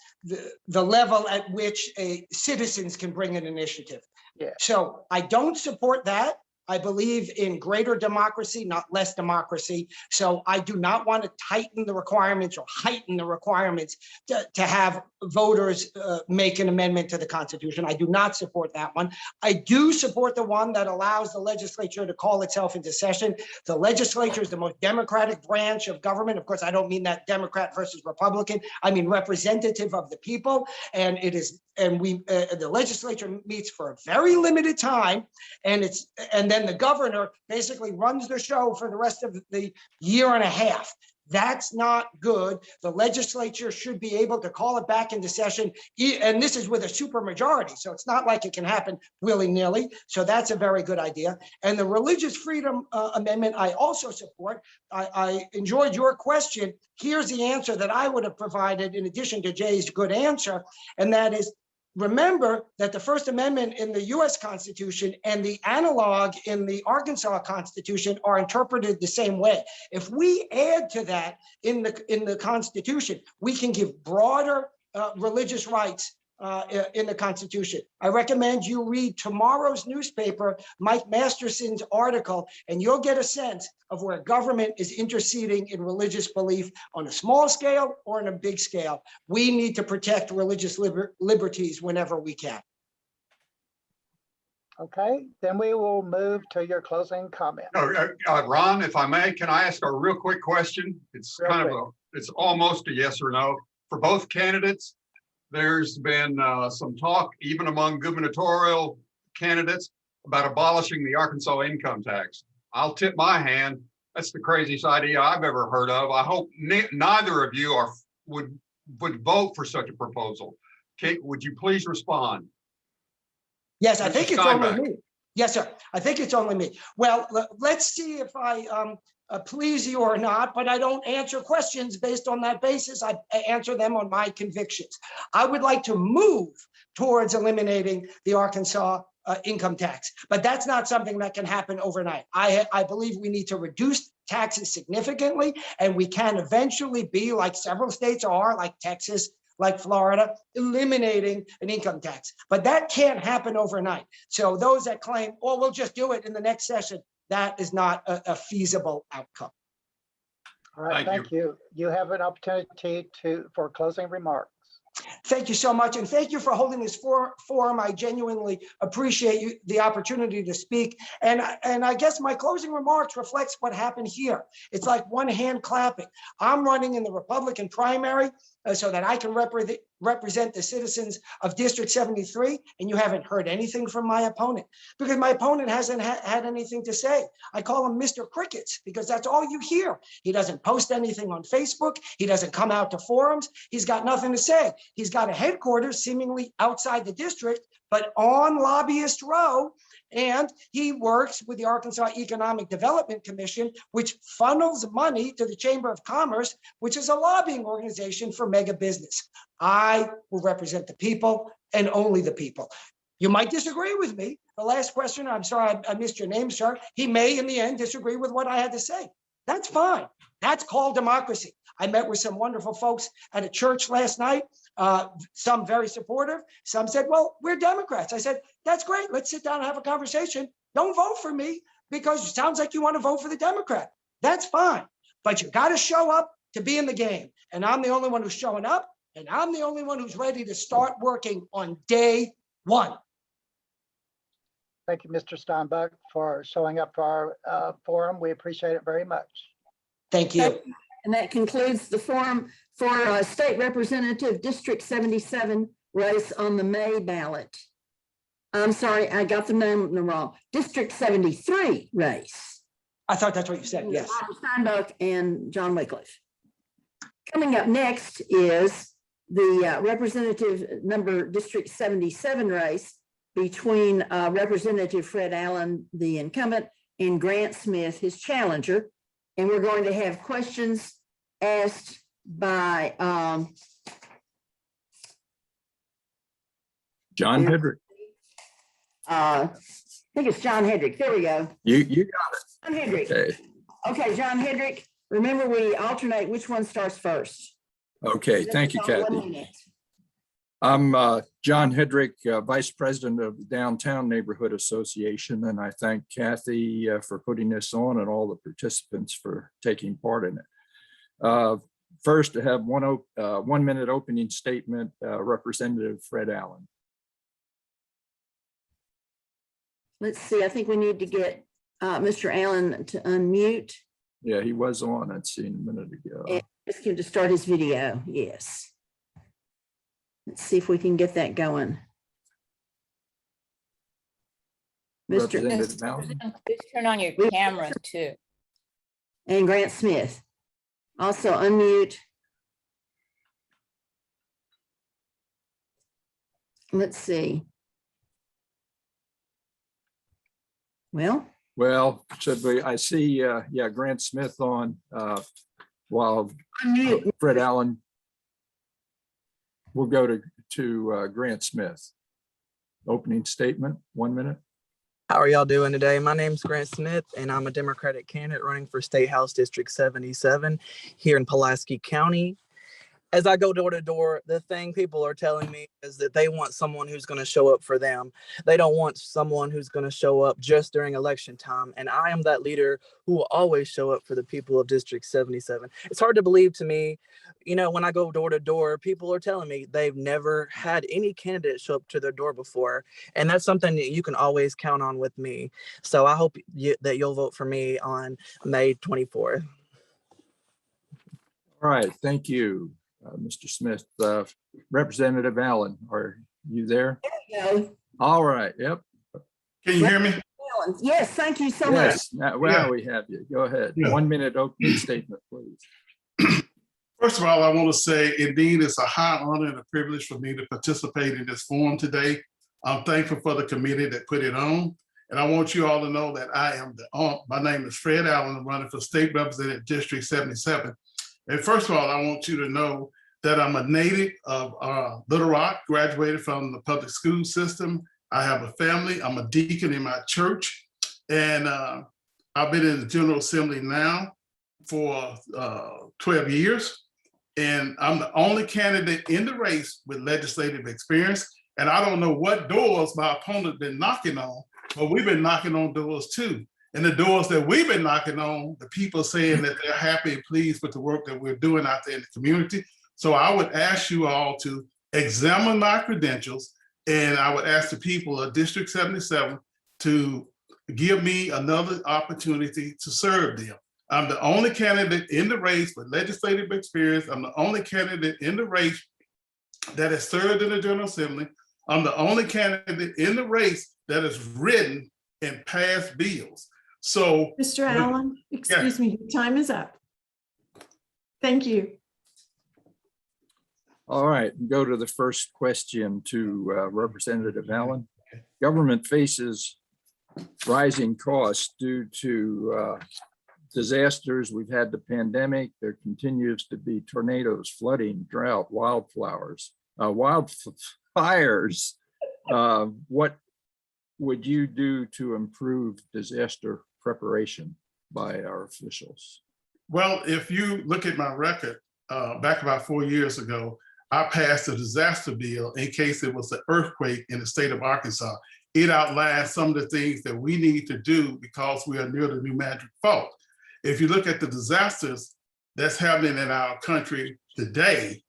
level at which citizens can bring an initiative. Yeah. So I don't support that. I believe in greater democracy, not less democracy. So I do not want to tighten the requirements or heighten the requirements to have voters make an amendment to the Constitution. I do not support that one. I do support the one that allows the legislature to call itself into session. The legislature is the most democratic branch of government. Of course, I don't mean that Democrat versus Republican. I mean representative of the people. And it is, and the legislature meets for a very limited time, and then the governor basically runs the show for the rest of the year and a half. That's not good. The legislature should be able to call it back into session, and this is with a supermajority, so it's not like it can happen willy-nilly. So that's a very good idea. And the Religious Freedom Amendment, I also support. I enjoyed your question. Here's the answer that I would have provided in addition to Jay's good answer, and that is, remember that the First Amendment in the US Constitution and the analog in the Arkansas Constitution are interpreted the same way. If we add to that in the Constitution, we can give broader religious rights in the Constitution. I recommend you read tomorrow's newspaper, Mike Masterson's article, and you'll get a sense of where government is interceding in religious belief on a small scale or on a big scale. We need to protect religious liberties whenever we can. Okay, then we will move to your closing comment. Ron, if I may, can I ask a real quick question? It's it's almost a yes or no. For both candidates, there's been some talk, even among gubernatorial candidates, about abolishing the Arkansas income tax. I'll tip my hand. That's the craziest idea I've ever heard of. I hope neither of you would vote for such a proposal. Kate, would you please respond? Yes, I think it's only me. Yes, sir. I think it's only me. Well, let's see if I please you or not, but I don't answer questions based on that basis. I answer them on my convictions. I would like to move towards eliminating the Arkansas income tax, but that's not something that can happen overnight. I believe we need to reduce taxes significantly, and we can eventually be, like several states are, like Texas, like Florida, eliminating an income tax. But that can't happen overnight. So those that claim, oh, we'll just do it in the next session, that is not a feasible outcome. All right, thank you. You have an opportunity for closing remarks. Thank you so much. And thank you for holding this forum. I genuinely appreciate the opportunity to speak. And I guess my closing remarks reflects what happened here. It's like one hand clapping. I'm running in the Republican primary. so that I can represent the citizens of District 73, and you haven't heard anything from my opponent because my opponent hasn't had anything to say. I call him Mr. Crickets because that's all you hear. He doesn't post anything on Facebook. He doesn't come out to forums. He's got nothing to say. He's got a headquarters seemingly outside the district, but on Lobbyist Row. And he works with the Arkansas Economic Development Commission, which funnels money to the Chamber of Commerce, which is a lobbying organization for mega business. I will represent the people and only the people. You might disagree with me. The last question, I'm sorry, I missed your name, sir. He may in the end disagree with what I had to say. That's fine. That's called democracy. I met with some wonderful folks at a church last night, some very supportive. Some said, well, we're Democrats. I said, that's great. Let's sit down and have a conversation. Don't vote for me because it sounds like you want to vote for the Democrat. That's fine. But you got to show up to be in the game. And I'm the only one who's showing up. And I'm the only one who's ready to start working on day one. Thank you, Mr. Steinbuck, for showing up for our forum. We appreciate it very much. Thank you. And that concludes the forum for State Representative District 77 race on the May ballot. I'm sorry, I got the name wrong. District 73 race. I thought that's what you said, yes. Steinbuck and John Wycliffe. Coming up next is the representative number District 77 race between Representative Fred Allen, the incumbent, and Grant Smith, his challenger. And we're going to have questions asked by John Hendrix. I think it's John Hendrick. There we go. You got it. John Hendrick. Okay. Okay, John Hendrick. Remember, we alternate which one starts first. Okay, thank you, Kathy. I'm John Hendrick, Vice President of the Downtown Neighborhood Association, and I thank Kathy for putting this on and all the participants for taking part in it. First, to have 1 minute opening statement, Representative Fred Allen. Let's see, I think we need to get Mr. Allen to unmute. Yeah, he was on, I'd seen a minute ago. And ask him to start his video, yes. Let's see if we can get that going. Representative Allen. Please turn on your camera too. And Grant Smith. Also unmute. Let's see. Well, should we, I see, yeah, Grant Smith on while Fred Allen. We'll go to Grant Smith. Opening statement, 1 minute. How are y'all doing today? My name's Grant Smith, and I'm a Democratic candidate running for State House District 77 here in Pulaski County. As I go door to door, the thing people are telling me is that they want someone who's going to show up for them. They don't want someone who's going to show up just during election time. And I am that leader who will always show up for the people of District 77. It's hard to believe to me, you know, when I go door to door, people are telling me they've never had any candidate show up to their door before. And that's something that you can always count on with me. So I hope that you'll vote for me on May 24th. All right, thank you. Mr. Smith, Representative Allen, are you there? There you go. All right, yep. Can you hear me? Yes, thank you so Yes, much. now we have you. Go ahead. Yeah. 1 minute opening statement, please. First of all, I want to say, indeed, it's a high honor and a privilege for me to participate in this forum today. I'm thankful for the committee that put it on. And I want you all to know that my name is Fred Allen. I'm running for State Representative District 77. And first of all, I want you to know that I'm a native of Little Rock, graduated from the public school system. I have a family. I'm a deacon in my church. And I've been in the General Assembly now for 12 years. And I'm the only candidate in the race with legislative experience. And I don't know what doors my opponent been knocking on, but we've been knocking on doors too. And the doors that we've been knocking on, the people saying that they're happy and pleased with the work that we're doing out there in the community. So I would ask you all to examine my credentials, and I would ask the people of District 77 to give me another opportunity to serve them. I'm the only candidate in the race with legislative experience. I'm the only candidate in the race that has served in the General Assembly. I'm the only candidate in the race that has written and passed bills. So, Mr. Allen, excuse me, your time is up. Thank you. All right, go to the first question to Representative Allen. Government faces rising costs due to disasters. We've had the pandemic. There continues to be tornadoes, flooding, drought, wildfires. What would you do to improve disaster preparation by our officials? well, if you look at my record, back about 4 years ago, I passed a disaster bill in case there was an earthquake in the state of Arkansas. It outlines some of the things that we need to do because we are near the New Magic Fault. If you look at the disasters that's happening in our country today,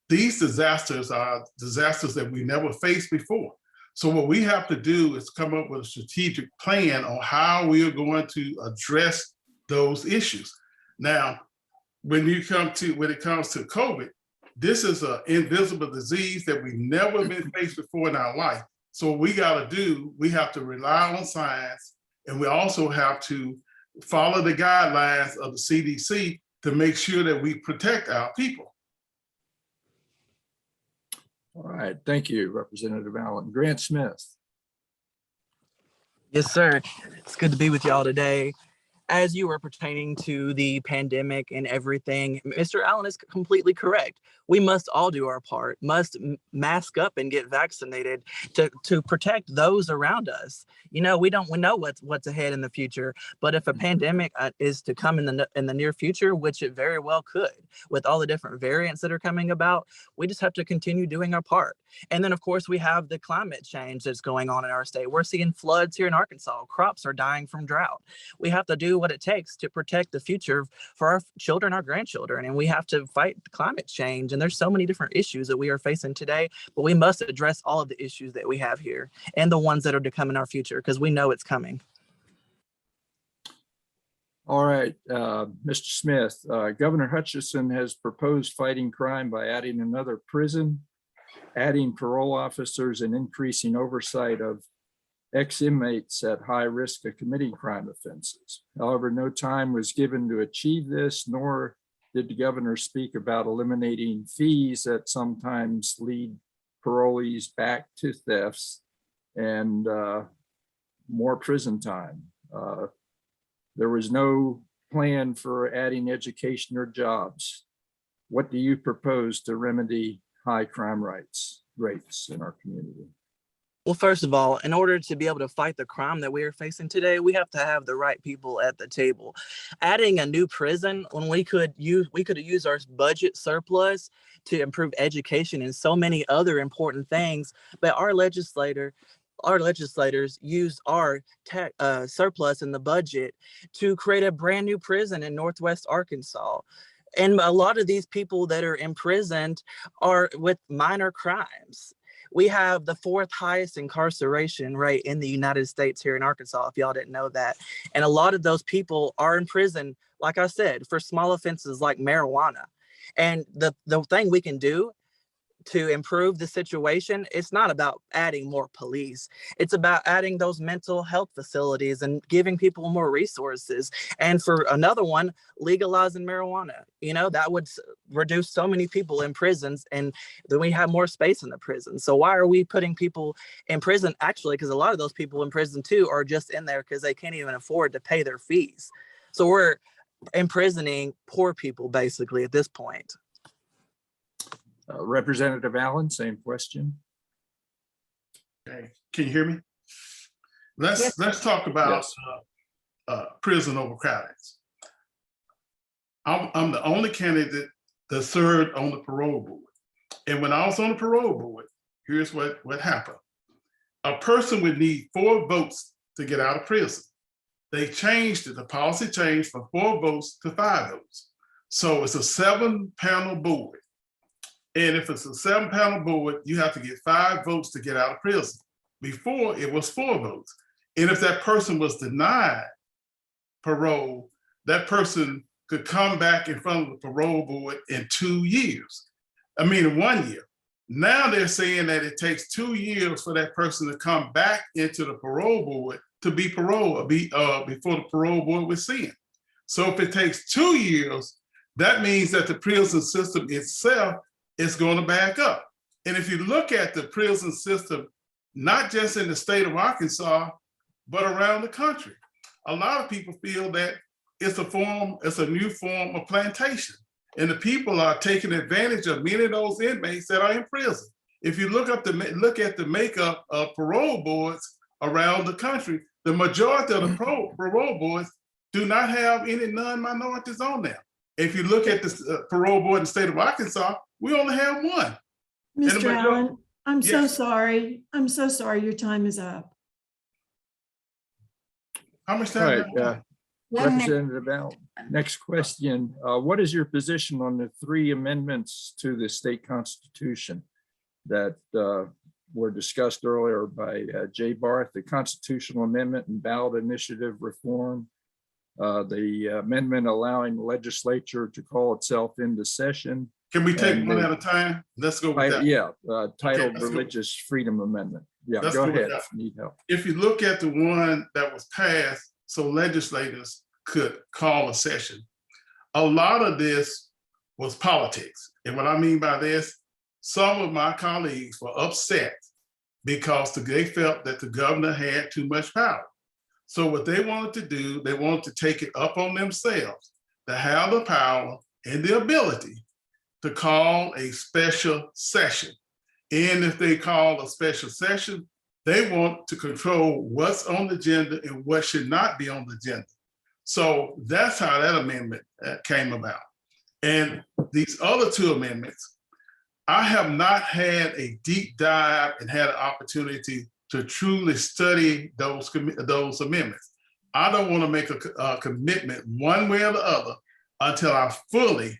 these disasters are disasters that we never faced before. So what we have to do is come up with a strategic plan on how we are going to address those issues. Now, when it comes to COVID, this is an invisible disease that we've never been faced before in our life. So what we got to do, we have to rely on science, and we also have to follow the guidelines of the CDC to make sure that we protect our people. All right, thank you, Representative Allen. Grant Smith. Yes, sir. It's good to be with y'all today. As you were pertaining to the pandemic and everything, Mr. Allen is completely correct. We must all do our part, must mask up and get vaccinated to protect those around us. You know, we know what's ahead in the future, but if a pandemic is to come in the near future, which it very well could, with all the different variants that are coming about, we just have to continue doing our part. And then, of course, we have the climate change that's going on in our state. We're seeing floods here in Arkansas. Crops are dying from drought. We have to do what it takes to protect the future for our children, our grandchildren, and we have to fight climate change. And there's so many different issues that we are facing today, but we must address all of the issues that we have here and the ones that are to come in our future, because we know it's coming. All right, Mr. Smith, Governor Hutchinson has proposed fighting crime by adding another prison, adding parole officers, and increasing oversight of ex-inmates at high risk of committing crime offenses. However, no time was given to achieve this, nor did the governor speak about eliminating fees that sometimes lead parolees back to thefts and more prison time. There was no plan for adding education or jobs. What do you propose to remedy high crime rates in our community? Well, first of all, in order to be able to fight the crime that we are facing today, we have to have the right people at the table. Adding a new prison when we could use our budget surplus to improve education and so many other important things, but our legislators used our surplus in the budget to create a brand new prison in Northwest Arkansas. And a lot of these people that are imprisoned are with minor crimes. We have the 4th highest incarceration rate in the United States here in Arkansas, if y'all didn't know that. And a lot of those people are in prison, like I said, for small offenses like marijuana. And the thing we can do to improve the situation, it's not about adding more police. It's about adding those mental health facilities and giving people more resources. And for another one, legalizing marijuana. You know, that would reduce so many people in prisons, and then we have more space in the prison. So why are we putting people in prison? Actually, because a lot of those people in prison too are just in there because they can't even afford to pay their fees. So we're imprisoning poor people basically at this point. Representative Allen, same question. Okay, can you hear me? Let's talk about prison overcrowdings. I'm the only candidate that served on the parole board. And when I was on the parole board, here's what happened. A person would need 4 votes to get out of prison. They changed it, the policy changed from 4 votes to 5 votes. So it's a 7-panel board. And if it's a 7-panel board, you have to get 5 votes to get out of prison. Before, it was 4 votes. And if that person was denied parole, that person could come back in front of the parole board in 2 years. I mean, in 1 year. Now they're saying that it takes 2 years for that person to come back into the parole board to be paroled, before the parole board was seen. So if it takes 2 years, that means that the prison system itself is going to back up. And if you look at the prison system, not just in the state of Arkansas, but around the country, a lot of people feel that it's a new form of plantation. And the people are taking advantage of many of those inmates that are in prison. If you look at the makeup of parole boards around the country, the majority of the parole boards do not have any non-minorities on them. If you look at the parole board in the state of Arkansas, we only have one. Mr. Allen, I'm so Yes. sorry. I'm so sorry. Your time is up. How much All time? right, do I have? Representative Allen, next question. What is your position on the 3 amendments to the state constitution that were discussed earlier by Jay Barth, the constitutional amendment and ballot initiative reform, the amendment allowing the legislature to call itself into session? Can we take and one the- at a time? Let's go with that. Yeah, titled let's go. Religious Freedom Amendment. Yeah, Let's go go with ahead that. if you need help. If you look at the one that was passed, so legislators could call a session, a lot of this was politics. And what I mean by this, some of my colleagues were upset because they felt that the governor had too much power. So what they wanted to do, they wanted to take it up on themselves to have the power and the ability to call a special session. And if they call a special session, they want to control what's on the agenda and what should not be on the agenda. So that's how that amendment came about. And these other 2 amendments, I have not had a deep dive and had an opportunity to truly study those amendments. I don't want to make a commitment one way or the other until I fully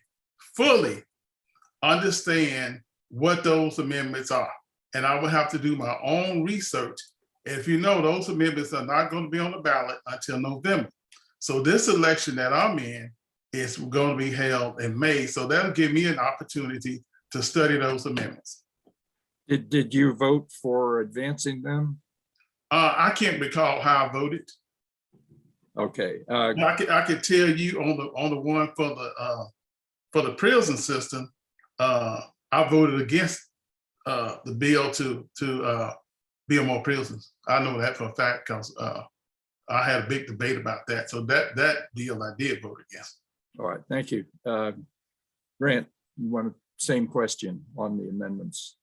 understand what those amendments are. And I will have to do my own research. If you know, those amendments are not going to be on the ballot until November. So this election that I'm in is going to be held in May. So that'll give me an opportunity to study those amendments. Did you vote for advancing them? I can't recall how I voted. Okay. I could tell you on the one for the prison system, I voted against the bill to build more prisons. I know that for a fact because I had a big debate about that. So that deal I did vote against. All right, thank you. Grant, you want same question on the amendments?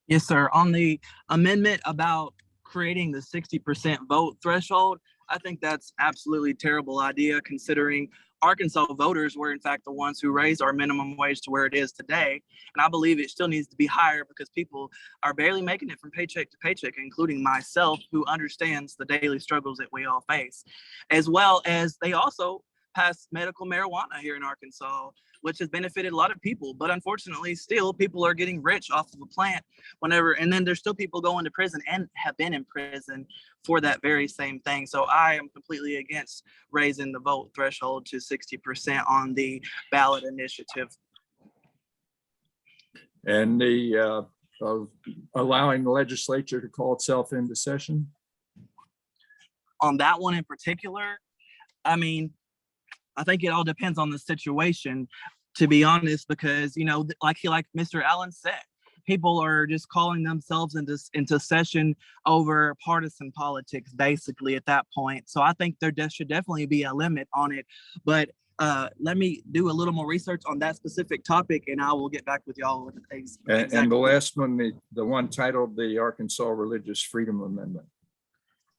Yes, sir. On the amendment about creating the 60% vote threshold, I think that's absolutely terrible idea considering Arkansas voters were in fact the ones who raised our minimum wage to where it is today. And I believe it still needs to be higher because people are barely making it from paycheck to paycheck, including myself, who understands the daily struggles that we all face, as well as they also passed medical marijuana here in Arkansas, which has benefited a lot of people. But unfortunately, still people are getting rich off of a plant whenever, and then there's still people going to prison and have been in prison for that very same thing. So I am completely against raising the vote threshold to 60% on the ballot initiative. And the allowing the legislature to call itself into session? On that one in particular, I mean, I think it all depends on the situation, to be honest, because, you know, like Mr. Allen said, people are just calling themselves into session over partisan politics, basically, at that point. So I think there should definitely be a limit on it. But let me do a little more research on that specific topic, and I will get back with y'all with things. And the last one, the one titled the Arkansas Religious Freedom Amendment.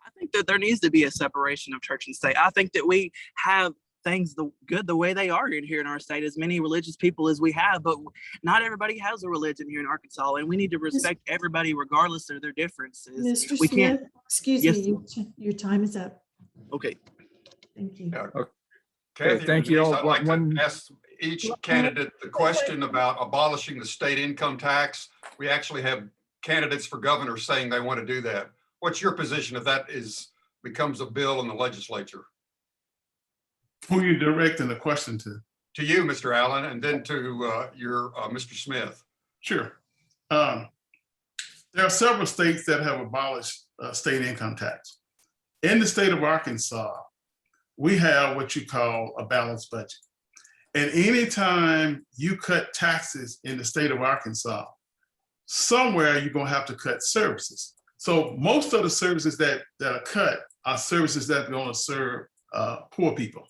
I think that there needs to be a separation of church and state. I think that we have things the way they are here in our state, as many religious people as we have, but not everybody has a religion here in Arkansas, and we need to respect everybody regardless of their differences. Mr. We Smith, can't. excuse Yes. me, your time is up. Okay. Thank you. Kathy, thank you all. I'd like to ask each candidate the question about abolishing the state income tax. We actually have candidates for governor saying they want to do that. What's your position if that becomes a bill in the legislature? Who are you directing the question to? To you, Mr. Allen, and then to your Mr. Smith. Sure. There are several states that have abolished state income tax. In the state of Arkansas, we have what you call a balanced budget. And anytime you cut taxes in the state of Arkansas, somewhere you're gonna have to cut services. So most of the services that are cut are services that are gonna serve poor people.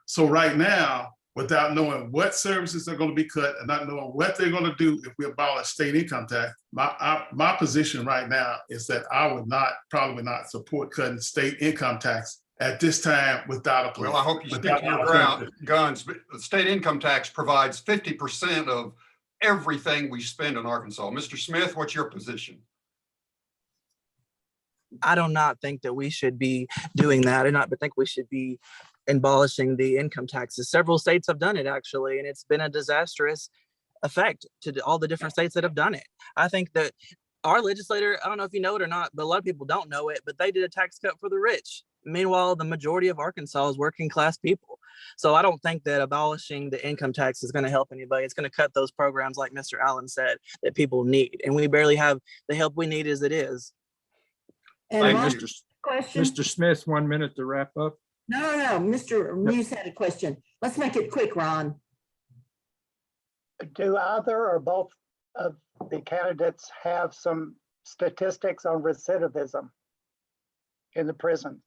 So right now, without knowing what services are gonna be cut and not knowing what they're gonna do if we abolish state income tax, my position right now is that I would probably not support cutting state income tax at this time without a plan. Well, I hope you stick to your guns. But the state income tax provides 50% of everything we spend in Arkansas. Mr. Smith, what's your position? I do not think that we should be doing that. I do not think we should be abolishing the income taxes. Several states have done it actually, and it's been a disastrous effect to all the different states that have done it. I think that our legislator, I don't know if you know it or not, but a lot of people don't know it, but they did a tax cut for the rich. Meanwhile, the majority of Arkansas is working class people. So I don't think that abolishing the income tax is going to help anybody. It's going to cut those programs, like Mr. Allen said, that people need. And we barely have the help we need as it is. And Hey, Ron, Mr. question? Mr. Smith, 1 minute to wrap up. No. Mr. Muse had a question. Let's make it quick, Ron. Do either or both of the candidates have some statistics on recidivism in the prison?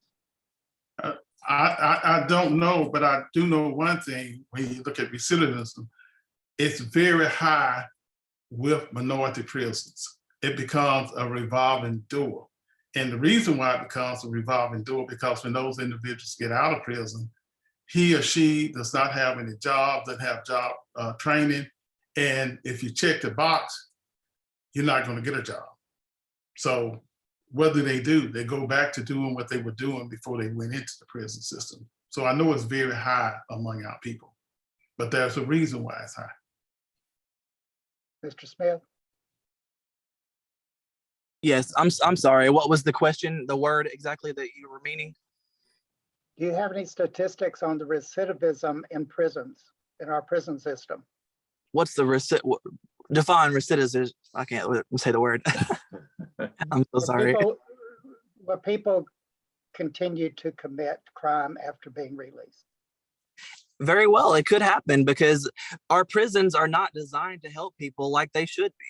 I don't know, but I do know one thing. When you look at recidivism, it's very high with minority prisons. It becomes a revolving door. And the reason why it becomes a revolving door, because when those individuals get out of prison, he or she does not have any job, doesn't have job training. And if you check the box, you're not going to get a job. So what do? They go back to doing what they were doing before they went into the prison system. So I know it's very high among our people, but there's a reason why it's high. Mr. Smith? Yes, I'm sorry. What was the question? The word exactly that you were meaning? Do you have any statistics on the recidivism in prisons, in our prison system? What's the define recidivism? I can't say the word. I'm so sorry. Where people continue to commit crime after being released. Very well, it could happen because our prisons are not designed to help people like they should be.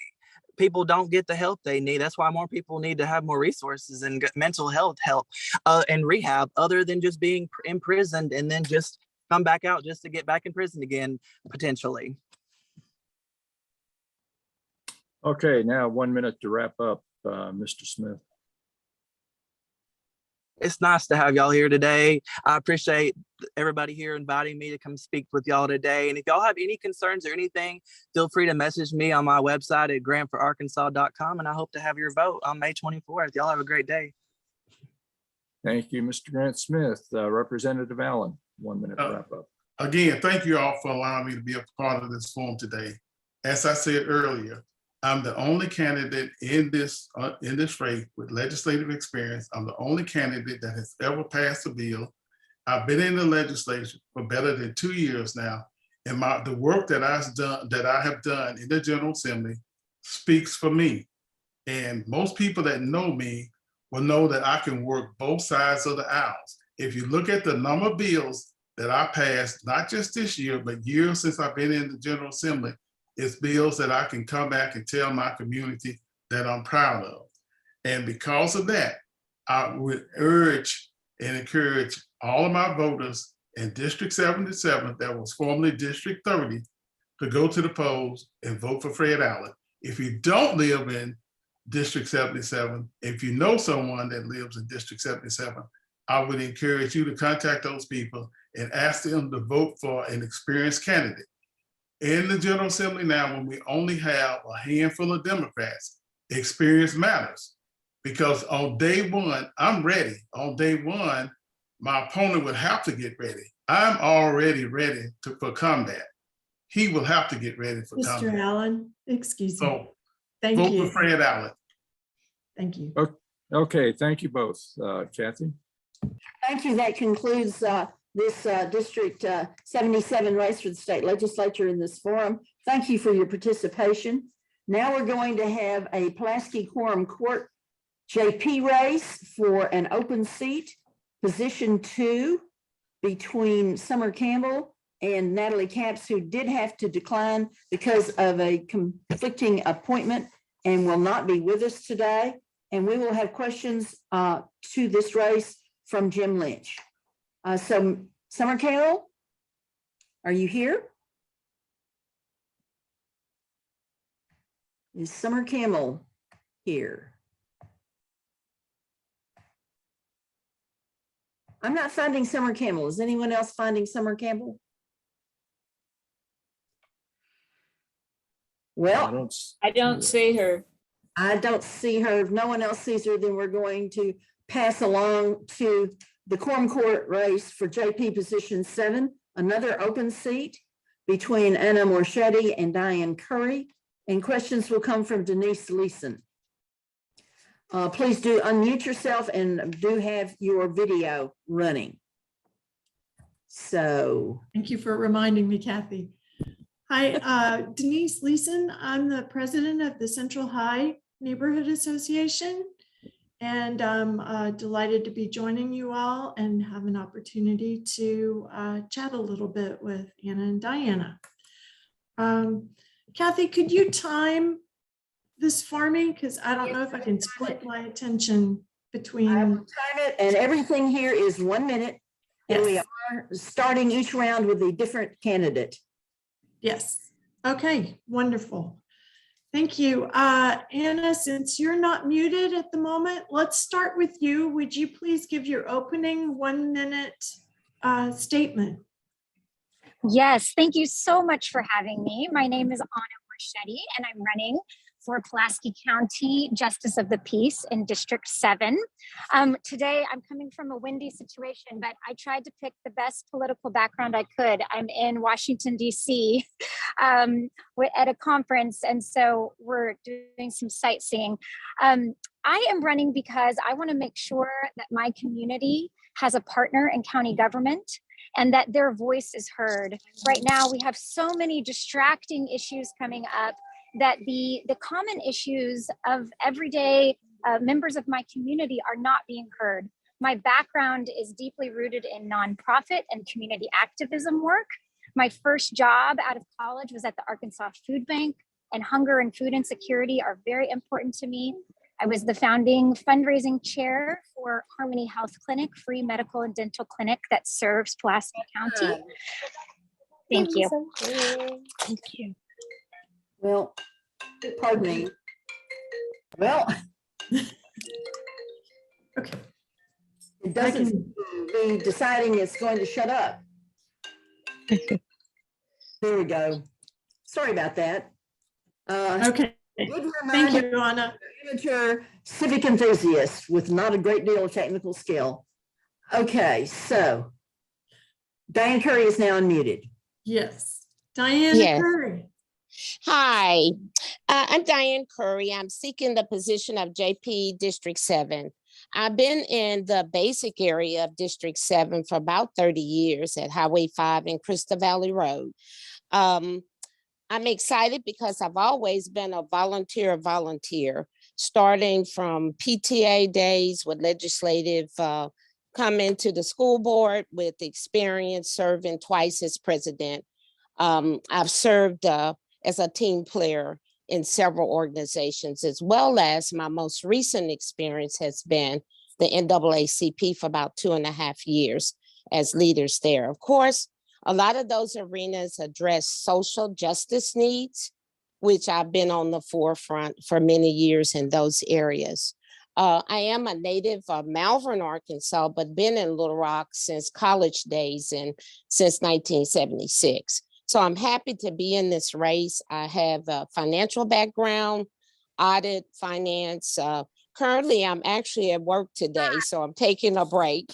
People don't get the help they need. That's why more people need to have more resources and get mental health help and rehab, other than just being imprisoned and then just come back out just to get back in prison again, potentially. Okay, now 1 minute to wrap up, Mr. Smith. It's nice to have y'all here today. I appreciate everybody here inviting me to come speak with y'all today. And if y'all have any concerns or anything, feel free to message me on my website at grantforarkansas.com. And I hope to have your vote on May 24th. Y'all have a great day. Thank you, Mr. Grant Smith. Representative Allen, 1 minute to wrap up. Again, thank you all for allowing me to be a part of this forum today. As I said earlier, I'm the only candidate in this race with legislative experience. I'm the only candidate that has ever passed a bill. I've been in the legislature for better than 2 years now, and the work that I have done in the General Assembly speaks for me. And most people that know me will know that I can work both sides of the aisles. If you look at the number of bills that I passed, not just this year, but years since I've been in the General Assembly, it's bills that I can come back and tell my community that I'm proud of. And because of that, I would urge and encourage all of my voters in District 77, that was formerly District 30, to go to the polls and vote for Fred Allen. If you don't live in District 77, if you know someone that lives in District 77, I would encourage you to contact those people and ask them to vote for an experienced candidate. In the General Assembly now, when we only have a handful of Democrats, experience matters. Because on day one, I'm ready. On day one, my opponent would have to get ready. I'm already ready for combat. He will have to get ready for combat. Mr. Allen, excuse me. So Thank vote you. for Fred Allen. Thank you. Okay, thank you both. Kathy? Thank you. That concludes this District 77 race for the state legislature in this forum. Thank you for your participation. Now we're going to have a Pulaski Quorum Court JP race for an open seat, position 2, between Summer Campbell and Natalie Capps, who did have to decline because of a conflicting appointment and will not be with us today. And we will have questions to this race from Jim Lynch. So Summer Campbell, are you here? Is Summer Campbell here? I'm not finding Summer Campbell. Is anyone else finding Summer Campbell? Well, I don't see her. I don't see her. If no one else sees her, then we're going to pass along to the Quorum Court race for JP position 7, another open seat between Anna Morchetti and Diane Curry. And questions will come from Denise Leeson. Please do unmute yourself and do have your video running. So. Thank you for reminding me, Kathy. Hi, Denise Leeson. I'm the president of the Central High Neighborhood Association, and I'm delighted to be joining you all and have an opportunity to chat a little bit with Anna and Diana. Kathy, could you time this for me? Because I don't know if I can split my attention between. I will time it, and everything here is 1 minute. Yes. And we are starting each round with a different candidate. Yes. Okay, wonderful. Thank you. Anna, since you're not muted at the moment, let's start with you. Would you please give your opening 1 minute statement? Yes, thank you so much for having me. My name is Anna Morchetti, and I'm running for Pulaski County Justice of the Peace in District 7. Today, I'm coming from a windy situation, but I tried to pick the best political background I could. I'm in Washington, D.C. At a conference, and so we're doing some sightseeing. I am running because I want to make sure that my community has a partner in county government and that their voice is heard. Right now, we have so many distracting issues coming up that the common issues of everyday members of my community are not being heard. My background is deeply rooted in nonprofit and community activism work. My first job out of college was at the Arkansas Food Bank, and hunger and food insecurity are very important to me. I was the founding fundraising chair for Harmony Health Clinic, free medical and dental clinic that serves Pulaski County. Thank you. Thank you. Well, pardon me. Well, okay. It doesn't be deciding it's going to shut up. There we go. Sorry about that. Okay. Thank you, Anna. Amateur civic enthusiast with not a great deal of technical skill. Okay, so Diane Curry is now unmuted. Yes. Diane Curry. Hi, I'm Diane Curry. I'm seeking the position of JP District 7. I've been in the basic area of District 7 for about 30 years at Highway 5 and Crystal Valley Road. I'm excited because I've always been a volunteer, starting from PTA days with legislative, coming to the school board with experience serving twice as president. I've served as a team player in several organizations, as well as my most recent experience has been the NAACP for about 2.5 years as leaders there. Of course, a lot of those arenas address social justice needs, which I've been on the forefront for many years in those areas. I am a native of Malvern, Arkansas, but been in Little Rock since college days and since 1976. So I'm happy to be in this race. I have a financial background, audit, finance. Currently, I'm actually at work today, so I'm taking a break.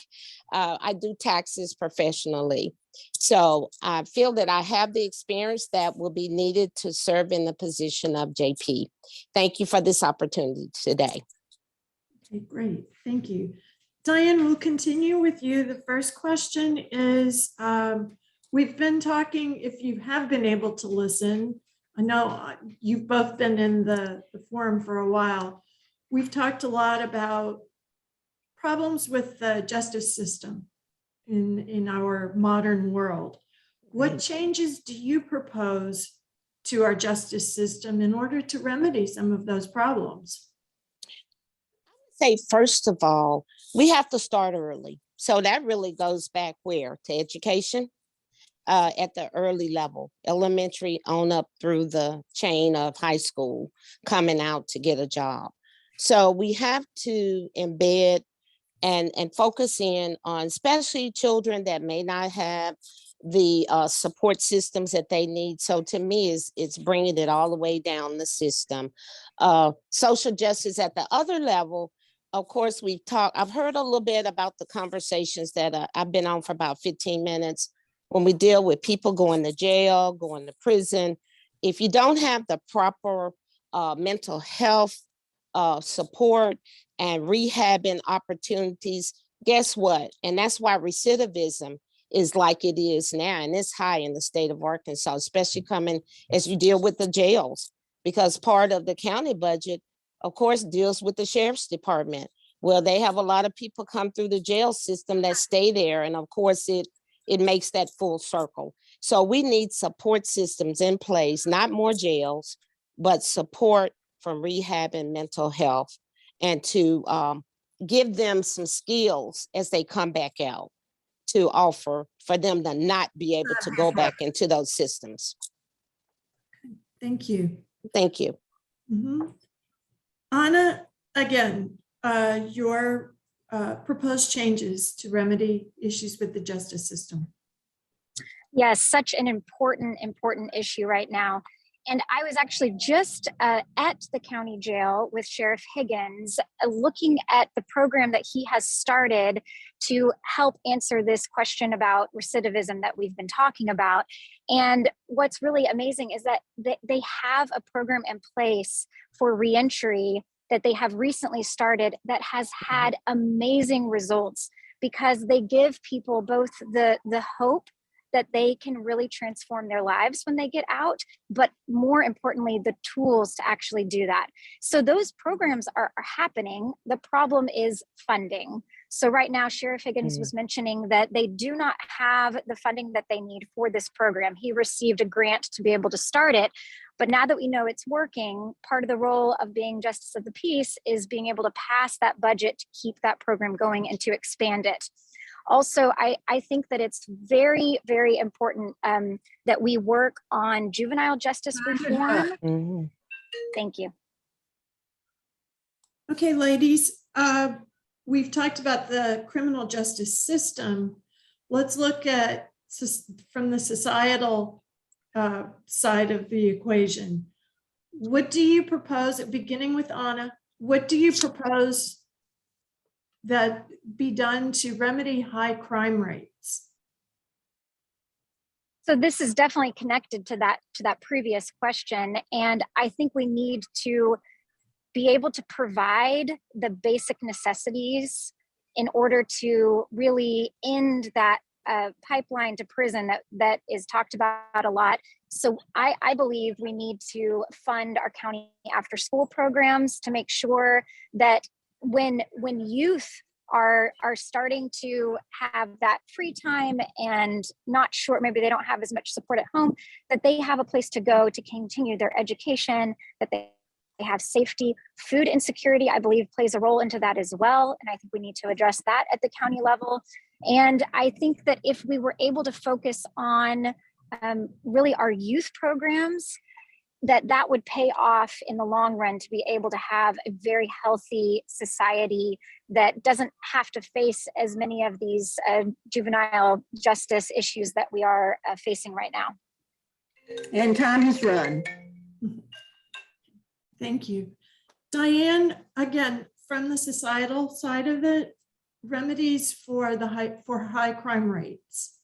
I do taxes professionally. So I feel that I have the experience that will be needed to serve in the position of JP. Thank you for this opportunity today. Okay, great. Thank you. Diane, we'll continue with you. The first question is, we've been talking, if you have been able to listen, I know you've both been in the forum for a while. We've talked a lot about problems with the justice system in our modern world. What changes do you propose to our justice system in order to remedy some of those problems? Say, first of all, we have to start early. So that really goes back where? To education at the early level, elementary on up through the chain of high school, coming out to get a job. So we have to embed and focus in on especially children that may not have the support systems that they need. So to me, it's bringing it all the way down the system. Social justice at the other level, of course, I've heard a little bit about the conversations that I've been on for about 15 minutes when we deal with people going to jail, going to prison. If you don't have the proper mental health support and rehabbing opportunities, guess what? And that's why recidivism is like it is now, and it's high in the state of Arkansas, especially coming as you deal with the jails, because part of the county budget, of course, deals with the sheriff's department. Well, they have a lot of people come through the jail system that stay there, and of course, it makes that full circle. So we need support systems in place, not more jails, but support from rehab and mental health, and to give them some skills as they come back out to offer for them to not be able to go back into those systems. Thank you. Thank you. Mhm. Anna, again, your proposed changes to remedy issues with the justice system. Yes, such an important issue right now. And I was actually just at the county jail with Sheriff Higgins, looking at the program that he has started to help answer this question about recidivism that we've been talking about. And what's really amazing is that they have a program in place for reentry that they have recently started that has had amazing results, because they give people both the hope that they can really transform their lives when they get out, but more importantly, the tools to actually do that. So those programs are happening. The problem is funding. So right now, Sheriff Higgins was mentioning that they do not have the funding that they need for this program. He received a grant to be able to start it. But now that we know it's working, part of the role of being Justice of the Peace is being able to pass that budget to keep that program going and to expand it. Also, I think that it's very, very important that we work on juvenile justice reform. Thank you. Okay, ladies, we've talked about the criminal justice system. Let's look at from the societal side of the equation. What do you propose, beginning with Anna, what do you propose that be done to remedy high crime rates? So this is definitely connected to that previous question. And I think we need to be able to provide the basic necessities in order to really end that pipeline to prison that is talked about a lot. So I believe we need to fund our county after school programs to make sure that when youth are starting to have that free time and not sure, maybe they don't have as much support at home, that they have a place to go to continue their education, that they have safety. Food insecurity, I believe, plays a role into that as well. And I think we need to address that at the county level. And I think that if we were able to focus on really our youth programs, that would pay off in the long run to be able to have a very healthy society that doesn't have to face as many of these juvenile justice issues that we are facing right now. And time has run. Thank you. Diane, again, from the societal side of it, remedies for high crime rates.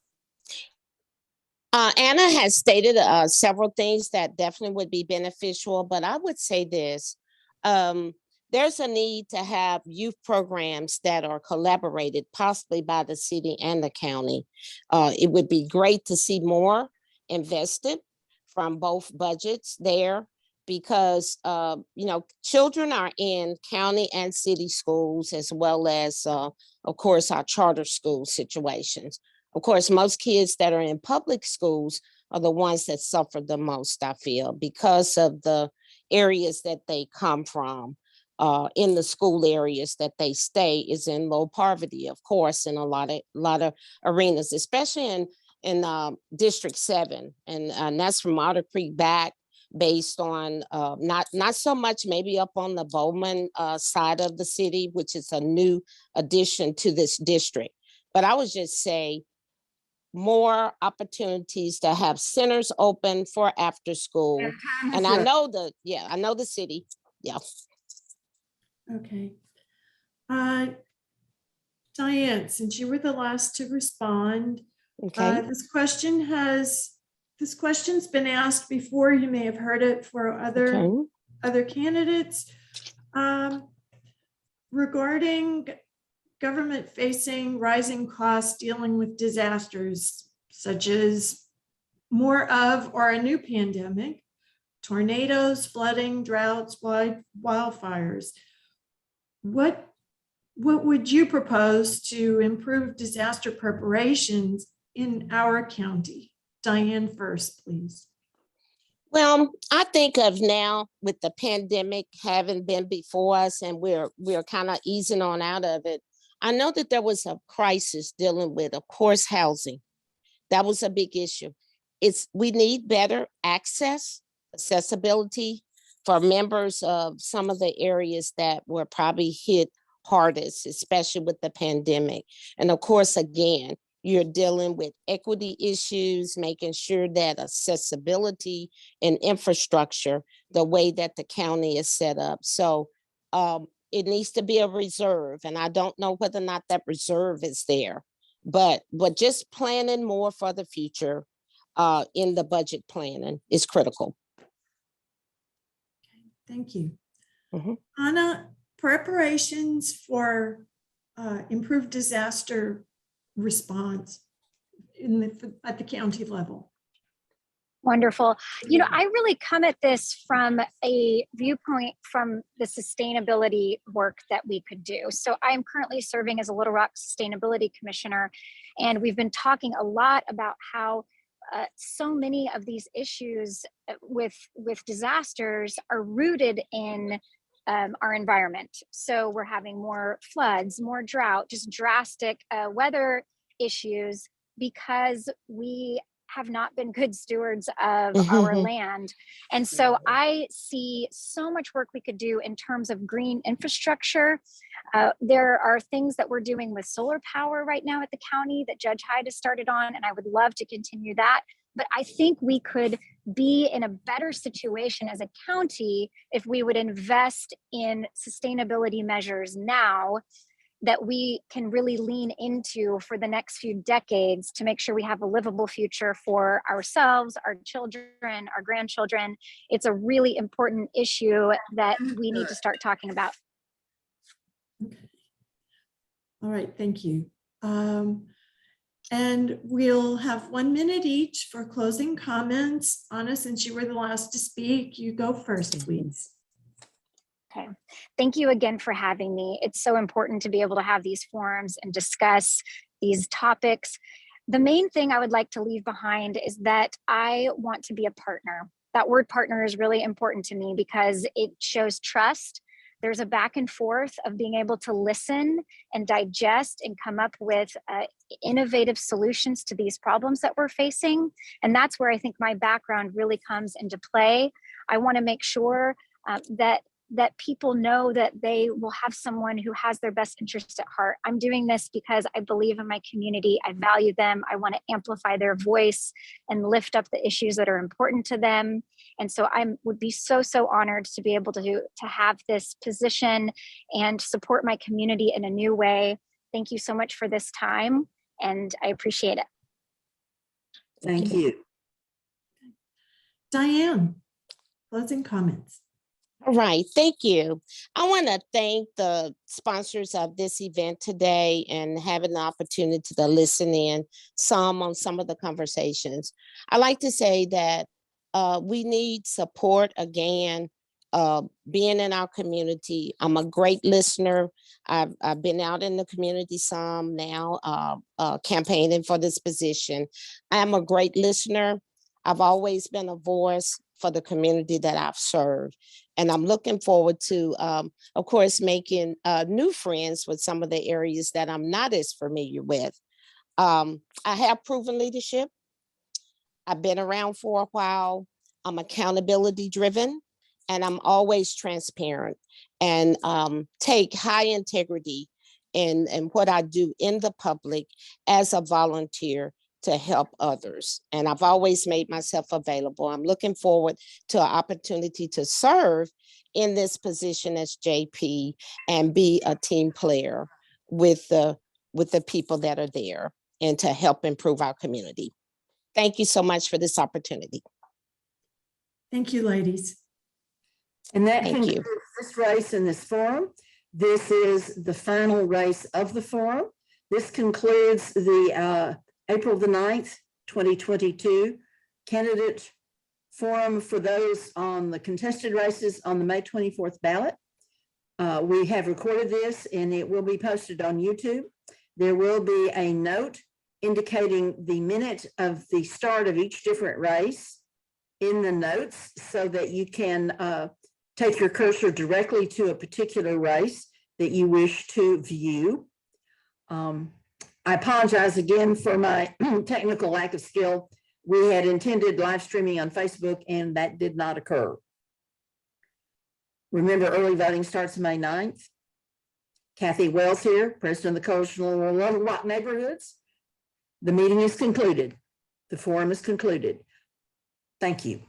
Anna has stated several things that definitely would be beneficial, but I would say this. There there's a need to have youth programs that are collaborated possibly by the city and the county. It would be great to see more invested from both budgets there because, children are in county and city schools as well as, of course, our charter school situations. Of course, most kids that are in public schools are the ones that suffer the most, I feel, because of the areas that they come from. In the school areas that they stay is in low poverty, of course, in a lot of arenas, especially in District 7. And that's from Otter Creek back based on not so much maybe up on the Bowman side of the city, which is a new addition to this district. But I would just say more opportunities to have centers open for after school. And I know the city. Yeah. Okay. Diane, since you were the last to respond, okay. This question's been asked before. You may have heard it for other candidates. Regarding government facing rising costs dealing with disasters such as more of or a new pandemic, tornadoes, flooding, droughts, wildfires. What would you propose to improve disaster preparations in our county? Diane first, please. Well, I think of now with the pandemic having been before us and we're kind of easing on out of it. I know that there was a crisis dealing with, of course, housing. That was a big issue. We need better accessibility for members of some of the areas that were probably hit hardest, especially with the pandemic. And of course, again, you're dealing with equity issues, making sure that accessibility and infrastructure, the way that the county is set up. So it needs to be a reserve. And I don't know whether or not that reserve is there, but just planning more for the future in the budget planning is critical. Thank you. Anna, preparations for improved disaster response at the county level. Wonderful. I really come at this from a viewpoint from the sustainability work that we could do. So I'm currently serving as a Little Rock Sustainability Commissioner, and we've been talking a lot about how so many of these issues with disasters are rooted in our environment. So we're having more floods, more drought, just drastic weather issues because we have not been good stewards of our land. And so I see so much work we could do in terms of green infrastructure. There are things that we're doing with solar power right now at the county that Judge Hyde has started on, and I would love to continue that. But I think we could be in a better situation as a county if we would invest in sustainability measures now that we can really lean into for the next few decades to make sure we have a livable future for ourselves, our children, our grandchildren. It's a really important issue that we need to start talking about. Okay. All right, thank you. And we'll have 1 minute each for closing comments. Anna, since you were the last to speak, you go first, please. Okay. Thank you again for having me. It's so important to be able to have these forums and discuss these topics. The main thing I would like to leave behind is that I want to be a partner. That word partner is really important to me because it shows trust. There's a back and forth of being able to listen and digest and come up with innovative solutions to these problems that we're facing. And that's where I think my background really comes into play. I want to make sure that people know that they will have someone who has their best interests at heart. I'm doing this because I believe in my community. I value them. I want to amplify their voice and lift up the issues that are important to them. And so I would be so honored to be able to have this position and support my community in a new way. Thank you so much for this time, and I appreciate it. Thank you. Diane, closing comments. All right, thank you. I want to thank the sponsors of this event today and having the opportunity to listen in on some of the conversations. I like to say that we need support again, being in our community. I'm a great listener. I've been out in the community some now, campaigning for this position. I am a great listener. I've always been a voice for the community that I've served. And I'm looking forward to, of course, making new friends with some of the areas that I'm not as familiar with. I have proven leadership. I've been around for a while. I'm accountability driven, and I'm always transparent and take high integrity in what I do in the public as a volunteer to help others. And I've always made myself available. I'm looking forward to an opportunity to serve in this position as JP and be a team player with the people that are there and to help improve our community. Thank you so much for this opportunity. Thank you, ladies. And that Thank you. concludes this race in this forum. This is the final race of the forum. This concludes the April the 9th, 2022 candidate forum for those on the contested races on the May 24th ballot. We have recorded this and it will be posted on YouTube. There will be a note indicating the minute of the start of each different race in the notes so that you can take your cursor directly to a particular race that you wish to view. I apologize again for my technical lack of skill. We had intended live streaming on Facebook and that did not occur. Remember, early voting starts May 9th. Kathy Wells here, President of the Coalition of Little Rock Neighborhoods. The meeting is concluded. The forum is concluded. Thank you.